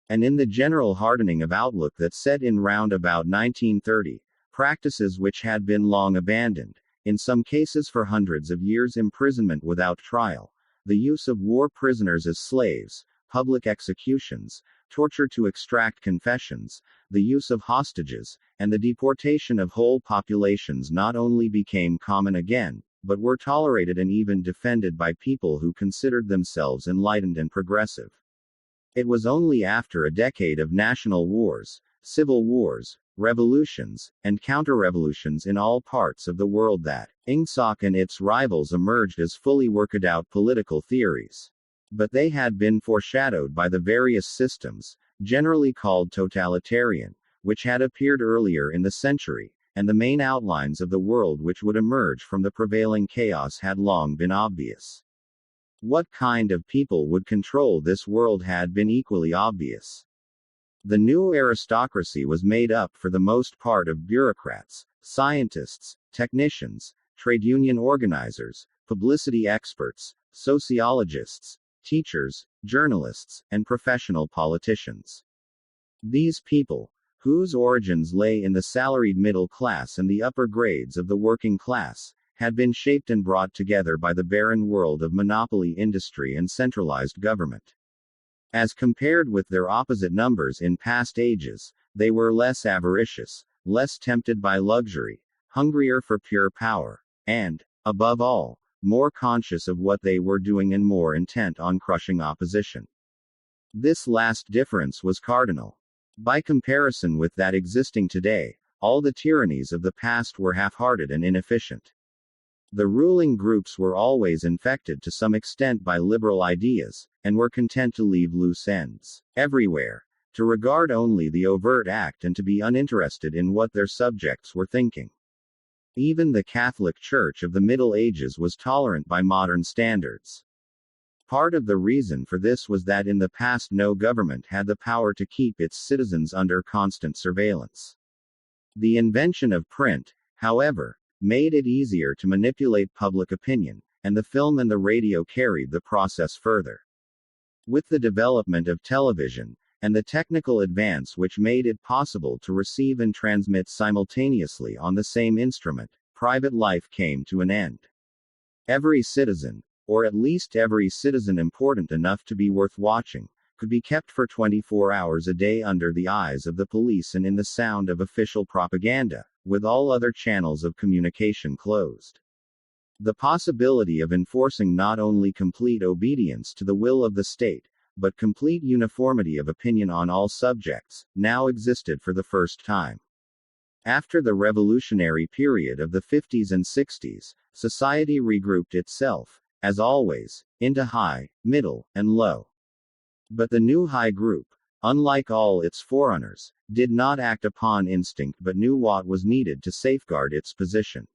Speaker 1: And in the general hardening of outlook that set in round about 1930, practices which had been long abandoned, in some cases for hundreds of years imprisonment without trial, the use of war prisoners as slaves, public executions, torture to extract confessions, the use of hostages, and the deportation of whole populations not only became common again, but were tolerated and even defended by people who considered themselves enlightened and progressive. It was only after a decade of national wars, civil wars, revolutions, and counter-revolutions in all parts of the world that Ingsoc and its rivals emerged as fully worked out political theories. But they had been foreshadowed by the various systems, generally called totalitarian, which had appeared earlier in the century, and the main outlines of the world which would emerge from the prevailing chaos had long been obvious. What kind of people would control this world had been equally obvious. The new aristocracy was made up for the most part of bureaucrats, scientists, technicians, trade union organizers, publicity experts, sociologists, teachers, journalists, and professional politicians. These people, whose origins lay in the salaried middle class and the upper grades of the working class, had been shaped and brought together by the barren world of monopoly industry and centralized government. As compared with their opposite numbers in past ages, they were less avaricious, less tempted by luxury, hungrier for pure power, and, above all, more conscious of what they were doing and more intent on crushing opposition. This last difference was cardinal. By comparison with that existing today, all the tyrannies of the past were half-hearted and inefficient. The ruling groups were always infected to some extent by liberal ideas, and were content to leave loose ends everywhere, to regard only the overt act and to be uninterested in what their subjects were thinking. Even the Catholic Church of the Middle Ages was tolerant by modern standards. Part of the reason for this was that in the past no government had the power to keep its citizens under constant surveillance. The invention of print, however, made it easier to manipulate public opinion, and the film and the radio carried the process further. With the development of television, and the technical advance which made it possible to receive and transmit simultaneously on the same instrument, private life came to an end. Every citizen, or at least every citizen important enough to be worth watching, could be kept for 24 hours a day under the eyes of the police and in the sound of official propaganda, with all other channels of communication closed. The possibility of enforcing not only complete obedience to the will of the state, but complete uniformity of opinion on all subjects, now existed for the first time. After the revolutionary period of the 50s and 60s, society regrouped itself, as always, into high, middle, and low. But the new high group, unlike all its forerunners, did not act upon instinct but knew what was needed to safeguard its position.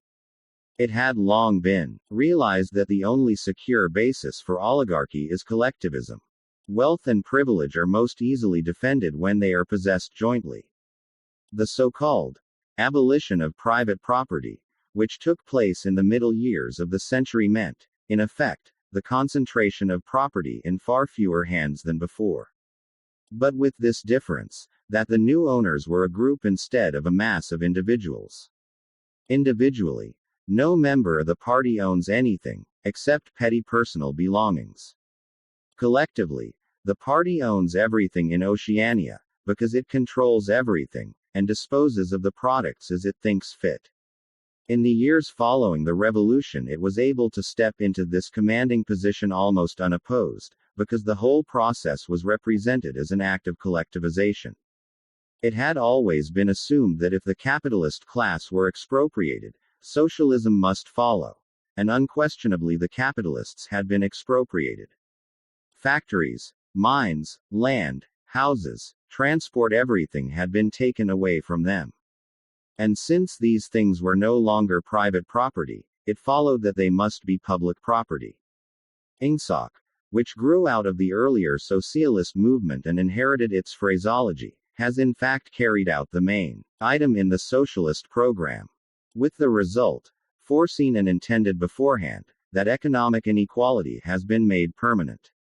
Speaker 1: It had long been realized that the only secure basis for oligarchy is collectivism. Wealth and privilege are most easily defended when they are possessed jointly. The so-called abolition of private property, which took place in the middle years of the century, meant, in effect, the concentration of property in far fewer hands than before. But with this difference, that the new owners were a group instead of a mass of individuals. Individually, no member of the party owns anything, except petty personal belongings. Collectively, the party owns everything in Oceania, because it controls everything, and disposes of the products as it thinks fit. In the years following the revolution, it was able to step into this commanding position almost unopposed, because the whole process was represented as an act of collectivization. It had always been assumed that if the capitalist class were expropriated, socialism must follow. And unquestionably the capitalists had been expropriated. Factories, mines, land, houses, transport, everything had been taken away from them. And since these things were no longer private property, it followed that they must be public property. Ingsoc, which grew out of the earlier socialist movement and inherited its phraseology, has in fact carried out the main item in the socialist program. With the result, foreseen and intended beforehand, that economic inequality has been made permanent.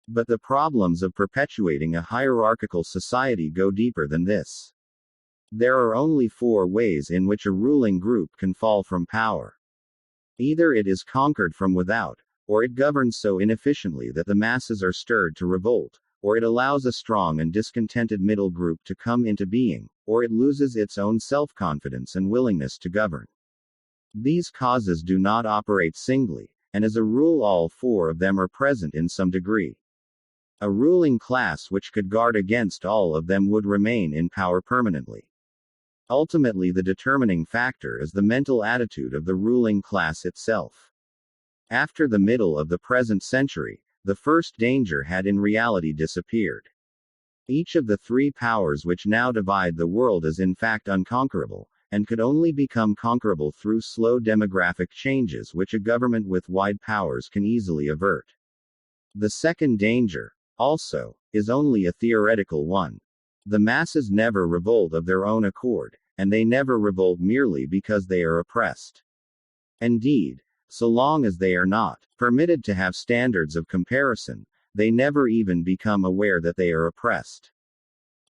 Speaker 1: But the problems of perpetuating a hierarchical society go deeper than this. There are only 4 ways in which a ruling group can fall from power. Either it is conquered from without, or it governs so inefficiently that the masses are stirred to revolt, or it allows a strong and discontented middle group to come into being, or it loses its own self-confidence and willingness to govern. These causes do not operate singly, and as a rule all 4 of them are present in some degree. A ruling class which could guard against all of them would remain in power permanently. Ultimately, the determining factor is the mental attitude of the ruling class itself. After the middle of the present century, the first danger had in reality disappeared. Each of the 3 powers which now divide the world is in fact unconquerable, and could only become conquerable through slow demographic changes which a government with wide powers can easily avert. The second danger, also, is only a theoretical one. The masses never revolt of their own accord, and they never revolt merely because they are oppressed. Indeed, so long as they are not permitted to have standards of comparison, they never even become aware that they are oppressed.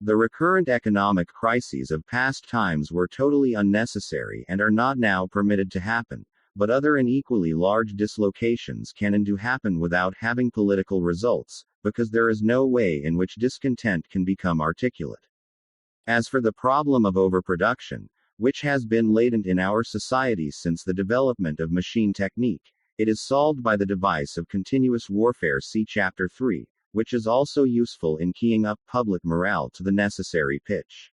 Speaker 1: The recurrent economic crises of past times were totally unnecessary and are not now permitted to happen, but other and equally large dislocations can and do happen without having political results, because there is no way in which discontent can become articulate. As for the problem of overproduction, which has been latent in our societies since the development of machine technique, it is solved by the device of continuous warfare. See Chapter 3, which is also useful in keying up public morale to the necessary pitch.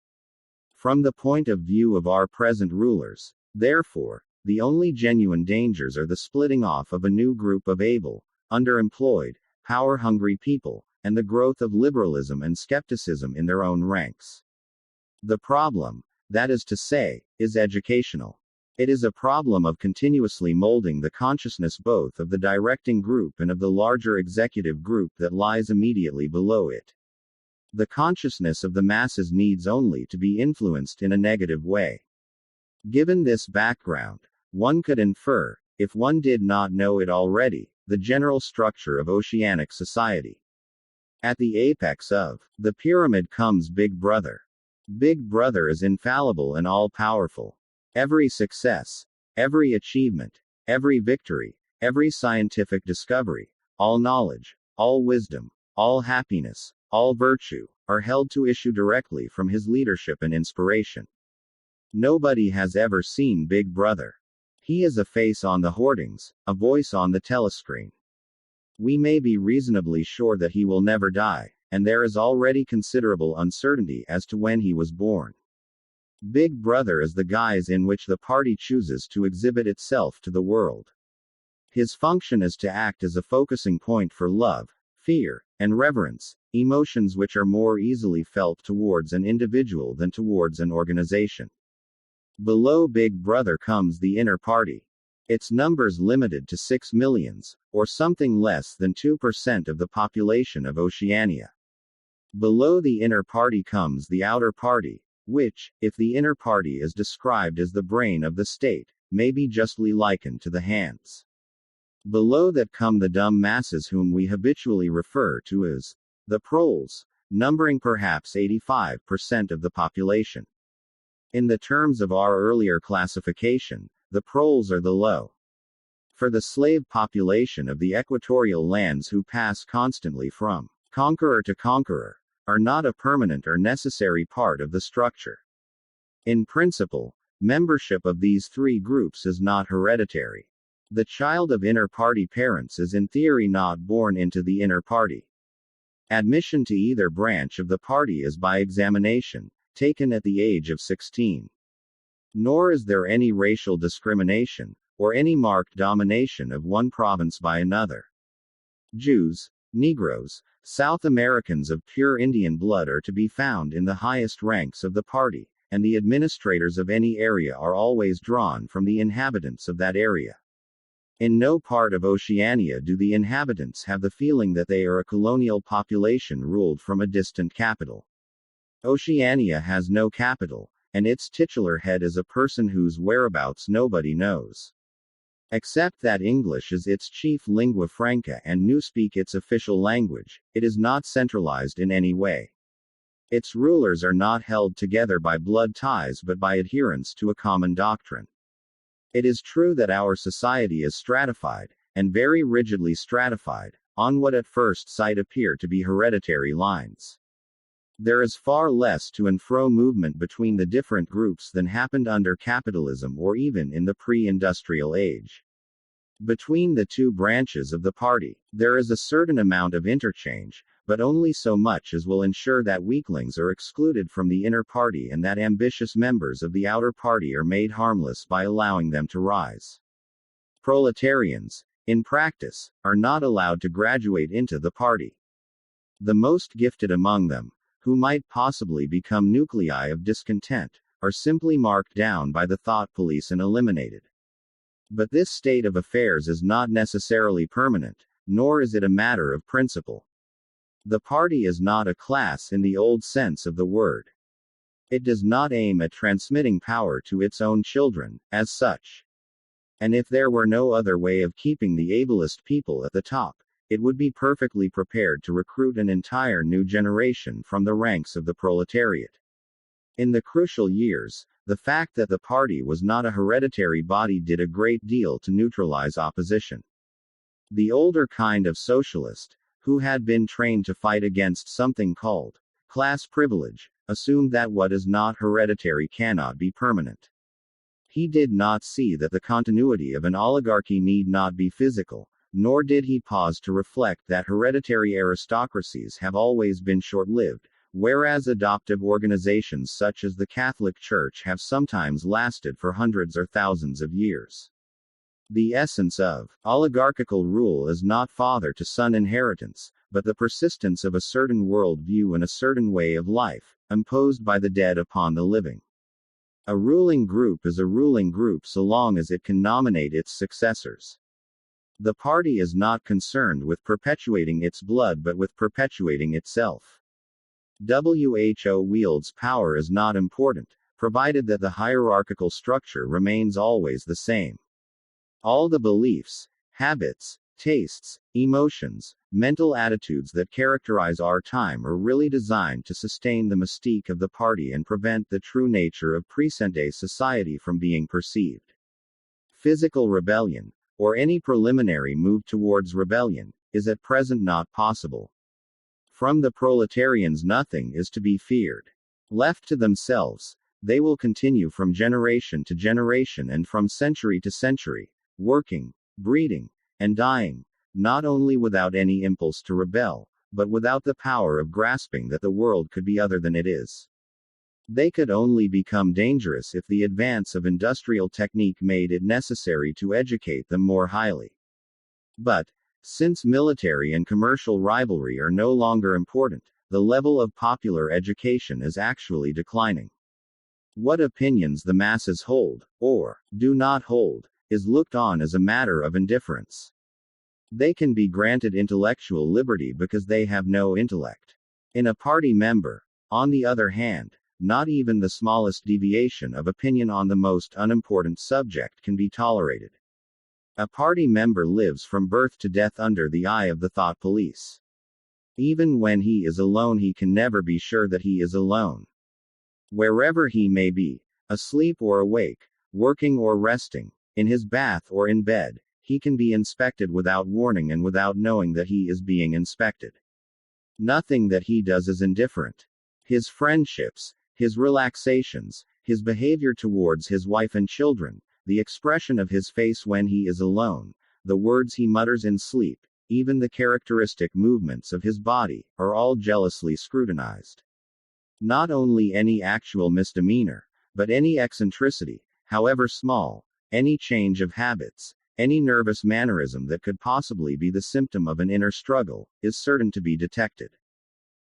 Speaker 1: From the point of view of our present rulers, therefore, the only genuine dangers are the splitting off of a new group of able, underemployed, power-hungry people, and the growth of liberalism and skepticism in their own ranks. The problem, that is to say, is educational. It is a problem of continuously molding the consciousness both of the directing group and of the larger executive group that lies immediately below it. The consciousness of the masses needs only to be influenced in a negative way. Given this background, one could infer, if one did not know it already, the general structure of oceanic society. At the apex of the pyramid comes Big Brother. Big Brother is infallible and all-powerful. Every success, every achievement, every victory, every scientific discovery, all knowledge, all wisdom, all happiness, all virtue, are held to issue directly from his leadership and inspiration. Nobody has ever seen Big Brother. He is a face on the hoardings, a voice on the telescreen. We may be reasonably sure that he will never die, and there is already considerable uncertainty as to when he was born. Big Brother is the guise in which the party chooses to exhibit itself to the world. His function is to act as a focusing point for love, fear, and reverence, emotions which are more easily felt towards an individual than towards an organization. Below Big Brother comes the inner party. Its numbers limited to 6 millions, or something less than 2% of the population of Oceania. Below the inner party comes the outer party, which, if the inner party is described as the brain of the state, may be justly likened to the hands. Below that come the dumb masses whom we habitually refer to as the proles, numbering perhaps 85% of the population. In the terms of our earlier classification, the proles are the low. For the slave population of the equatorial lands who pass constantly from conqueror to conqueror, are not a permanent or necessary part of the structure. In principle, membership of these three groups is not hereditary. The child of inter-party parents is in theory not born into the inner party. Admission to either branch of the party is by examination, taken at the age of 16. Nor is there any racial discrimination, or any marked domination of one province by another. Jews, Negroes, South Americans of pure Indian blood are to be found in the highest ranks of the party, and the administrators of any area are always drawn from the inhabitants of that area. In no part of Oceania do the inhabitants have the feeling that they are a colonial population ruled from a distant capital. Oceania has no capital, and its titular head is a person whose whereabouts nobody knows. Except that English is its chief lingua franca and Newspeak its official language, it is not centralized in any way. Its rulers are not held together by blood ties but by adherence to a common doctrine. It is true that our society is stratified, and very rigidly stratified, on what at first sight appear to be hereditary lines. There is far less to and fro movement between the different groups than happened under capitalism or even in the pre-industrial age. Between the two branches of the party, there is a certain amount of interchange, but only so much as will ensure that weaklings are excluded from the inner party and that ambitious members of the outer party are made harmless by allowing them to rise. Proletarians, in practice, are not allowed to graduate into the party. The most gifted among them, who might possibly become nuclei of discontent, are simply marked down by the thought police and eliminated. But this state of affairs is not necessarily permanent, nor is it a matter of principle. The party is not a class in the old sense of the word. It does not aim at transmitting power to its own children, as such. And if there were no other way of keeping the ablest people at the top, it would be perfectly prepared to recruit an entire new generation from the ranks of the proletariat. In the crucial years, the fact that the party was not a hereditary body did a great deal to neutralize opposition. The older kind of socialist, who had been trained to fight against something called class privilege, assumed that what is not hereditary cannot be permanent. He did not see that the continuity of an oligarchy need not be physical, nor did he pause to reflect that hereditary aristocracies have always been short-lived, whereas adoptive organizations such as the Catholic Church have sometimes lasted for hundreds or thousands of years. The essence of oligarchical rule is not father-to-son inheritance, but the persistence of a certain worldview and a certain way of life, imposed by the dead upon the living. A ruling group is a ruling group so long as it can nominate its successors. The party is not concerned with perpetuating its blood but with perpetuating itself. WHO wields power is not important, provided that the hierarchical structure remains always the same. All the beliefs, habits, tastes, emotions, mental attitudes that characterize our time are really designed to sustain the mystique of the party and prevent the true nature of present-day society from being perceived. Physical rebellion, or any preliminary move towards rebellion, is at present not possible. From the proletarians nothing is to be feared. Left to themselves, they will continue from generation to generation and from century to century, working, breeding, and dying, not only without any impulse to rebel, but without the power of grasping that the world could be other than it is. They could only become dangerous if the advance of industrial technique made it necessary to educate them more highly. But, since military and commercial rivalry are no longer important, the level of popular education is actually declining. What opinions the masses hold, or do not hold, is looked on as a matter of indifference. They can be granted intellectual liberty because they have no intellect. In a party member, on the other hand, not even the smallest deviation of opinion on the most unimportant subject can be tolerated. A party member lives from birth to death under the eye of the thought police. Even when he is alone, he can never be sure that he is alone. Wherever he may be, asleep or awake, working or resting, in his bath or in bed, he can be inspected without warning and without knowing that he is being inspected. Nothing that he does is indifferent. His friendships, his relaxations, his behavior towards his wife and children, the expression of his face when he is alone, the words he mutters in sleep, even the characteristic movements of his body, are all jealously scrutinized. Not only any actual misdemeanor, but any eccentricity, however small, any change of habits, any nervous mannerism that could possibly be the symptom of an inner struggle, is certain to be detected.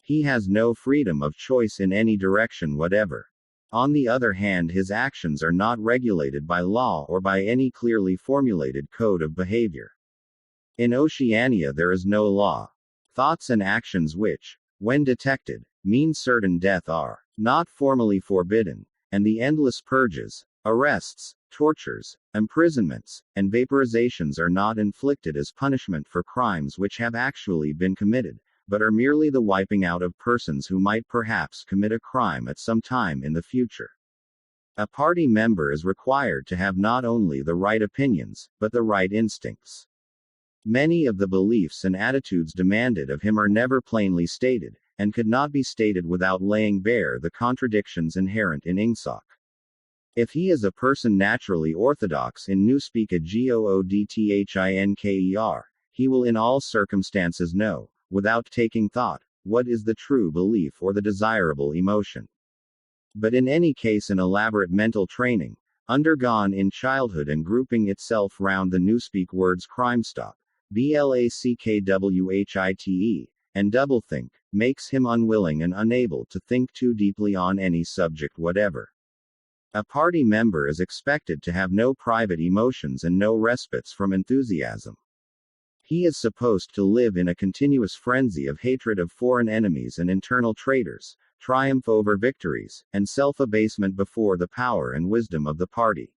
Speaker 1: He has no freedom of choice in any direction whatever. On the other hand, his actions are not regulated by law or by any clearly formulated code of behavior. In Oceania there is no law. Thoughts and actions which, when detected, mean certain death are not formally forbidden, and the endless purges, arrests, tortures, imprisonments, and vaporizations are not inflicted as punishment for crimes which have actually been committed, but are merely the wiping out of persons who might perhaps commit a crime at some time in the future. A party member is required to have not only the right opinions, but the right instincts. Many of the beliefs and attitudes demanded of him are never plainly stated, and could not be stated without laying bare the contradictions inherent in Ingsoc. If he is a person naturally orthodox in Newspeak a Goodthinker, he will in all circumstances know, without taking thought, what is the true belief or the desirable emotion. But in any case an elaborate mental training, undergone in childhood and grouping itself round the Newspeak words crimestop, BLACKWHITE, and doublethink, makes him unwilling and unable to think too deeply on any subject whatever. A party member is expected to have no private emotions and no respites from enthusiasm. He is supposed to live in a continuous frenzy of hatred of foreign enemies and internal traitors, triumph over victories, and self-abasement before the power and wisdom of the party.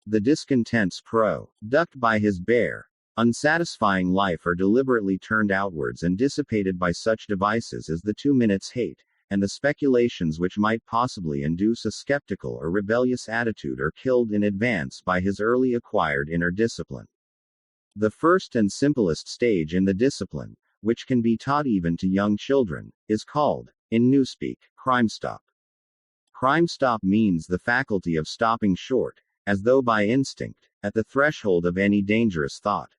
Speaker 1: The discontents product by his bare, unsatisfying life are deliberately turned outwards and dissipated by such devices as the 2 minutes hate, and the speculations which might possibly induce a skeptical or rebellious attitude are killed in advance by his early acquired inner discipline. The first and simplest stage in the discipline, which can be taught even to young children, is called, in Newspeak, crimestop. Crimestop means the faculty of stopping short, as though by instinct, at the threshold of any dangerous thought.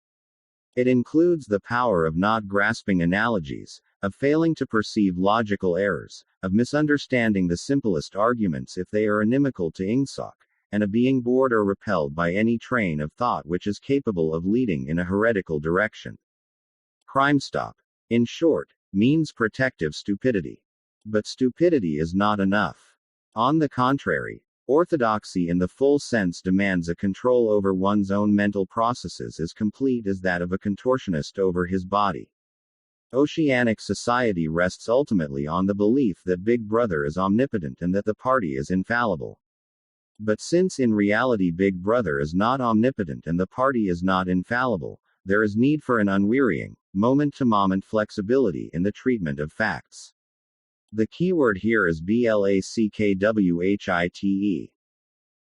Speaker 1: It includes the power of not grasping analogies, of failing to perceive logical errors, of misunderstanding the simplest arguments if they are inimical to Ingsoc, and of being bored or repelled by any train of thought which is capable of leading in a heretical direction. Crimestop, in short, means protective stupidity. But stupidity is not enough. On the contrary, orthodoxy in the full sense demands a control over one's own mental processes as complete as that of a contortionist over his body. Oceanic society rests ultimately on the belief that Big Brother is omnipotent and that the party is infallible. But since in reality Big Brother is not omnipotent and the party is not infallible, there is need for an unwearying, moment-to-moment flexibility in the treatment of facts. The keyword here is BLACKWHITE.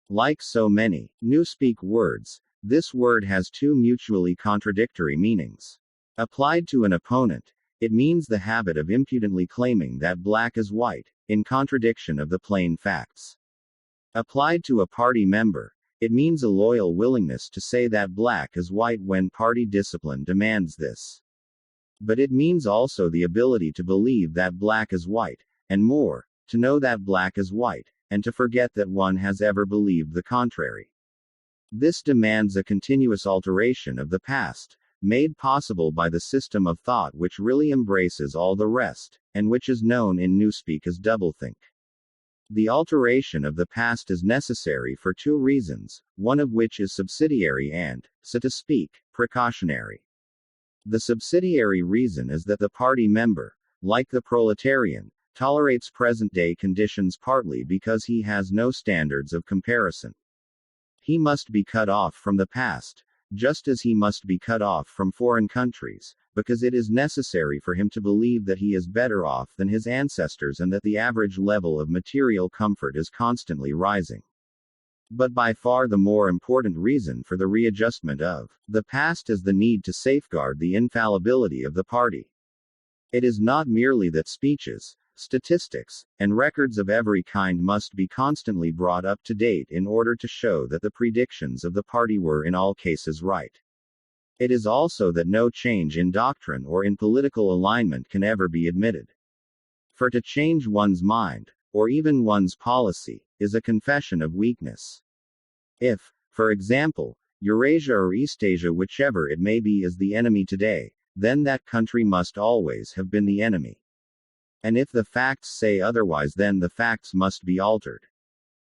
Speaker 1: Like so many Newspeak words, this word has two mutually contradictory meanings. Applied to an opponent, it means the habit of impudently claiming that black is white, in contradiction of the plain facts. Applied to a party member, it means a loyal willingness to say that black is white when party discipline demands this. But it means also the ability to believe that black is white, and more, to know that black is white, and to forget that one has ever believed the contrary. This demands a continuous alteration of the past, made possible by the system of thought which really embraces all the rest, and which is known in Newspeak as doublethink. The alteration of the past is necessary for two reasons, one of which is subsidiary and, so to speak, precautionary. The subsidiary reason is that the party member, like the proletarian, tolerates present-day conditions partly because he has no standards of comparison. He must be cut off from the past, just as he must be cut off from foreign countries, because it is necessary for him to believe that he is better off than his ancestors and that the average level of material comfort is constantly rising. But by far the more important reason for the readjustment of the past is the need to safeguard the infallibility of the party. It is not merely that speeches, statistics, and records of every kind must be constantly brought up to date in order to show that the predictions of the party were in all cases right. It is also that no change in doctrine or in political alignment can ever be admitted. For to change one's mind, or even one's policy, is a confession of weakness. If, for example, Eurasia or Eastasia, whichever it may be, is the enemy today, then that country must always have been the enemy. And if the facts say otherwise, then the facts must be altered.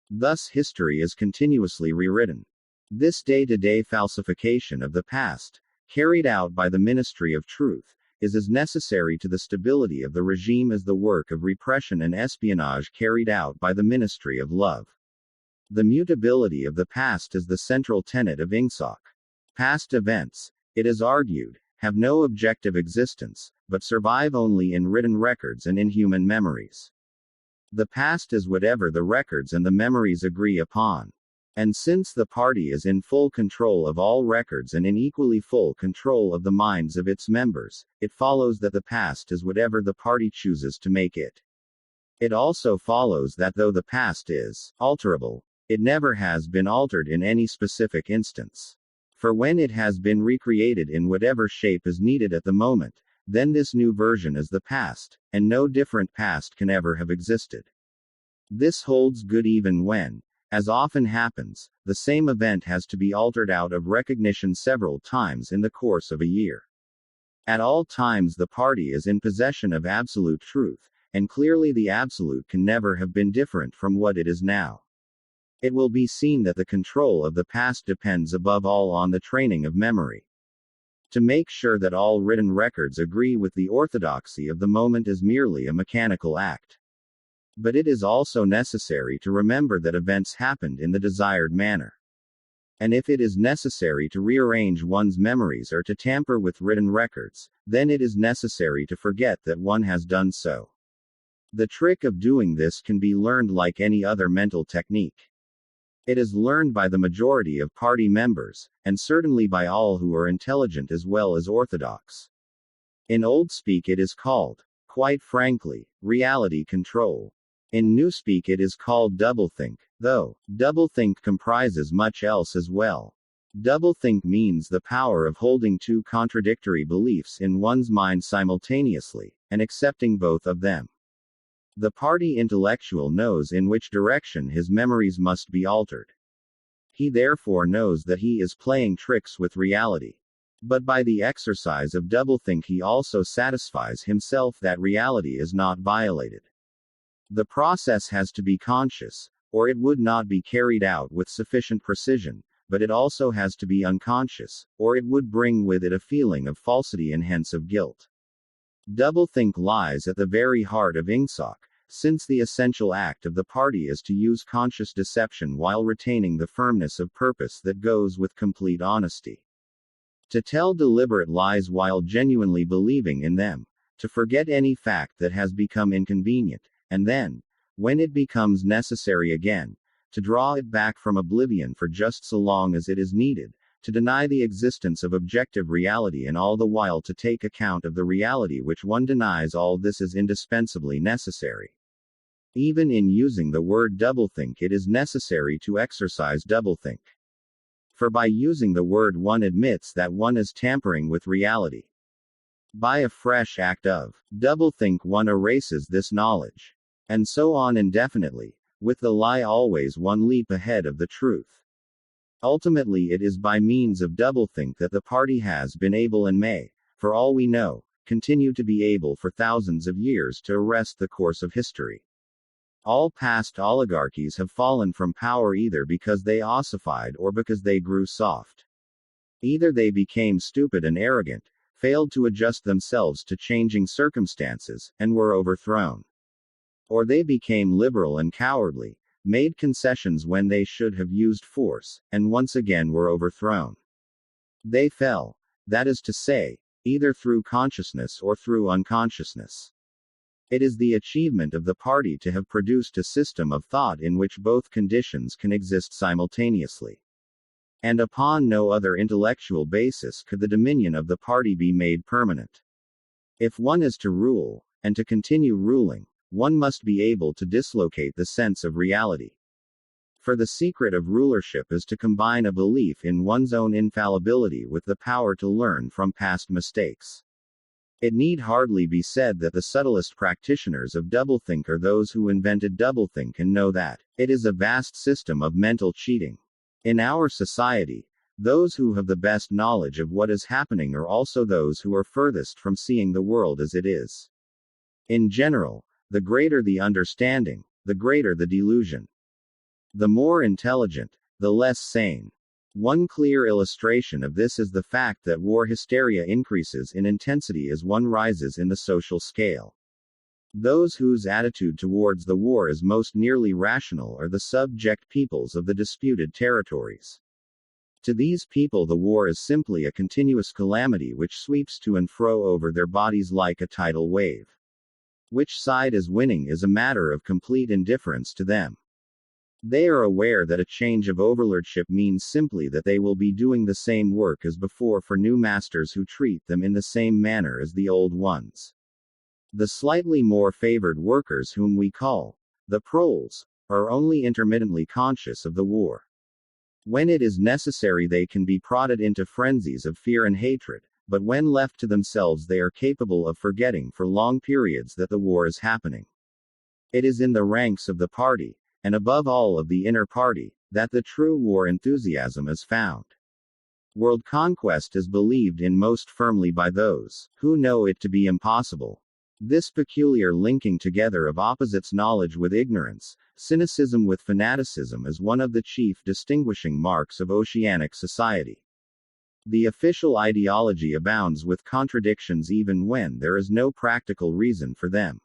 Speaker 1: Thus history is continuously rewritten. This day-to-day falsification of the past, carried out by the Ministry of Truth, is as necessary to the stability of the regime as the work of repression and espionage carried out by the Ministry of Love. The mutability of the past is the central tenet of Ingsoc. Past events, it is argued, have no objective existence, but survive only in written records and in human memories. The past is whatever the records and the memories agree upon. And since the party is in full control of all records and in equally full control of the minds of its members, it follows that the past is whatever the party chooses to make it. It also follows that though the past is alterable, it never has been altered in any specific instance. For when it has been recreated in whatever shape is needed at the moment, then this new version is the past, and no different past can ever have existed. This holds good even when, as often happens, the same event has to be altered out of recognition several times in the course of a year. At all times the party is in possession of absolute truth, and clearly the absolute can never have been different from what it is now. It will be seen that the control of the past depends above all on the training of memory. To make sure that all written records agree with the orthodoxy of the moment is merely a mechanical act. But it is also necessary to remember that events happened in the desired manner. And if it is necessary to rearrange one's memories or to tamper with written records, then it is necessary to forget that one has done so. The trick of doing this can be learned like any other mental technique. It is learned by the majority of party members, and certainly by all who are intelligent as well as orthodox. In old speak it is called, quite frankly, reality control. In new speak it is called doublethink, though doublethink comprises much else as well. Doublethink means the power of holding two contradictory beliefs in one's mind simultaneously, and accepting both of them. The party intellectual knows in which direction his memories must be altered. He therefore knows that he is playing tricks with reality. But by the exercise of doublethink he also satisfies himself that reality is not violated. The process has to be conscious, or it would not be carried out with sufficient precision, but it also has to be unconscious, or it would bring with it a feeling of falsity and hence of guilt. Doublethink lies at the very heart of Ingsoc, since the essential act of the party is to use conscious deception while retaining the firmness of purpose that goes with complete honesty. To tell deliberate lies while genuinely believing in them, to forget any fact that has become inconvenient, and then, when it becomes necessary again, to draw it back from oblivion for just so long as it is needed, to deny the existence of objective reality and all the while to take account of the reality which one denies, all this is indispensably necessary. Even in using the word doublethink it is necessary to exercise doublethink. For by using the word one admits that one is tampering with reality. By a fresh act of doublethink one erases this knowledge. And so on indefinitely, with the lie always one leap ahead of the truth. Ultimately it is by means of doublethink that the party has been able and may, for all we know, continue to be able for thousands of years to arrest the course of history. All past oligarchies have fallen from power either because they ossified or because they grew soft. Either they became stupid and arrogant, failed to adjust themselves to changing circumstances, and were overthrown. Or they became liberal and cowardly, made concessions when they should have used force, and once again were overthrown. They fell, that is to say, either through consciousness or through unconsciousness. It is the achievement of the party to have produced a system of thought in which both conditions can exist simultaneously. And upon no other intellectual basis could the dominion of the party be made permanent. If one is to rule, and to continue ruling, one must be able to dislocate the sense of reality. For the secret of rulership is to combine a belief in one's own infallibility with the power to learn from past mistakes. It need hardly be said that the subtlest practitioners of doublethink are those who invented doublethink and know that it is a vast system of mental cheating. In our society, those who have the best knowledge of what is happening are also those who are furthest from seeing the world as it is. In general, the greater the understanding, the greater the delusion. The more intelligent, the less sane. One clear illustration of this is the fact that war hysteria increases in intensity as one rises in the social scale. Those whose attitude towards the war is most nearly rational are the subject peoples of the disputed territories. To these people the war is simply a continuous calamity which sweeps to and fro over their bodies like a tidal wave. Which side is winning is a matter of complete indifference to them. They are aware that a change of overlordship means simply that they will be doing the same work as before for new masters who treat them in the same manner as the old ones. The slightly more favored workers, whom we call the proles, are only intermittently conscious of the war. When it is necessary they can be prodded into frenzies of fear and hatred, but when left to themselves they are capable of forgetting for long periods that the war is happening. It is in the ranks of the party, and above all of the inner party, that the true war enthusiasm is found. World conquest is believed in most firmly by those who know it to be impossible. This peculiar linking together of opposites, knowledge with ignorance, cynicism with fanaticism, is one of the chief distinguishing marks of oceanic society. The official ideology abounds with contradictions even when there is no practical reason for them.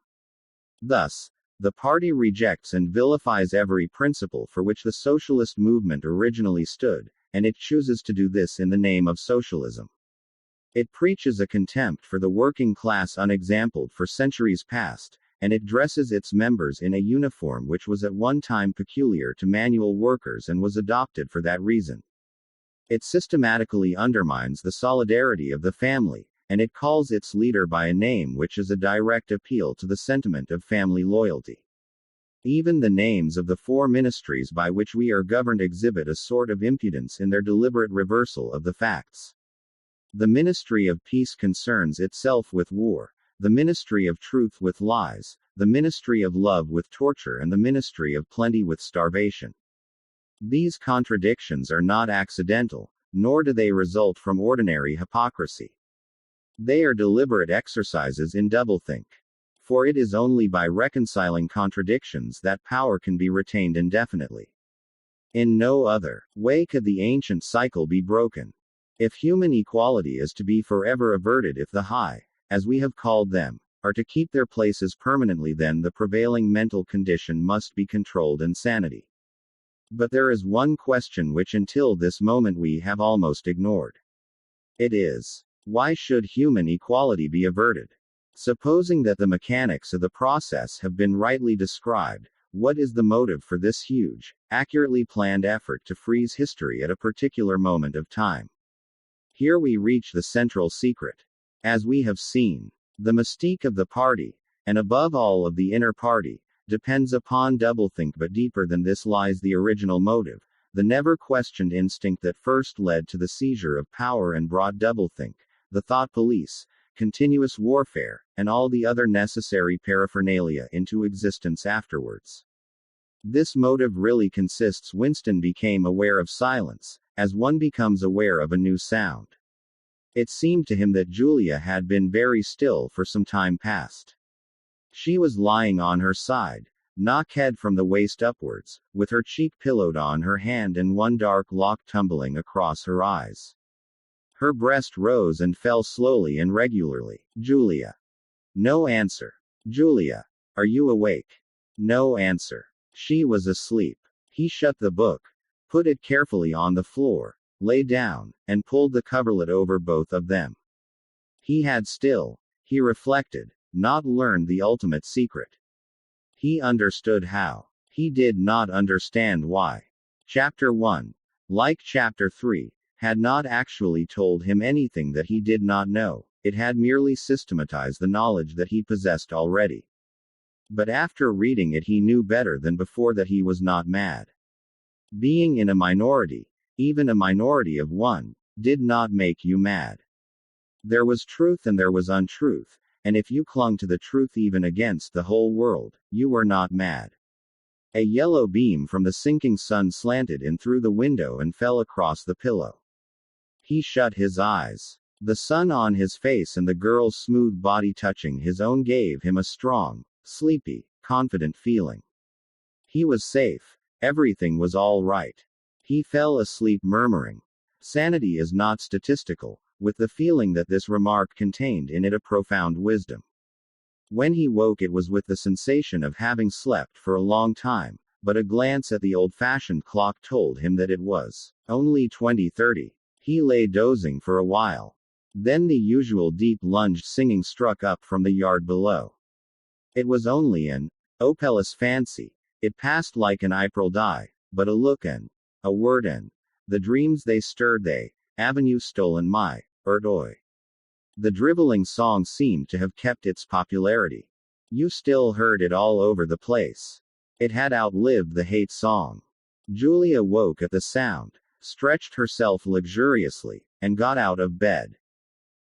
Speaker 1: Thus, the party rejects and vilifies every principle for which the socialist movement originally stood, and it chooses to do this in the name of socialism. It preaches a contempt for the working class unexampled for centuries past, and it dresses its members in a uniform which was at one time peculiar to manual workers and was adopted for that reason. It systematically undermines the solidarity of the family, and it calls its leader by a name which is a direct appeal to the sentiment of family loyalty. Even the names of the four ministries by which we are governed exhibit a sort of impudence in their deliberate reversal of the facts. The Ministry of Peace concerns itself with war, the Ministry of Truth with lies, the Ministry of Love with torture, and the Ministry of Plenty with starvation. These contradictions are not accidental, nor do they result from ordinary hypocrisy. They are deliberate exercises in doublethink. For it is only by reconciling contradictions that power can be retained indefinitely. In no other way could the ancient cycle be broken. If human equality is to be forever averted, if the high, as we have called them, are to keep their places permanently, then the prevailing mental condition must be controlled insanity. But there is one question which until this moment we have almost ignored. It is, why should human equality be averted? Supposing that the mechanics of the process have been rightly described, what is the motive for this huge, accurately planned effort to freeze history at a particular moment of time? Here we reach the central secret. As we have seen, the mystique of the party, and above all of the inner party, depends upon doublethink, but deeper than this lies the original motive, the never-questioned instinct that first led to the seizure of power and brought doublethink, the thought police, continuous warfare, and all the other necessary paraphernalia into existence afterwards. This motive really consists. Winston became aware of silence, as one becomes aware of a new sound. It seemed to him that Julia had been very still for some time past. She was lying on her side, knock-head from the waist upwards, with her cheek pillowed on her hand and one dark lock tumbling across her eyes. Her breast rose and fell slowly and regularly. Julia. No answer. Julia. Are you awake? No answer. She was asleep. He shut the book, put it carefully on the floor, lay down, and pulled the coverlet over both of them. He had still, he reflected, not learned the ultimate secret. He understood how. He did not understand why. Chapter 1, like Chapter 3, had not actually told him anything that he did not know, it had merely systematized the knowledge that he possessed already. But after reading it, he knew better than before that he was not mad. Being in a minority, even a minority of one, did not make you mad. There was truth and there was untruth, and if you clung to the truth even against the whole world, you were not mad. A yellow beam from the sinking sun slanted in through the window and fell across the pillow. He shut his eyes. The sun on his face and the girl's smooth body touching his own gave him a strong, sleepy, confident feeling. He was safe. Everything was all right. He fell asleep murmuring, "Sanity is not statistical," with the feeling that this remark contained in it a profound wisdom. When he woke, it was with the sensation of having slept for a long time, but a glance at the old-fashioned clock told him that it was only 20:30. He lay dozing for a while. Then the usual deep lunged singing struck up from the yard below. It was only an Opelus fancy. It passed like an April die, but a look and a word and the dreams they stirred they, avenue stolen my, oi. The driveling song seemed to have kept its popularity. You still heard it all over the place. It had outlived the hate song. Julia woke at the sound, stretched herself luxuriously, and got out of bed.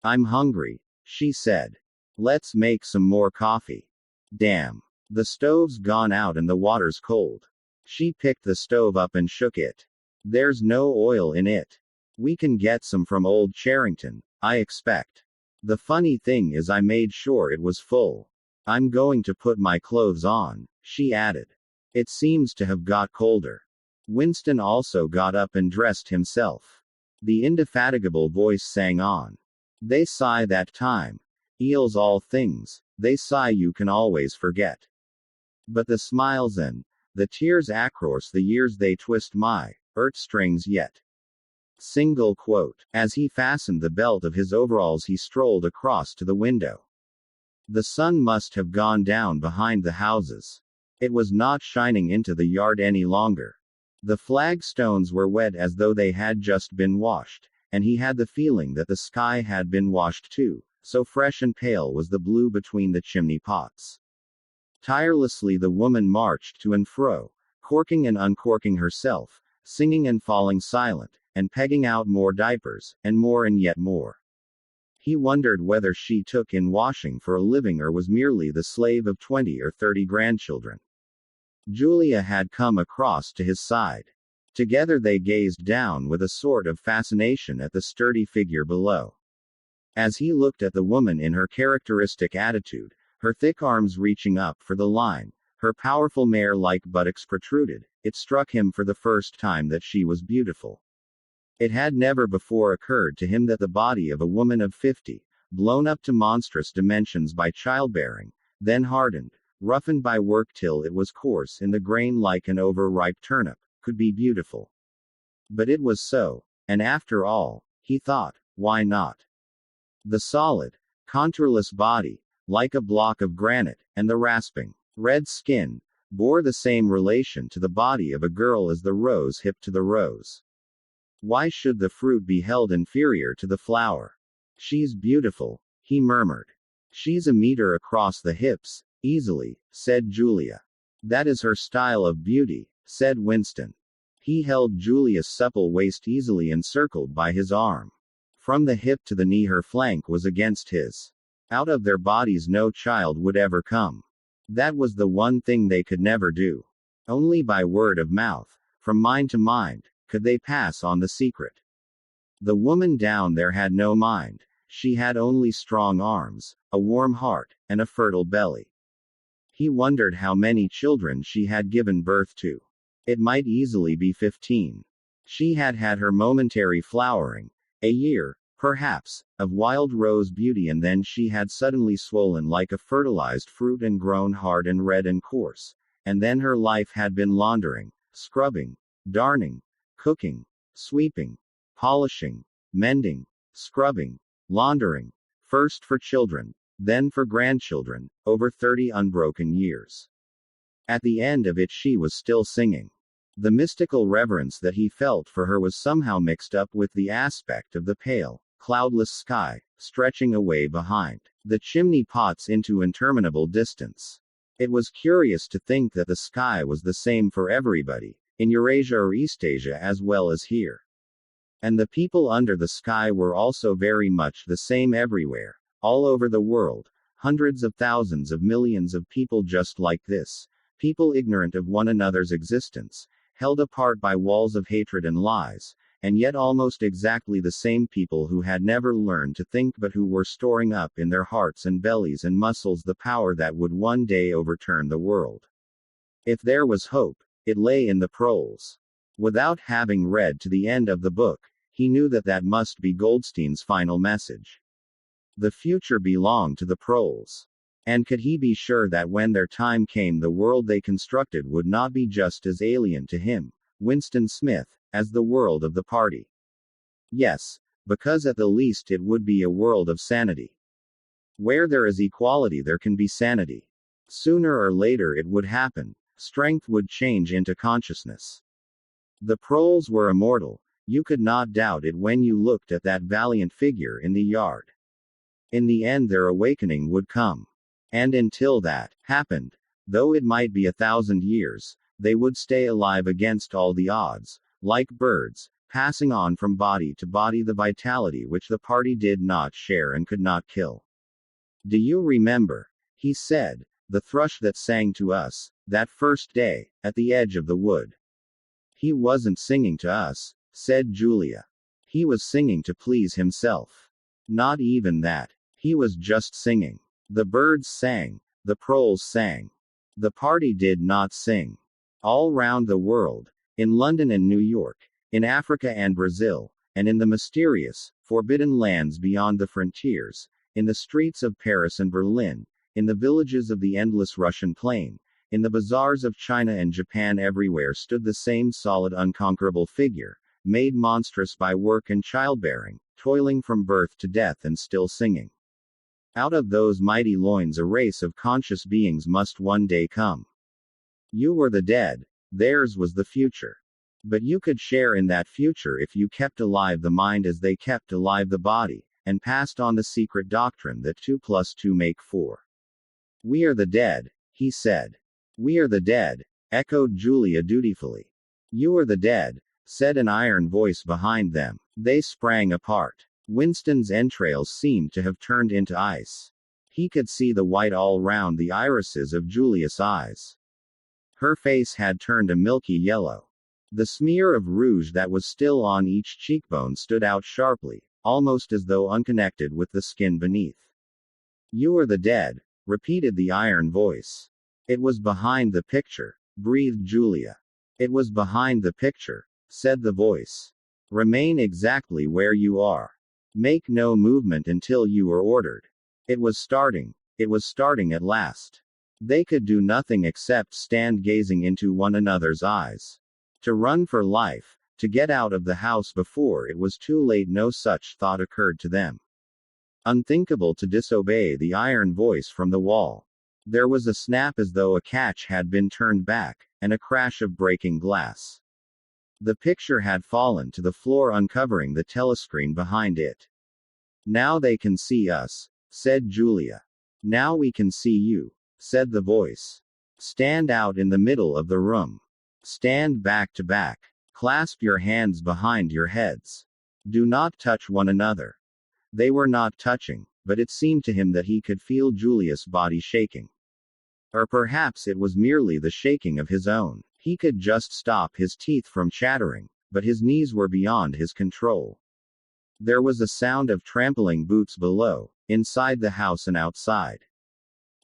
Speaker 1: "I'm hungry," she said. "Let's make some more coffee." "Damn. The stove's gone out and the water's cold." She picked the stove up and shook it. "There's no oil in it. We can get some from Old Charrington, I expect. The funny thing is I made sure it was full. I'm going to put my clothes on," she added. "It seems to have got colder." Winston also got up and dressed himself. The indefatigable voice sang on. "They sigh that time eels all things, they sigh you can always forget. But the smiles and the tears across the years they twist my strings yet." Single quote. As he fastened the belt of his overalls, he strolled across to the window. The sun must have gone down behind the houses. It was not shining into the yard any longer. The flagstones were wet as though they had just been washed, and he had the feeling that the sky had been washed too, so fresh and pale was the blue between the chimney pots. Tirelessly the woman marched to and fro, corking and uncorking herself, singing and falling silent, and pegging out more diapers, and yet more. He wondered whether she took in washing for a living or was merely the slave of 20 or 30 grandchildren. Julia had come across to his side. Together they gazed down with a sort of fascination at the sturdy figure below. As he looked at the woman in her characteristic attitude, her thick arms reaching up for the line, her powerful mare-like buttocks protruded, it struck him for the first time that she was beautiful. It had never before occurred to him that the body of a woman of 50, blown up to monstrous dimensions by childbearing, then hardened, roughened by work till it was coarse in the grain like an over-ripe turnip, could be beautiful. But it was so, and after all, he thought, why not? The solid, contourless body, like a block of granite, and the rasping, red skin, bore the same relation to the body of a girl as the rose hip to the rose. Why should the fruit be held inferior to the flower? "She's beautiful," he murmured. "She's a meter across the hips, easily," said Julia. "That is her style of beauty," said Winston. He held Julia's supple waist easily encircled by his arm. From the hip to the knee her flank was against his. Out of their bodies no child would ever come. That was the one thing they could never do. Only by word of mouth, from mind to mind, could they pass on the secret. The woman down there had no mind. She had only strong arms, a warm heart, and a fertile belly. He wondered how many children she had given birth to. It might easily be 15. She had had her momentary flowering, a year, perhaps, of wild rose beauty, and then she had suddenly swollen like a fertilized fruit and grown hard and red and coarse, and then her life had been laundering, scrubbing, darning, cooking, sweeping, polishing, mending, scrubbing, laundering, first for children, then for grandchildren, over 30 unbroken years. At the end of it, she was still singing. The mystical reverence that he felt for her was somehow mixed up with the aspect of the pale, cloudless sky, stretching away behind the chimney pots into interminable distance. It was curious to think that the sky was the same for everybody, in Eurasia or Eastasia as well as here. And the people under the sky were also very much the same everywhere, all over the world, hundreds of thousands of millions of people just like this, people ignorant of one another's existence, held apart by walls of hatred and lies, and yet almost exactly the same people who had never learned to think but who were storing up in their hearts and bellies and muscles the power that would one day overturn the world. If there was hope, it lay in the proles. Without having read to the end of the book, he knew that that must be Goldstein's final message. The future belonged to the proles. And could he be sure that when their time came, the world they constructed would not be just as alien to him, Winston Smith, as the world of the party? Yes, because at the least it would be a world of sanity. Where there is equality, there can be sanity. Sooner or later it would happen. Strength would change into consciousness. The proles were immortal. You could not doubt it when you looked at that valiant figure in the yard. In the end, their awakening would come. And until that happened, though it might be 1,000 years, they would stay alive against all the odds, like birds, passing on from body to body the vitality which the party did not share and could not kill. Do you remember, he said, the thrush that sang to us, that first day, at the edge of the wood? He wasn't singing to us, said Julia. He was singing to please himself. Not even that. He was just singing. The birds sang. The proles sang. The party did not sing. All round the world, in London and New York, in Africa and Brazil, and in the mysterious, forbidden lands beyond the frontiers, in the streets of Paris and Berlin, in the villages of the endless Russian plain, in the bazaars of China and Japan, everywhere stood the same solid, unconquerable figure, made monstrous by work and childbearing, toiling from birth to death and still singing. Out of those mighty loins a race of conscious beings must one day come. You were the dead, theirs was the future. But you could share in that future if you kept alive the mind as they kept alive the body, and passed on the secret doctrine that 2 + 2 make 4. We are the dead, he said. We are the dead, echoed Julia dutifully. You are the dead, said an iron voice behind them. They sprang apart. Winston's entrails seemed to have turned into ice. He could see the white all round the irises of Julia's eyes. Her face had turned a milky yellow. The smear of rouge that was still on each cheekbone stood out sharply, almost as though unconnected with the skin beneath. You are the dead, repeated the iron voice. It was behind the picture, breathed Julia. It was behind the picture, said the voice. Remain exactly where you are. Make no movement until you are ordered. It was starting at last. They could do nothing except stand gazing into one another's eyes. To run for life, to get out of the house before it was too late, no such thought occurred to them. Unthinkable to disobey the iron voice from the wall. There was a snap as though a catch had been turned back, and a crash of breaking glass. The picture had fallen to the floor, uncovering the telescreen behind it. Now they can see us, said Julia. Now we can see you, said the voice. Stand out in the middle of the room. Stand back to back. Clasp your hands behind your heads. Do not touch one another. They were not touching, but it seemed to him that he could feel Julia's body shaking. Or perhaps it was merely the shaking of his own. He could just stop his teeth from chattering, but his knees were beyond his control. There was a sound of trampling boots below, inside the house and outside.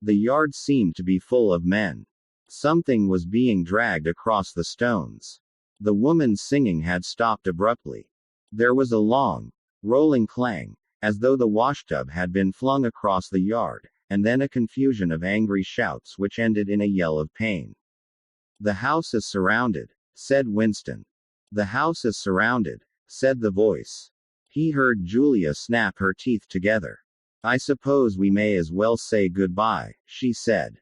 Speaker 1: The yard seemed to be full of men. Something was being dragged across the stones. The woman's singing had stopped abruptly. There was a long, rolling clang, as though the washtub had been flung across the yard, and then a confusion of angry shouts which ended in a yell of pain. The house is surrounded, said Winston. The house is surrounded, said the voice. He heard Julia snap her teeth together. I suppose we may as well say goodbye, she said.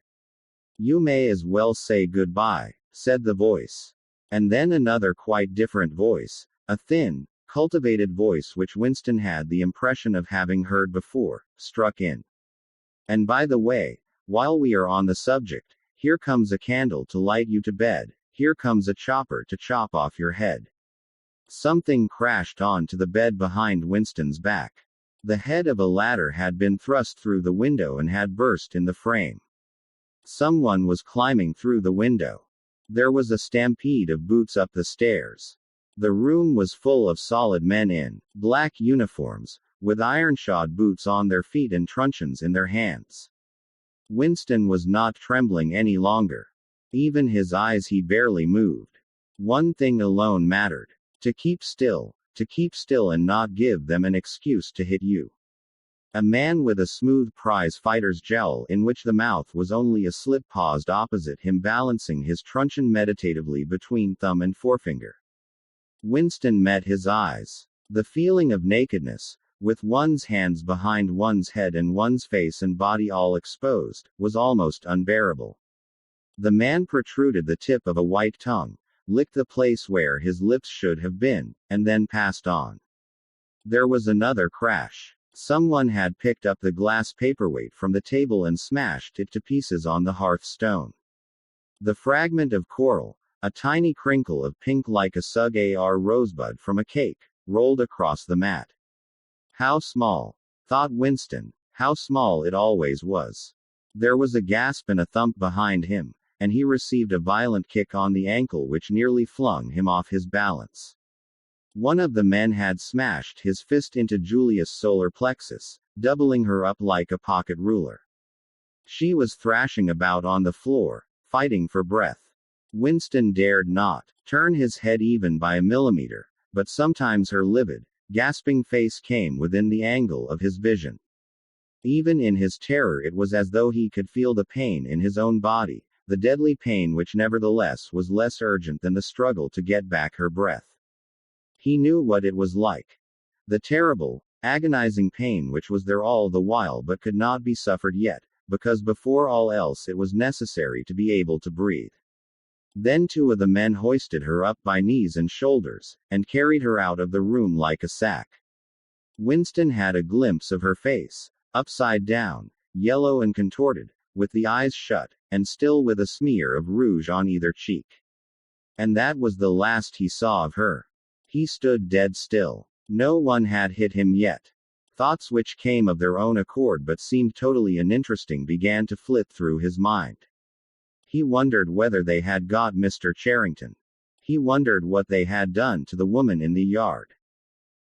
Speaker 1: You may as well say goodbye, said the voice. And then another quite different voice, a thin, cultivated voice which Winston had the impression of having heard before, struck in. And by the way, while we are on the subject, here comes a candle to light you to bed, here comes a chopper to chop off your head. Something crashed onto the bed behind Winston's back. The head of a ladder had been thrust through the window and had burst in the frame. Someone was climbing through the window. There was a stampede of boots up the stairs. The room was full of solid men in black uniforms, with iron-shod boots on their feet and truncheons in their hands. Winston was not trembling any longer. Even his eyes he barely moved. One thing alone mattered. To keep still and not give them an excuse to hit you. A man with a smooth prize fighter's jowl in which the mouth was only a slit paused opposite him, balancing his truncheon meditatively between thumb and forefinger. Winston met his eyes. The feeling of nakedness, with one's hands behind one's head and one's face and body all exposed, was almost unbearable. The man protruded the tip of a white tongue, licked the place where his lips should have been, and then passed on. There was another crash. Someone had picked up the glass paperweight from the table and smashed it to pieces on the hearthstone. The fragment of coral, a tiny crinkle of pink like a sug-ar rosebud from a cake, rolled across the mat. How small, thought Winston, how small it always was. There was a gasp and a thump behind him, and he received a violent kick on the ankle which nearly flung him off his balance. One of the men had smashed his fist into Julia's solar plexus, doubling her up like a pocket ruler. She was thrashing about on the floor, fighting for breath. Winston dared not turn his head even by a millimeter, but sometimes her livid, gasping face came within the angle of his vision. Even in his terror it was as though he could feel the pain in his own body, the deadly pain which nevertheless was less urgent than the struggle to get back her breath. He knew what it was like. The terrible, agonizing pain which was there all the while but could not be suffered yet, because before all else it was necessary to be able to breathe. Then two of the men hoisted her up by knees and shoulders, and carried her out of the room like a sack. Winston had a glimpse of her face, upside down, yellow and contorted, with the eyes shut, and still with a smear of rouge on either cheek. And that was the last he saw of her. He stood dead still. No one had hit him yet. Thoughts which came of their own accord but seemed totally uninteresting began to flit through his mind. He wondered whether they had got Mr. Charrington. He wondered what they had done to the woman in the yard.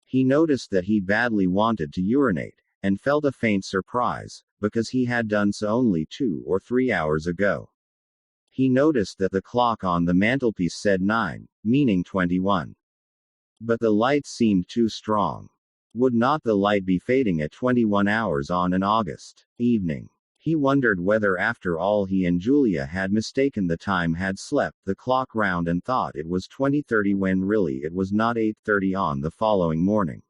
Speaker 1: He noticed that he badly wanted to urinate, and felt a faint surprise, because he had done so only 2 or 3 hours ago. He noticed that the clock on the mantelpiece said 9, meaning 21. But the light seemed too strong. Would not the light be fading at 21 hours on an August evening? He wondered whether after all he and Julia had mistaken the time, had slept the clock round and thought it was 20:30 when really it was not 8:30 on the following morning.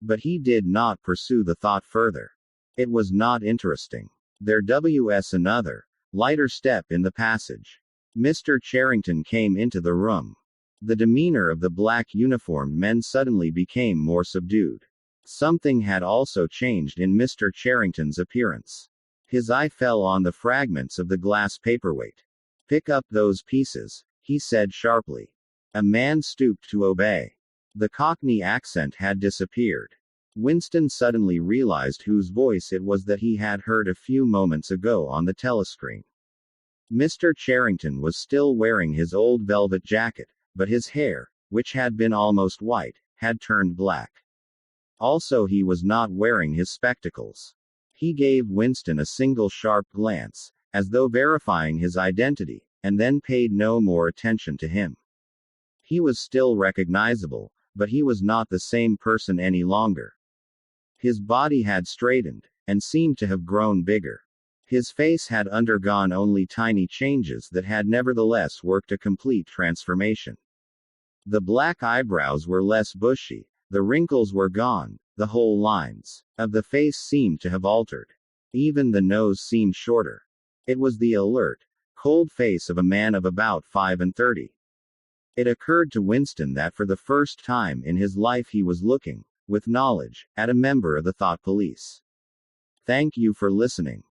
Speaker 1: But he did not pursue the thought further. It was not interesting. There was another, lighter step in the passage. Mr. Charrington came into the room. The demeanor of the black uniformed men suddenly became more subdued. Something had also changed in Mr. Charrington's appearance. His eye fell on the fragments of the glass paperweight. "Pick up those pieces," he said sharply. A man stooped to obey. The Cockney accent had disappeared. Winston suddenly realized whose voice it was that he had heard a few moments ago on the telescreen. Mr. Charrington was still wearing his old velvet jacket, but his hair, which had been almost white, had turned black. Also, he was not wearing his spectacles. He gave Winston a single sharp glance, as though verifying his identity, and then paid no more attention to him. He was still recognizable, but he was not the same person any longer. His body had straightened, and seemed to have grown bigger. His face had undergone only tiny changes that had nevertheless worked a complete transformation. The black eyebrows were less bushy, the wrinkles were gone, The whole lines of the face seemed to have altered. Even the nose seemed shorter. It was the alert, cold face of a man of about 35. It occurred to Winston that for the first time in his life he was looking, with knowledge, at a member of the thought police. Thank you for listening.